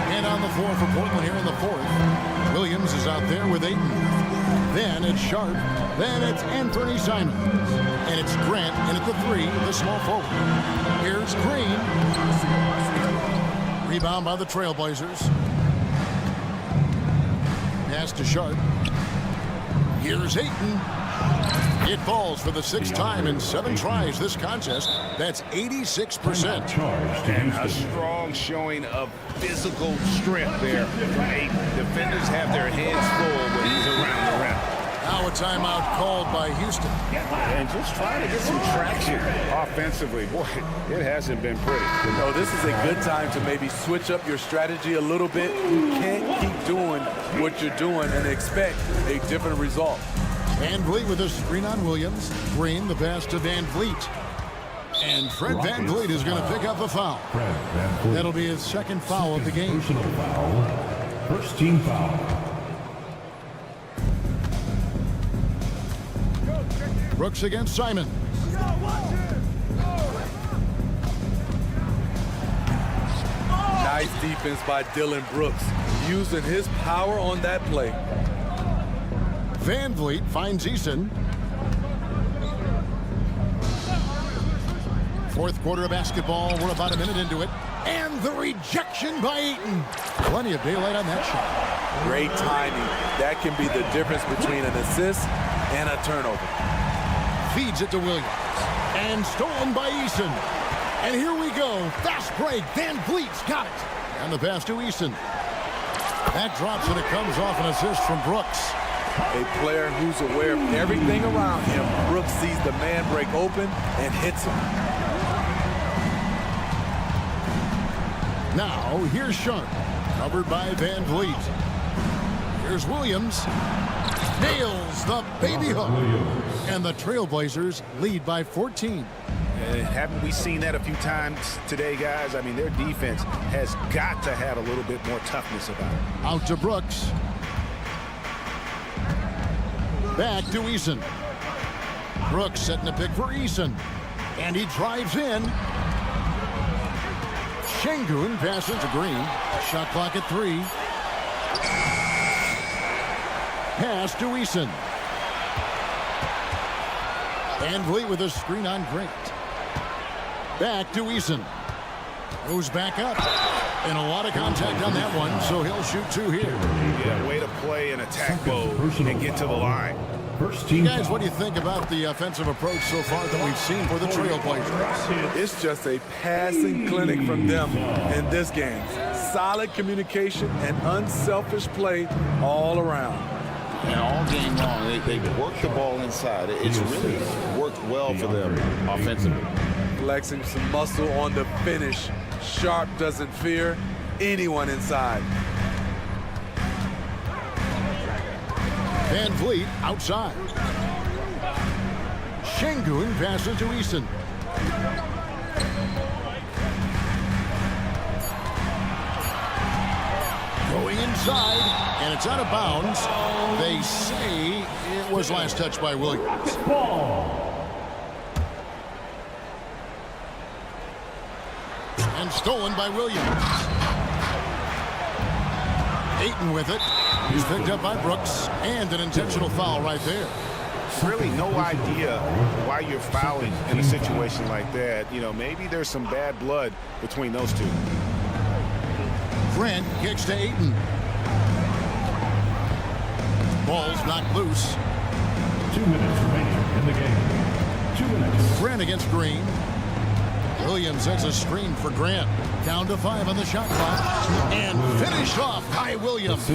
S1: And on the floor for Portland here in the 4th, Williams is out there with Ayton. Then it's Sharp. Then it's Anthony Simons. And it's Grant in at the 3, the small forward. Here's Green. Rebound by the Trailblazers. Pass to Sharp. Here's Ayton. It falls for the 6th time in 7 tries this contest. That's 86%.
S3: And a strong showing of physical strength there from Ayton. Defenders have their hands full when he's around the rim.
S1: Now a timeout called by Houston.
S3: And just trying to get some traction offensively. Boy, it hasn't been pretty.
S2: No, this is a good time to maybe switch up your strategy a little bit. You can't keep doing what you're doing and expect a different result.
S1: Van Vliet with a screen on Williams. Green, the pass to Van Vliet. And Fred Van Vliet is going to pick up a foul. That'll be his 2nd foul of the game.
S10: Personal foul. First team foul.
S1: Brooks against Simon.
S2: Nice defense by Dylan Brooks, using his power on that play.
S1: Van Vliet finds Eason. 4th quarter of basketball. We're about a minute into it. And the rejection by Ayton. Plenty of daylight on that shot.
S2: Great timing. That can be the difference between an assist and a turnover.
S1: Feeds it to Williams. And stolen by Eason. And here we go. Fast break. Van Vliet's got it. And the pass to Eason. That drops and it comes off an assist from Brooks.
S2: A player who's aware of everything around him. Brooks sees the man break open and hits him.
S1: Now, here's Sharp. Covered by Van Vliet. Here's Williams. Nails the baby hook. And the Trailblazers lead by 14.
S3: Haven't we seen that a few times today, guys? I mean, their defense has got to have a little bit more toughness about it.
S1: Out to Brooks. Back to Eason. Brooks setting a pick for Eason. And he drives in. Şengün passes to Green. Shot clock at 3. Pass to Eason. Van Vliet with a screen on Grant. Back to Eason. Goes back up. And a lot of contact on that one, so he'll shoot 2 here.
S3: Yeah, way to play in attack mode and get to the line.
S10: First team
S1: guys, what do you think about the offensive approach so far that we've seen for the Trailblazers?
S2: It's just a passing clinic from them in this game. Solid communication and unselfish play all around.
S14: And all game long, they work the ball inside. It's really worked well for them offensively.
S2: Flexing some muscle on the finish. Sharp doesn't fear anyone inside.
S1: Van Vliet outside. Şengün passes to Eason. inside, and it's out of bounds. They say it was last touched by Williams. And stolen by Williams. Ayton with it. He's picked up by Brooks, and an intentional foul right there.
S3: Really no idea why you're fouling in a situation like that. You know, maybe there's some bad blood between those two.
S1: Grant kicks to Ayton. Ball's knocked loose.
S10: 2 minutes remaining in the game. 2 minutes.
S1: Grant against Green. Williams sets a screen for Grant. Down to 5 on the shot clock. And finished off by Williams.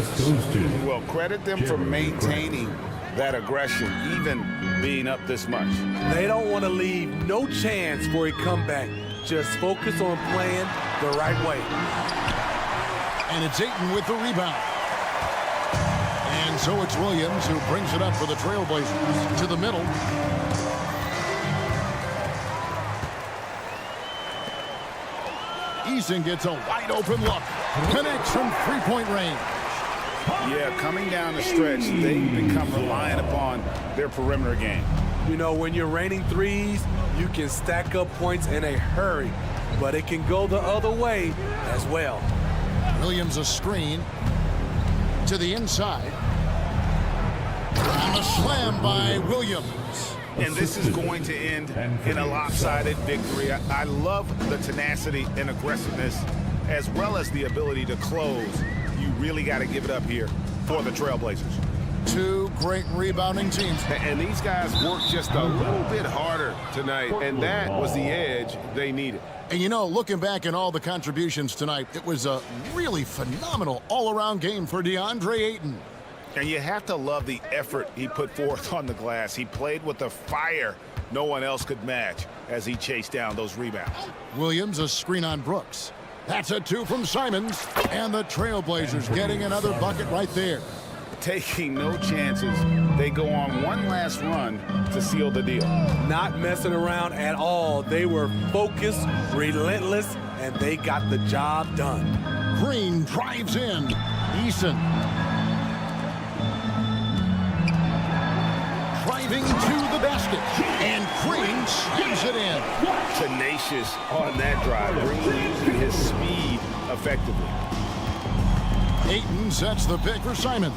S3: Well, credit them for maintaining that aggression, even being up this much.
S2: They don't want to leave no chance for a comeback. Just focus on playing the right way.
S1: And it's Ayton with the rebound. And so it's Williams who brings it up for the Trailblazers to the middle. Eason gets a wide open look. Connects from three-point range.
S3: Yeah, coming down the stretch, they've become reliant upon their perimeter game.
S2: You know, when you're raining threes, you can stack up points in a hurry, but it can go the other way as well.
S1: Williams a screen to the inside. And a slam by Williams.
S3: And this is going to end in a lopsided victory. I love the tenacity and aggressiveness, as well as the ability to close. You really got to give it up here for the Trailblazers.
S1: Two great rebounding teams.
S4: And these guys worked just a little bit harder tonight, and that was the edge they needed.
S1: And you know, looking back at all the contributions tonight, it was a really phenomenal all-around game for DeAndre Ayton.
S3: And you have to love the effort he put forth on the glass. He played with a fire no one else could match as he chased down those rebounds.
S1: Williams a screen on Brooks. That's a 2 from Simons. And the Trailblazers getting another bucket right there.
S3: Taking no chances. They go on one last run to seal the deal.
S2: Not messing around at all. They were focused, relentless, and they got the job done.
S1: Green drives in. Eason. Driving to the basket. And Green slams it in.
S3: Tenacious on that drive. Green using his speed effectively.
S1: Ayton sets the pick for Simons.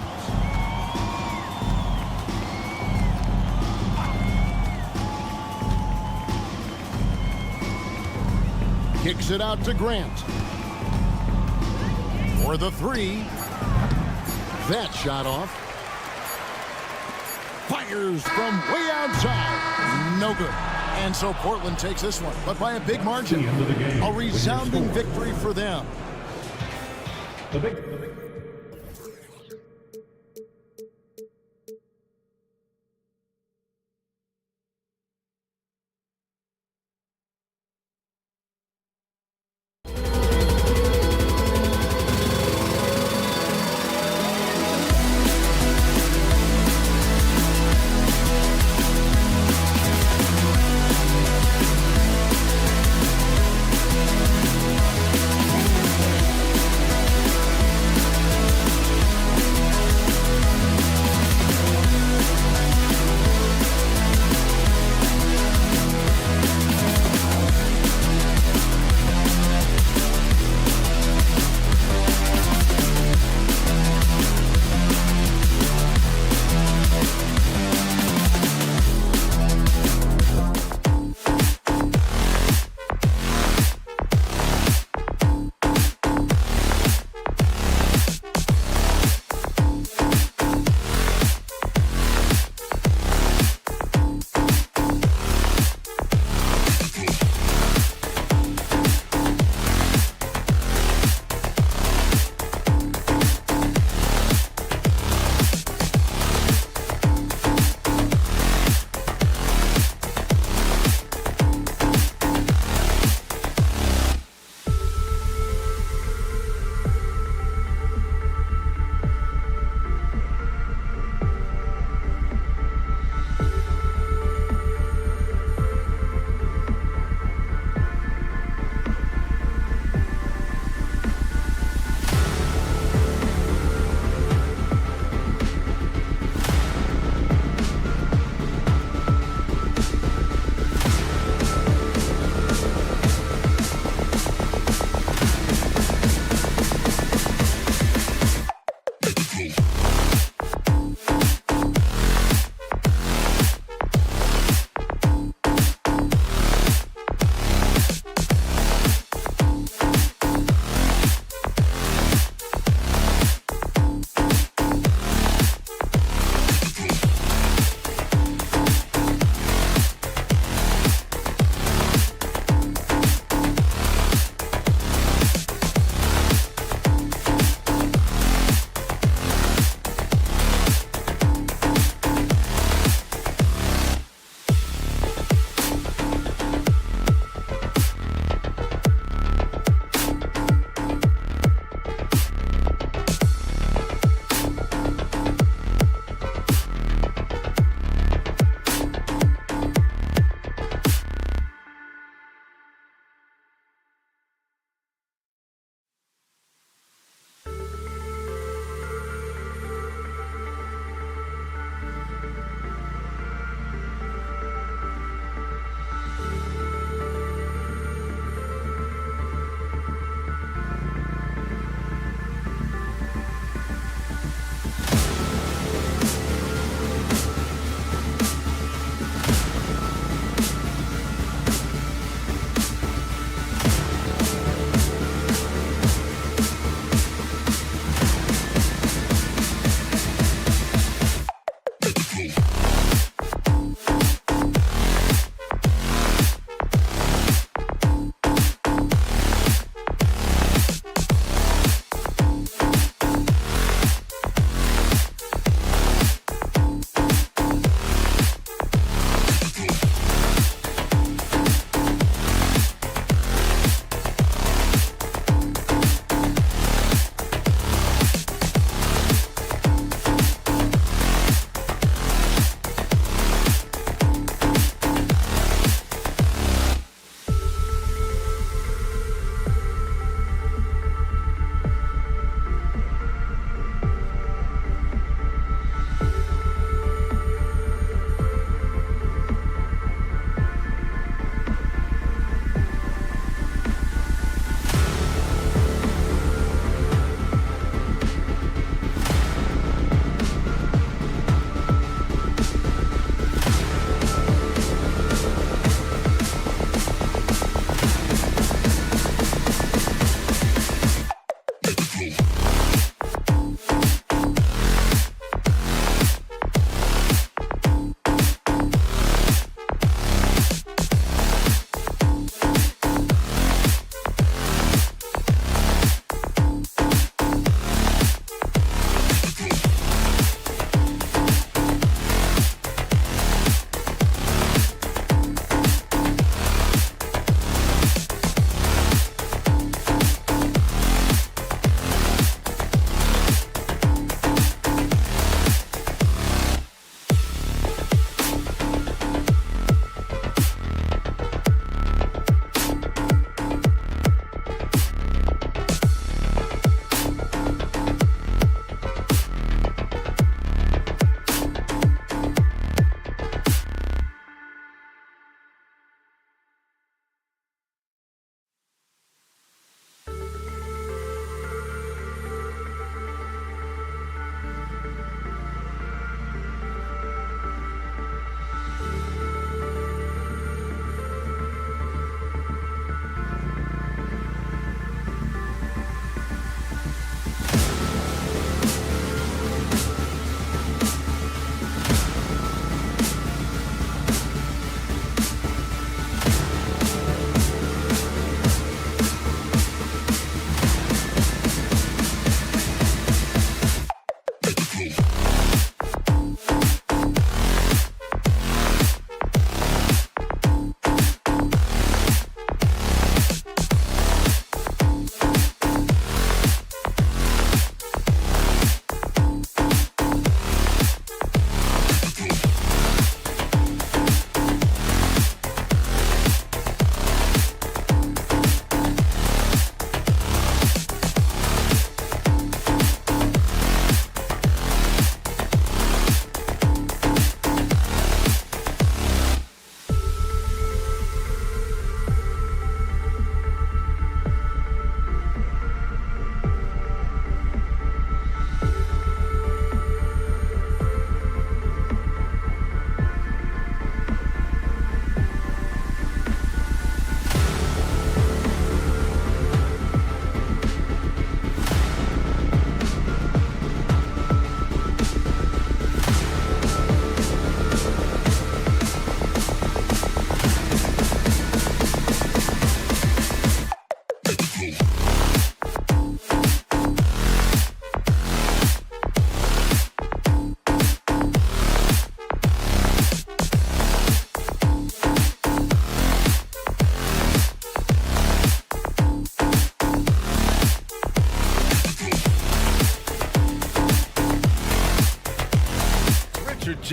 S1: Kicks it out to Grant. For the 3. That shot off. Fires from way outside. No good. And so Portland takes this one, but by a big margin. A resounding victory for them.
S10: The big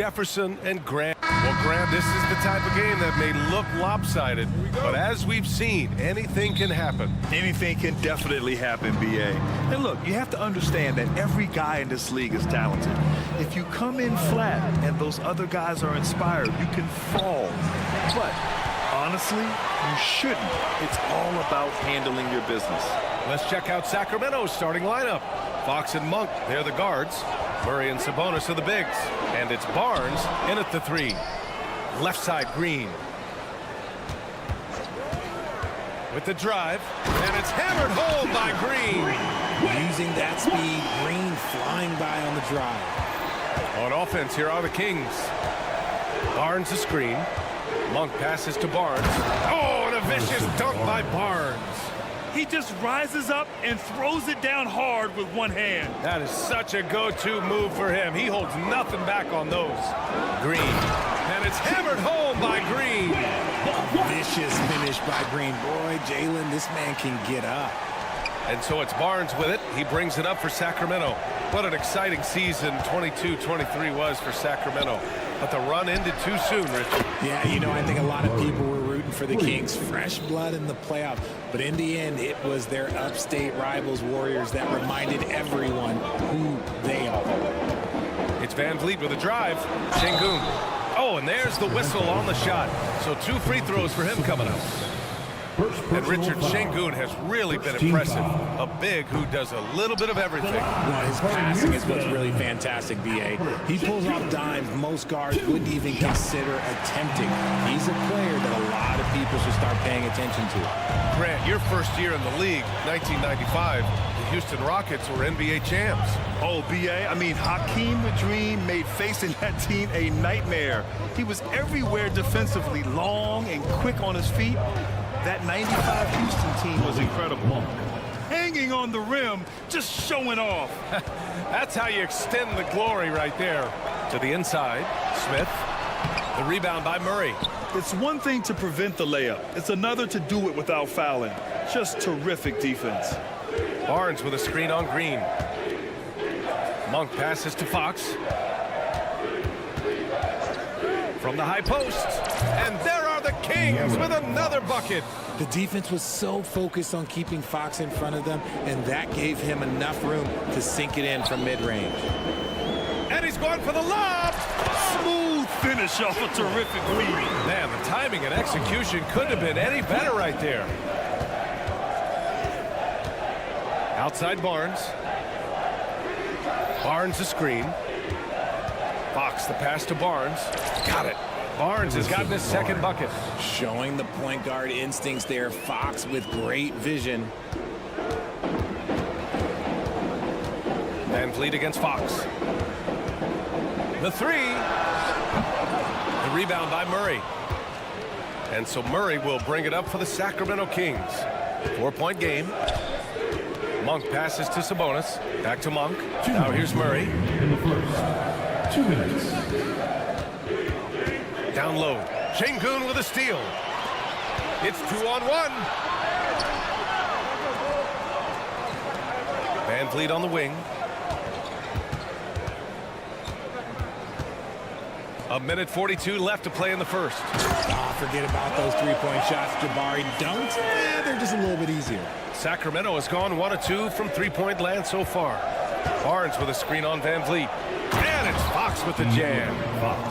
S8: Jefferson, and Grant. Well, Grant, this is the type of game that may look lopsided, but as we've seen, anything can happen.
S5: Anything can definitely happen, B.A. And look, you have to understand that every guy in this league is talented. If you come in flat and those other guys are inspired, you can fall. But honestly, you shouldn't. It's all about handling your business.
S8: Let's check out Sacramento's starting lineup. Fox and Monk, they're the guards. Murray and Sabonis are the bigs. And it's Barnes in at the 3. Left side, Green. With the drive, and it's hammered home by Green.
S9: Using that speed, Green flying by on the drive.
S8: On offense, here are the Kings. Barnes a screen. Monk passes to Barnes. Oh, and a vicious dunk by Barnes.
S5: He just rises up and throws it down hard with one hand.
S8: That is such a go-to move for him. He holds nothing back on those. Green. And it's hammered home by Green.
S9: Vicious finish by Green. Boy, Jalen, this man can get up.
S8: And so it's Barnes with it. He brings it up for Sacramento. What an exciting season 22-23 was for Sacramento. But the run ended too soon, Richard.
S9: Yeah, you know, I think a lot of people were rooting for the Kings. Fresh blood in the playoff. But in the end, it was their upstate rivals, Warriors, that reminded everyone who they are.
S8: It's Van Vliet with a drive. Şengün. Oh, and there's the whistle on the shot. So 2 free throws for him coming up. And Richard, Şengün has really been impressive. A big who does a little bit of everything.
S9: Well, his passing is what's really fantastic, B.A. He pulls off dimes most guards wouldn't even consider attempting. He's a player that a lot of people should start paying attention to.
S8: Grant, your first year in the league, 1995, the Houston Rockets were NBA champs.
S5: Oh, B.A., I mean, Hakeem the Dream made facing that team a nightmare. He was everywhere defensively, long and quick on his feet. That 95 Houston team was incredible. Hanging on the rim, just showing off.
S8: That's how you extend the glory right there. To the inside, Smith. The rebound by Murray.
S5: It's one thing to prevent the layup. It's another to do it without fouling. Just terrific defense.
S8: Barnes with a screen on Green. Monk passes to Fox. From the high post. And there are the Kings with another bucket.
S9: The defense was so focused on keeping Fox in front of them, and that gave him enough room to sink it in from mid-range.
S8: And he's going for the lob.
S5: Smooth finish off a terrific lead.
S8: Man, the timing and execution couldn't have been any better right there. Outside Barnes. Barnes a screen. Fox the pass to Barnes. Got it. Barnes has gotten his second bucket.
S9: Showing the point guard instincts there. Fox with great vision.
S8: Van Vliet against Fox. The 3. The rebound by Murray. And so Murray will bring it up for the Sacramento Kings. 4-point game. Monk passes to Sabonis. Back to Monk. Now here's Murray.
S10: In the first 2 minutes.
S8: Down low. Şengün with a steal. It's 2-on-1. Van Vliet on the wing. A minute 42 left to play in the first.
S9: Oh, forget about those 3-point shots, Jabari. Don't. They're just a little bit easier.
S8: Sacramento has gone 1 of 2 from 3-point land so far. Barnes with a screen on Van Vliet. And it's Fox with the jam.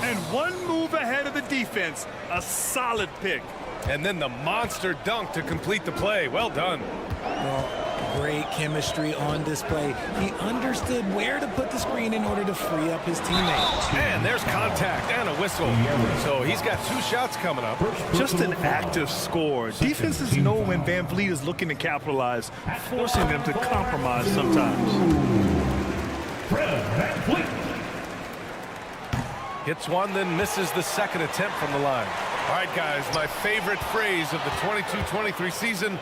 S5: And one move ahead of the defense. A solid pick.
S8: And then the monster dunk to complete the play. Well done.
S9: Well, great chemistry on display. He understood where to put the screen in order to free up his teammates.
S8: And there's contact and a whistle. So he's got 2 shots coming up.
S5: Just an active score. Defenses know when Van Vliet is looking to capitalize, forcing them to compromise sometimes.
S10: Van Vliet.
S8: Hits one, then misses the second attempt from the line. All right, guys, my favorite phrase of the 22-23 season,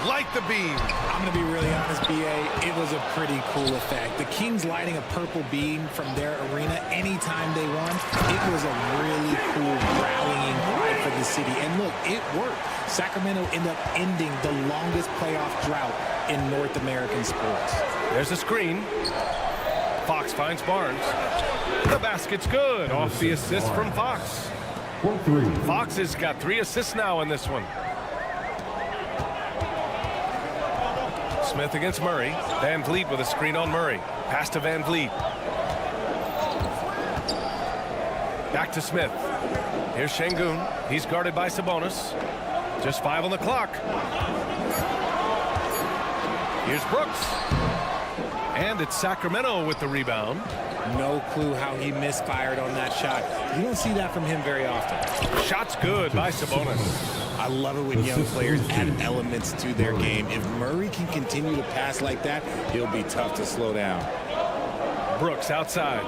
S8: light the beam.
S9: I'm going to be really honest, B.A., it was a pretty cool effect. The Kings lighting a purple beam from their arena anytime they won, it was a really cool rallying cry for the city. And look, it worked. Sacramento ended up ending the longest playoff drought in North American sports.
S8: There's a screen. Fox finds Barnes. The basket's good. Off the assist from Fox. Fox has got 3 assists now in this one. Smith against Murray. Van Vliet with a screen on Murray. Pass to Van Vliet. Back to Smith. Here's Şengün. He's guarded by Sabonis. Just 5 on the clock. Here's Brooks. And it's Sacramento with the rebound.
S9: No clue how he misfired on that shot. You don't see that from him very often.
S8: Shot's good by Sabonis.
S9: I love it when young players add elements to their game. If Murray can continue to pass like that, he'll be tough to slow down.
S8: Brooks outside.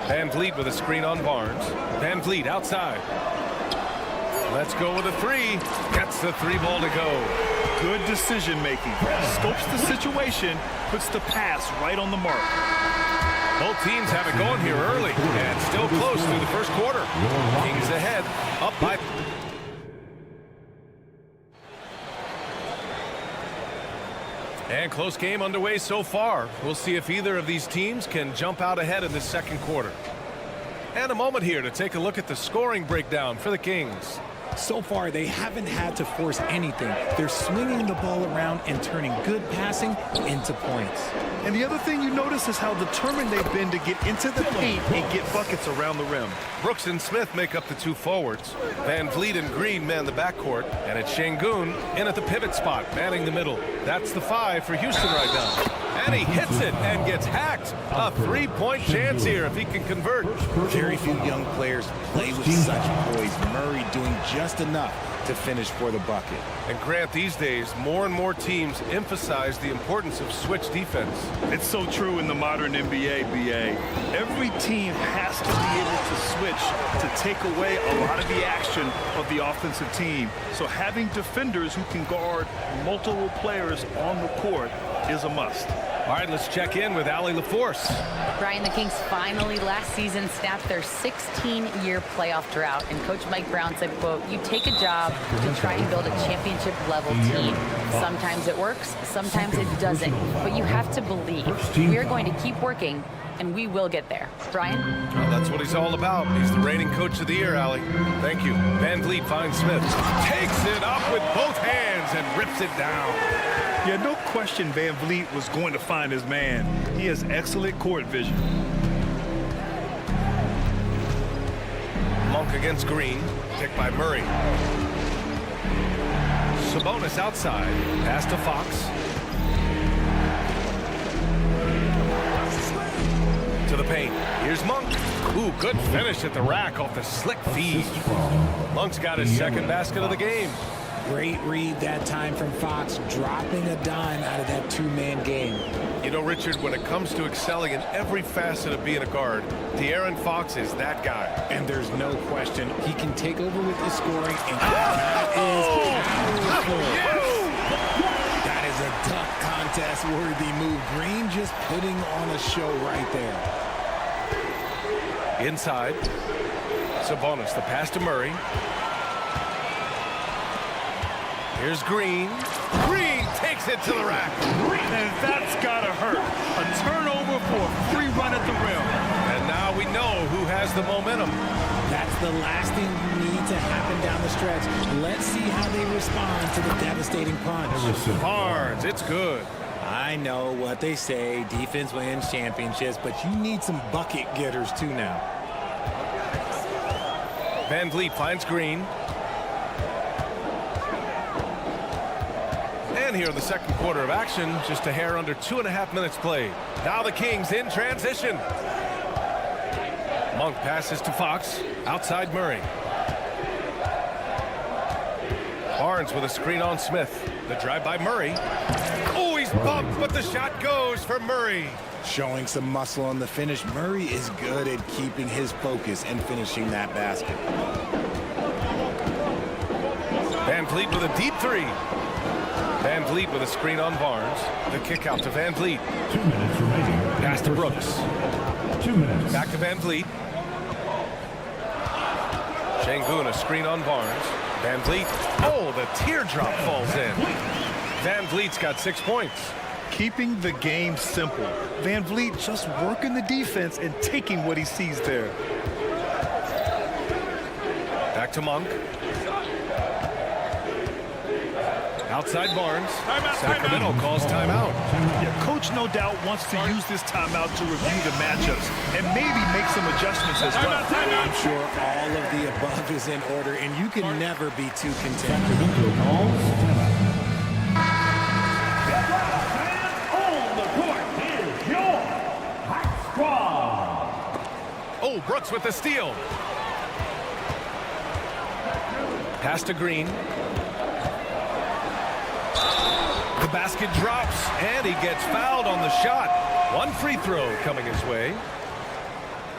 S8: Van Vliet with a screen on Barnes. Van Vliet outside. Let's go with a 3. Gets the 3 ball to go.
S5: Good decision making. Scopes the situation, puts the pass right on the mark.
S8: Both teams have it going here early and still close through the first quarter. Kings ahead, up by... And close game underway so far. We'll see if either of these teams can jump out ahead in the second quarter. And a moment here to take a look at the scoring breakdown for the Kings.
S9: So far, they haven't had to force anything. They're swinging the ball around and turning good passing into points.
S5: And the other thing you notice is how determined they've been to get into the paint and get buckets around the rim.
S8: Brooks and Smith make up the 2 forwards. Van Vliet and Green man the backcourt. And it's Şengün in at the pivot spot, manning the middle. That's the 5 for Houston right now. And he hits it and gets hacked. A 3-point chance here if he can convert.
S9: Very few young players play with such poise. Murray doing just enough to finish for the bucket.
S8: And Grant, these days, more and more teams emphasize the importance of switch defense.
S5: It's so true in the modern NBA, BA. Every team has to be able to switch to take away a lot of the action of the offensive team. So having defenders who can guard multiple players on the court is a must.
S8: All right, let's check in with Allie LaForce.
S12: Brian, the Kings finally last season snapped their 16-year playoff drought, and Coach Mike Brown said, quote, "You take a job to try and build a championship-level team. Sometimes it works, sometimes it doesn't, but you have to believe. We are going to keep working, and we will get there." Brian?
S8: Well, that's what he's all about. He's the reigning coach of the year, Allie. Thank you. Van Vliet finds Smith. Takes it up with both hands and rips it down.
S5: Yeah, no question Van Vliet was going to find his man. He has excellent court vision.
S8: Monk against Green. Picked by Murray. Sabonis outside. Pass to Fox. To the paint. Here's Monk. Ooh, good finish at the rack off the slick feed. Monk's got his second basket of the game.
S9: Great read that time from Fox, dropping a dime out of that 2-man game.
S8: You know, Richard, when it comes to excelling in every facet of being a guard, De'Aaron Fox is that guy.
S9: And there's no question he can take over with the scoring, and that is powerful. That is a dunk contest-worthy move. Green just putting on a show right there.
S8: Inside, Sabonis, the pass to Murray. Here's Green. Green takes it to the rack.
S5: And that's gotta hurt. A turnover for a free run at the rim.
S8: And now we know who has the momentum.
S9: That's the last thing you need to happen down the stretch. Let's see how they respond to the devastating punch.
S8: Barnes, it's good.
S9: I know what they say, defense wins championships, but you need some bucket getters too now.
S8: Van Vliet finds Green. And here in the second quarter of action, just a hair under 2.5 minutes played. Now the Kings in transition. Monk passes to Fox. Outside Murray. Barnes with a screen on Smith. The drive by Murray. Oh, he's bumped, but the shot goes for Murray.
S9: Showing some muscle on the finish. Murray is good at keeping his focus and finishing that basket.
S8: Van Vliet with a deep 3. Van Vliet with a screen on Barnes. The kick out to Van Vliet.
S10: 2 minutes remaining.
S8: Pass to Brooks.
S10: 2 minutes.
S8: Back to Van Vliet. Şengün, a screen on Barnes. Van Vliet. Oh, the teardrop falls in. Van Vliet's got 6 points.
S5: keeping the game simple. Van Vliet just working the defense and taking what he sees there.
S8: Back to Monk. Outside Barnes. Sacramento calls timeout.
S5: Yeah, coach no doubt wants to use this timeout to review the matchups and maybe make some adjustments as well.
S9: I'm sure all of the above is in order, and you can never be too content.
S8: Oh, Brooks with the steal. Pass to Green. The basket drops, and he gets fouled on the shot. One free throw coming his way.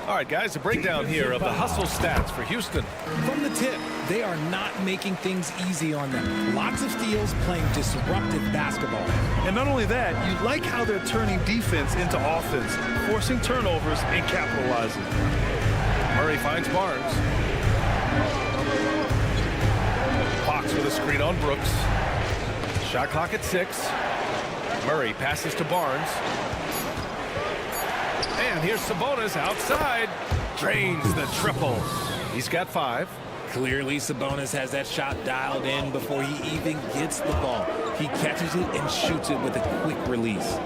S8: All right, guys, a breakdown here of the hustle stats for Houston.
S9: From the tip, they are not making things easy on them. Lots of steals, playing disruptive basketball.
S5: And not only that, you like how they're turning defense into offense, forcing turnovers and capitalizing.
S8: Murray finds Barnes. Fox with a screen on Brooks. Shot clock at 6. Murray passes to Barnes. And here's Sabonis outside. Drains the triple. He's got 5.
S9: Clearly, Sabonis has that shot dialed in before he even gets the ball. He catches it and shoots it with a quick release.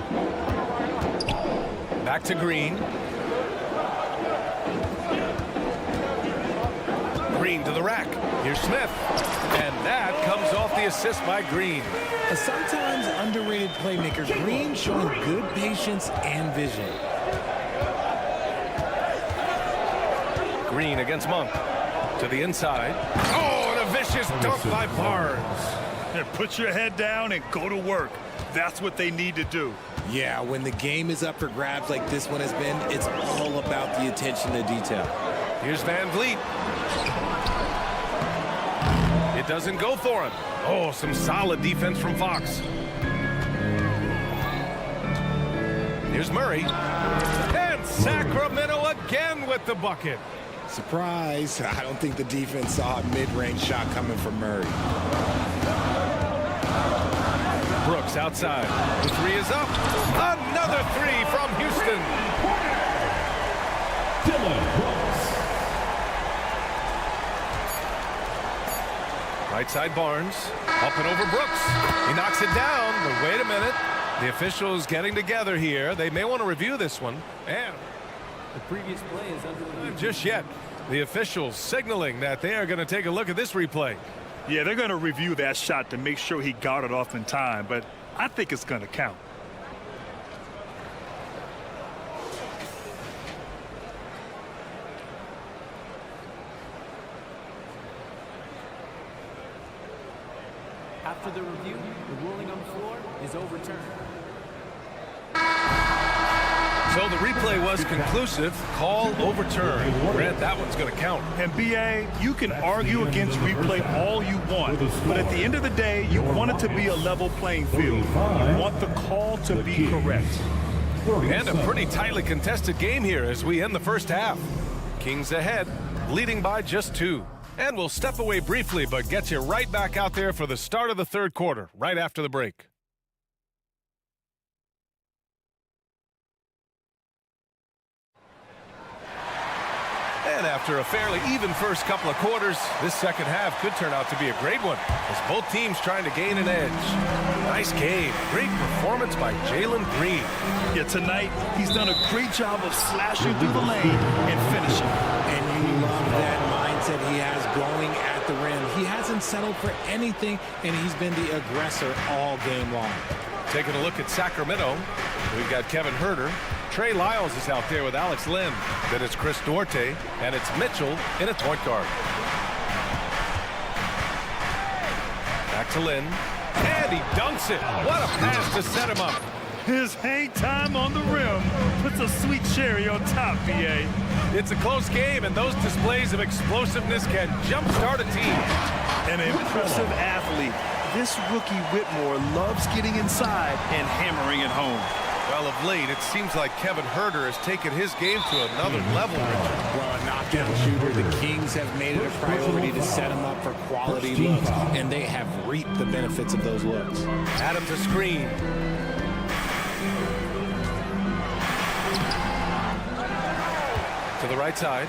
S8: Back to Green. Green to the rack. Here's Smith. And that comes off the assist by Green.
S9: A sometimes underrated playmaker, Green showing good patience and vision.
S8: Green against Monk. To the inside. Oh, and a vicious dunk by Barnes.
S5: Yeah, put your head down and go to work. That's what they need to do.
S9: Yeah, when the game is up for grabs like this one has been, it's all about the attention to detail.
S8: Here's Van Vliet. It doesn't go for him. Oh, some solid defense from Fox. Here's Murray. And Sacramento again with the bucket.
S9: Surprise. I don't think the defense saw a mid-range shot coming from Murray.
S8: Brooks outside. The 3 is up. Another 3 from Houston. Right side Barnes. Up and over Brooks. He knocks it down, but wait a minute. The officials getting together here. They may want to review this one. And
S11: the previous play is under review.
S8: Just yet. The officials signaling that they are going to take a look at this replay.
S5: Yeah, they're going to review that shot to make sure he got it off in time, but I think it's going to count.
S11: After the review, the ruling on the floor is overturned.
S8: So the replay was conclusive. Call overturned. Grant, that one's going to count.
S5: And BA, you can argue against replay all you want, but at the end of the day, you want it to be a level playing field. You want the call to be correct.
S8: And a pretty tightly contested game here as we end the first half. Kings ahead, leading by just 2. And we'll step away briefly, but get you right back out there for the start of the third quarter, right after the break. And after a fairly even first couple of quarters, this second half could turn out to be a great one, as both teams trying to gain an edge. Nice game. Great performance by Jalen Green.
S5: Yeah, tonight, he's done a great job of slashing through the lane and finishing.
S9: And you love that mindset he has going at the rim. He hasn't settled for anything, and he's been the aggressor all game long.
S8: Taking a look at Sacramento, we've got Kevin Huerter. Trey Lyles is out there with Alex Lim. Then it's Chris Duarte, and it's Mitchell in a point guard. Back to Lin, and he dunks it. What a pass to set him up.
S5: His hang time on the rim puts a sweet cherry on top, BA.
S8: It's a close game, and those displays of explosiveness can jumpstart a team.
S5: An impressive athlete. This rookie Whitmore loves getting inside and hammering it home.
S8: Well, of late, it seems like Kevin Huerter has taken his game to another level, Richard.
S9: Well, a knockdown shooter, the Kings have made it a priority to set him up for quality looks, and they have reaped the benefits of those looks.
S8: Adams a screen. To the right side.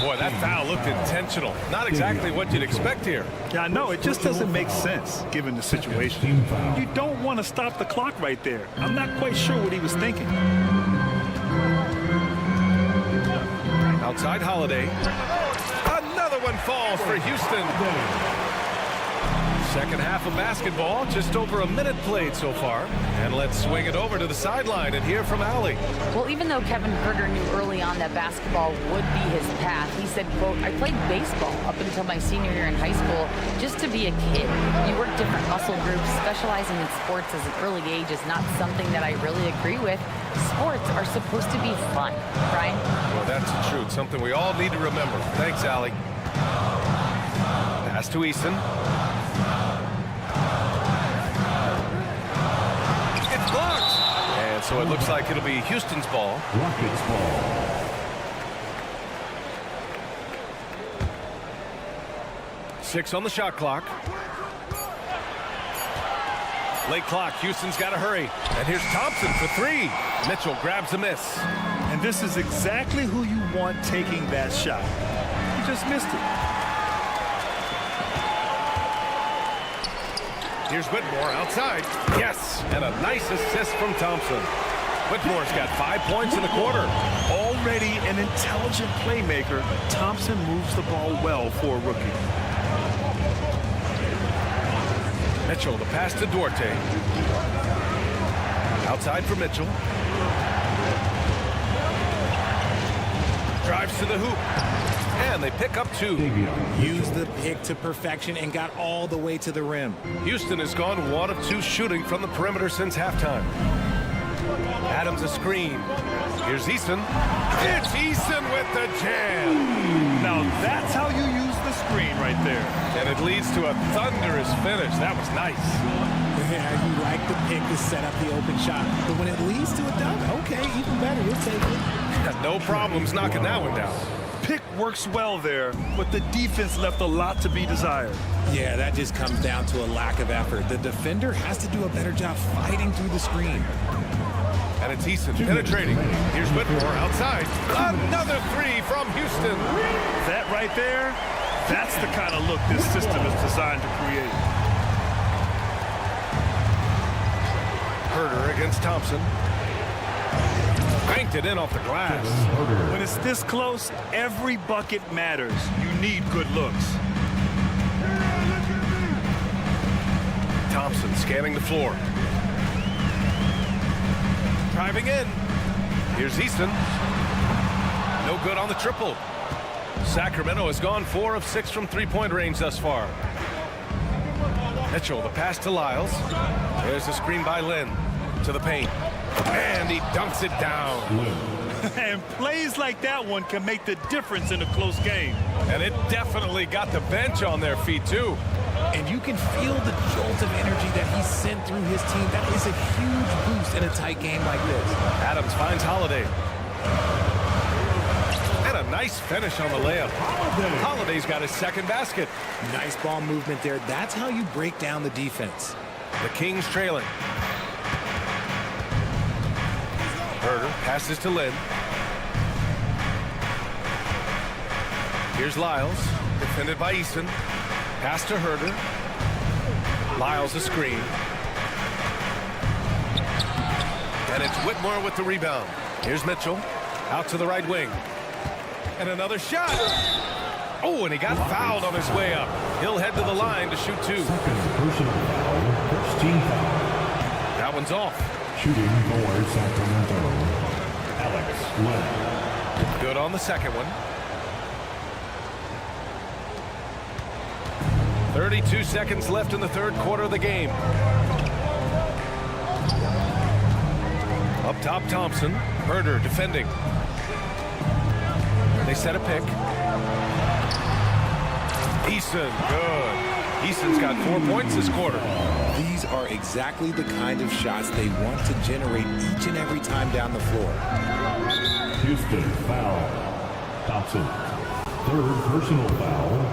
S8: Boy, that foul looked intentional. Not exactly what you'd expect here.
S5: Yeah, no, it just doesn't make sense given the situation. You don't want to stop the clock right there. I'm not quite sure what he was thinking.
S8: Outside Holiday. Another one falls for Houston. Second half of basketball, just over a minute played so far. And let's swing it over to the sideline and hear from Allie.
S12: Well, even though Kevin Herter knew early on that basketball would be his path, he said, quote, I played baseball up until my senior year in high school just to be a kid. You work different muscle groups. Specializing in sports as an early age is not something that I really agree with. Sports are supposed to be fun, right?
S8: Well, that's the truth. Something we all need to remember. Thanks, Allie. Pass to Easton. It's blocked. And so it looks like it'll be Houston's ball.
S10: Rockets ball.
S8: 6 on the shot clock. Late clock. Houston's got to hurry. And here's Thompson for 3. Mitchell grabs a miss.
S5: And this is exactly who you want taking that shot. He just missed it.
S8: Here's Whitmore outside. Yes, and a nice assist from Thompson. Whitmore's got 5 points in the quarter.
S5: Already an intelligent playmaker, Thompson moves the ball well for a rookie.
S8: Mitchell, the pass to Duarte. Outside for Mitchell. Drives to the hoop. And they pick up 2.
S9: Used the pick to perfection and got all the way to the rim.
S8: Houston has gone 1 of 2 shooting from the perimeter since halftime. Adams a screen. Here's Easton. It's Easton with the jam.
S5: Now that's how you use the screen right there.
S8: And it leads to a thunderous finish. That was nice.
S9: Yeah, you like the pick to set up the open shot. But when it leads to a dunk, okay, even better. You'll take it.
S8: No problems knocking that one down.
S5: Pick works well there, but the defense left a lot to be desired.
S9: Yeah, that just comes down to a lack of effort. The defender has to do a better job fighting through the screen.
S8: And it's Easton penetrating. Here's Whitmore outside. Another 3 from Houston.
S5: That right there, that's the kind of look this system is designed to create.
S8: Herter against Thompson. Banked it in off the glass.
S5: When it's this close, every bucket matters. You need good looks.
S8: Thompson scanning the floor. Driving in. Here's Easton. No good on the triple. Sacramento has gone 4 of 6 from three-point range thus far. Mitchell, the pass to Lyles. There's a screen by Lynn. To the paint. And he dunks it down.
S5: And plays like that one can make the difference in a close game.
S8: And it definitely got the bench on their feet, too.
S9: And you can feel the jolt of energy that he sent through his team. That is a huge boost in a tight game like this.
S8: Adams finds Holiday. And a nice finish on the layup. Holiday's got his second basket.
S9: Nice ball movement there. That's how you break down the defense.
S8: The Kings trailing. Herter passes to Lynn. Here's Lyles, defended by Easton. Pass to Herter. Lyles a screen. And it's Whitmore with the rebound. Here's Mitchell, out to the right wing. And another shot. Oh, and he got fouled on his way up. He'll head to the line to shoot 2.
S10: Personal foul, first team foul.
S8: That one's off.
S10: Shooting for Sacramento, Alex Len.
S8: Good on the second one. 32 seconds left in the third quarter of the game. Up top, Thompson. Herter defending. They set a pick. Easton, good. Easton's got 4 points this quarter.
S9: These are exactly the kind of shots they want to generate each and every time down the floor.
S10: Houston foul. Thompson. Third personal foul.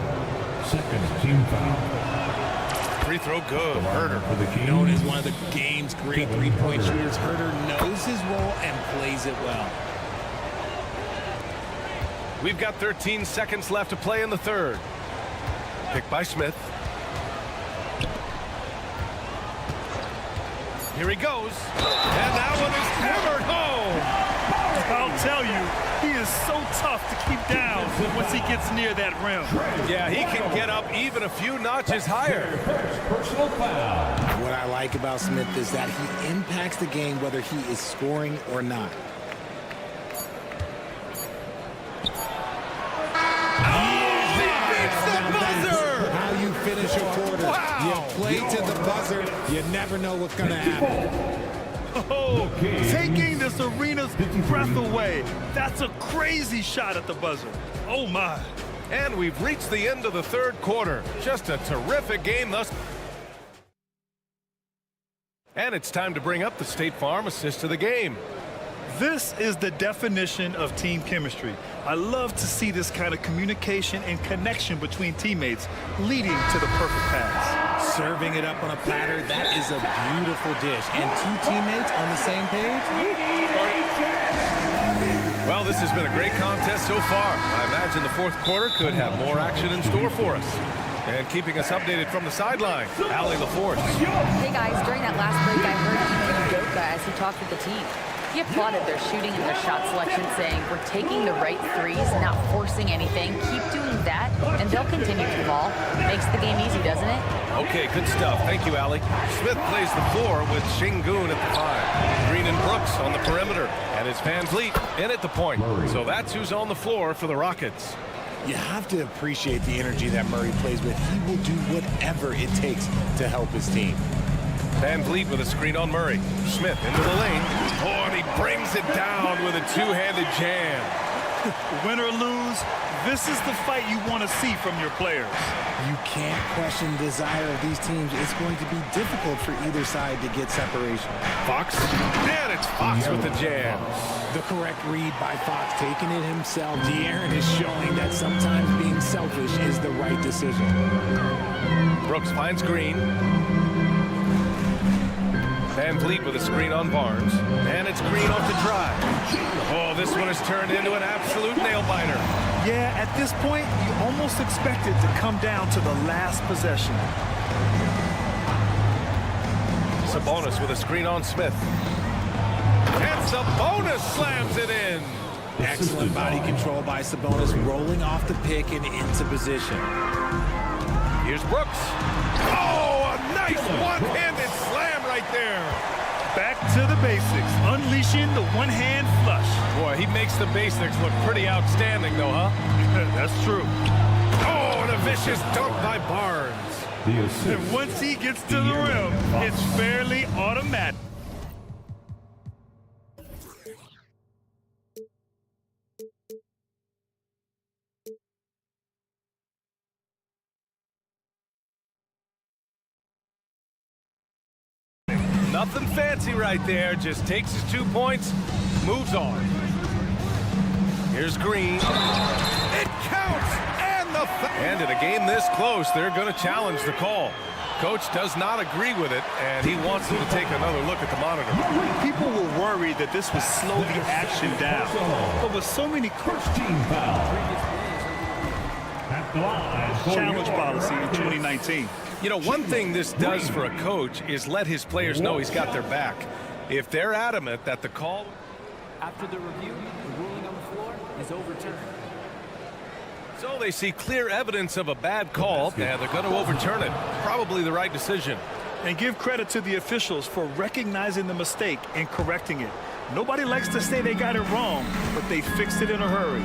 S10: Second team foul.
S8: free throw good. Herter.
S9: Known as one of the game's great three-point shooters, Herter knows his role and plays it well.
S8: We've got 13 seconds left to play in the third. Picked by Smith. Here he goes. And that one is hammered home.
S5: I'll tell you, he is so tough to keep down once he gets near that rim.
S8: Yeah, he can get up even a few notches higher.
S10: Personal foul.
S9: What I like about Smith is that he impacts the game whether he is scoring or not. How you finish a quarter.
S8: Wow.
S9: You play to the buzzer. You never know what's going to happen.
S5: Oh, taking this arena's breath away. That's a crazy shot at the buzzer. Oh, my.
S8: And we've reached the end of the third quarter. Just a terrific game thus. And it's time to bring up the State Farm assist of the game.
S5: This is the definition of team chemistry. I love to see this kind of communication and connection between teammates leading to the perfect pass.
S9: Serving it up on a platter, that is a beautiful dish. And two teammates on the same page?
S8: Well, this has been a great contest so far. I imagine the fourth quarter could have more action in store for us. And keeping us updated from the sideline, Allie LaForce.
S12: Hey guys, during that last break, I heard Duzya as he talked with the team. He applauded their shooting and their shot selection, saying, "We're taking the right threes, not forcing anything. Keep doing that, and they'll continue to ball." Makes the game easy, doesn't it?
S8: Okay, good stuff. Thank you, Allie. Smith plays the floor with Shingun at the 5. Green and Brooks on the perimeter, and it's Van Vliet in at the point. So that's who's on the floor for the Rockets.
S9: You have to appreciate the energy that Murray plays with. He will do whatever it takes to help his team.
S8: Van Vliet with a screen on Murray. Smith into the lane. Oh, and he brings it down with a two-handed jam.
S5: Win or lose, this is the fight you want to see from your players.
S9: You can't question the desire of these teams. It's going to be difficult for either side to get separation.
S8: Fox, and it's Fox with the jam.
S9: The correct read by Fox, taking it himself. De'Aaron is showing that sometimes being selfish is the right decision.
S8: Brooks finds Green. Van Vliet with a screen on Barnes. And it's Green off the drive. Oh, this one has turned into an absolute nail-biter.
S5: Yeah, at this point, you almost expect it to come down to the last possession.
S8: Sabonis with a screen on Smith. And Sabonis slams it in.
S9: Excellent body control by Sabonis, rolling off the pick and into position.
S8: Here's Brooks. Oh, a nice one-handed slam right there.
S5: Back to the basics, unleashing the one-hand flush.
S8: Boy, he makes the basics look pretty outstanding, though, huh?
S5: That's true.
S8: Oh, and a vicious dunk by Barnes.
S5: And once he gets to the rim, it's fairly automatic.
S8: Nothing fancy right there. Just takes his 2 points, moves on. Here's Green. It counts! And in a game this close, they're going to challenge the call. Coach does not agree with it, and he wants them to take another look at the monitor.
S5: People were worried that this would slow the action down. But with so many
S10: Team foul. At the line.
S5: challenge policy in 2019.
S8: You know, one thing this does for a coach is let his players know he's got their back. If they're adamant that the call...
S11: After the review, the ruling on the floor is overturned.
S8: So they see clear evidence of a bad call, and they're going to overturn it. Probably the right decision.
S5: And give credit to the officials for recognizing the mistake and correcting it. Nobody likes to say they got it wrong, but they fixed it in a hurry.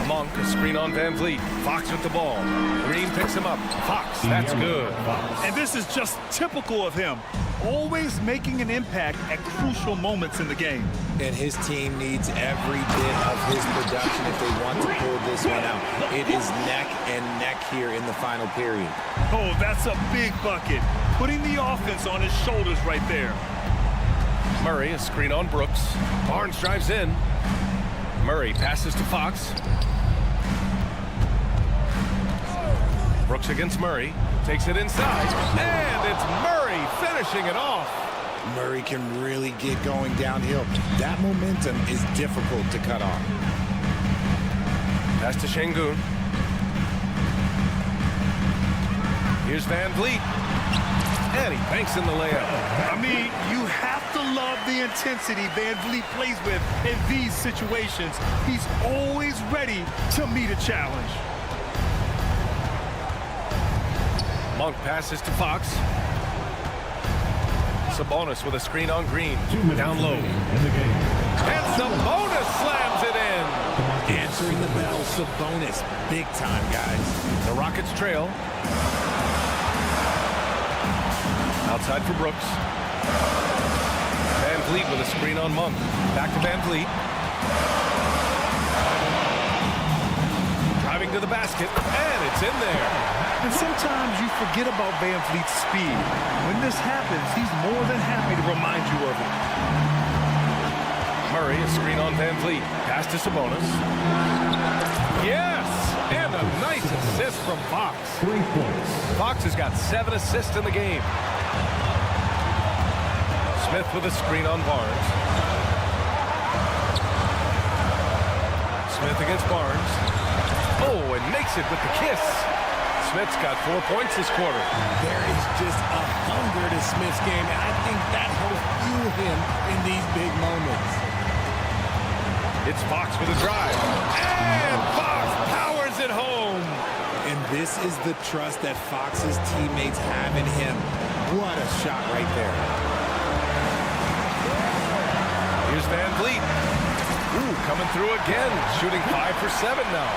S8: Monk, a screen on Van Vliet. Fox with the ball. Green picks him up. Fox, that's good.
S5: And this is just typical of him. Always making an impact at crucial moments in the game.
S9: And his team needs every bit of his production if they want to pull this one out. It is neck and neck here in the final period.
S5: Oh, that's a big bucket. Putting the offense on his shoulders right there.
S8: Murray, a screen on Brooks. Barnes drives in. Murray passes to Fox. Brooks against Murray. Takes it inside, and it's Murray finishing it off.
S9: Murray can really get going downhill. That momentum is difficult to cut off.
S8: Pass to Şengün. Here's Van Vliet. And he banks in the layup.
S5: I mean, you have to love the intensity Van Vliet plays with in these situations. He's always ready to meet a challenge.
S8: Monk passes to Fox. Sabonis with a screen on Green. Down low. And Sabonis slams it in.
S9: Answering the bell, Sabonis. Big time, guys.
S8: The Rockets trail. Outside for Brooks. Van Vliet with a screen on Monk. Back to Van Vliet. Driving to the basket, and it's in there.
S5: And sometimes you forget about Van Vliet's speed. When this happens, he's more than happy to remind you of it.
S8: Murray, a screen on Van Vliet. Pass to Sabonis. Yes! And a nice assist from Fox.
S10: 3 points.
S8: Fox has got 7 assists in the game. Smith with a screen on Barnes. Smith against Barnes. Oh, and makes it with the kiss. Smith's got 4 points this quarter.
S9: There is just a hunger to Smith's game, and I think that helps fuel him in these big moments.
S8: It's Fox with a drive. And Fox powers it home.
S9: And this is the trust that Fox's teammates have in him. What a shot right there.
S8: Here's Van Vliet. Ooh, coming through again. Shooting 5 for 7 now.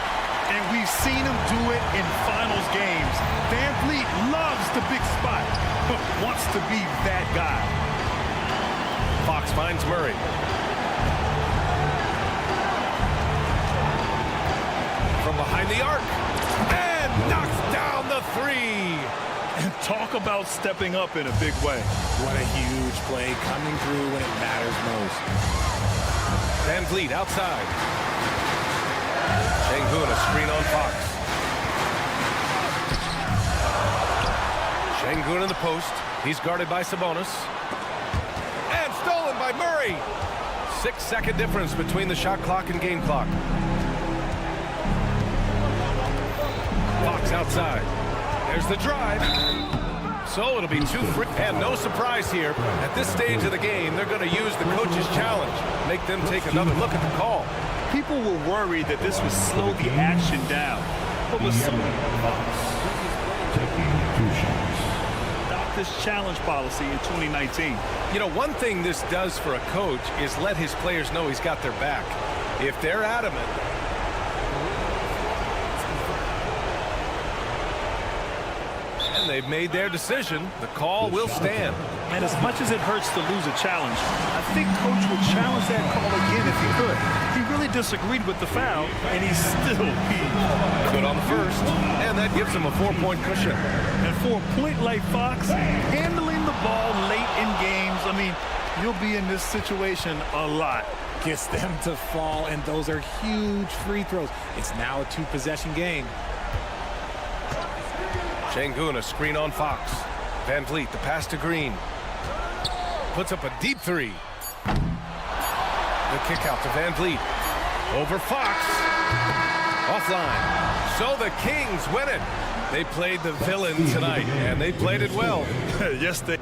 S5: And we've seen him do it in finals games. Van Vliet loves the big spot, but wants to be that guy.
S8: Fox finds Murray. From behind the arc. And knocks down the 3.
S5: And talk about stepping up in a big way.
S9: What a huge play coming through when it matters most.
S8: Van Vliet outside. Şengün, a screen on Fox. Şengün in the post. He's guarded by Sabonis. And stolen by Murray. 6-second difference between the shot clock and game clock. Fox outside. There's the drive. So it'll be 2 free. And no surprise here. At this stage of the game, they're going to use the coach's challenge. Make them take another look at the call.
S5: People were worried that this would slow the action down. But with some about this challenge policy in 2019.
S8: You know, one thing this does for a coach is let his players know he's got their back. If they're adamant, and they've made their decision, the call will stand.
S5: And as much as it hurts to lose a challenge, I think Coach would challenge that call again if he could. He really disagreed with the foul, and he's still beat.
S8: Good on the first, and that gives him a 4-point cushion.
S5: And for a point like Fox, handling the ball late in games, I mean, you'll be in this situation a lot.
S9: Gets them to fall, and those are huge free throws. It's now a 2-possession game.
S8: Şengün, a screen on Fox. Van Vliet, the pass to Green. Puts up a deep 3. The kick out to Van Vliet. Over Fox. Offline. So the Kings win it. They played the villain tonight, and they played it well.
S5: Yes, they...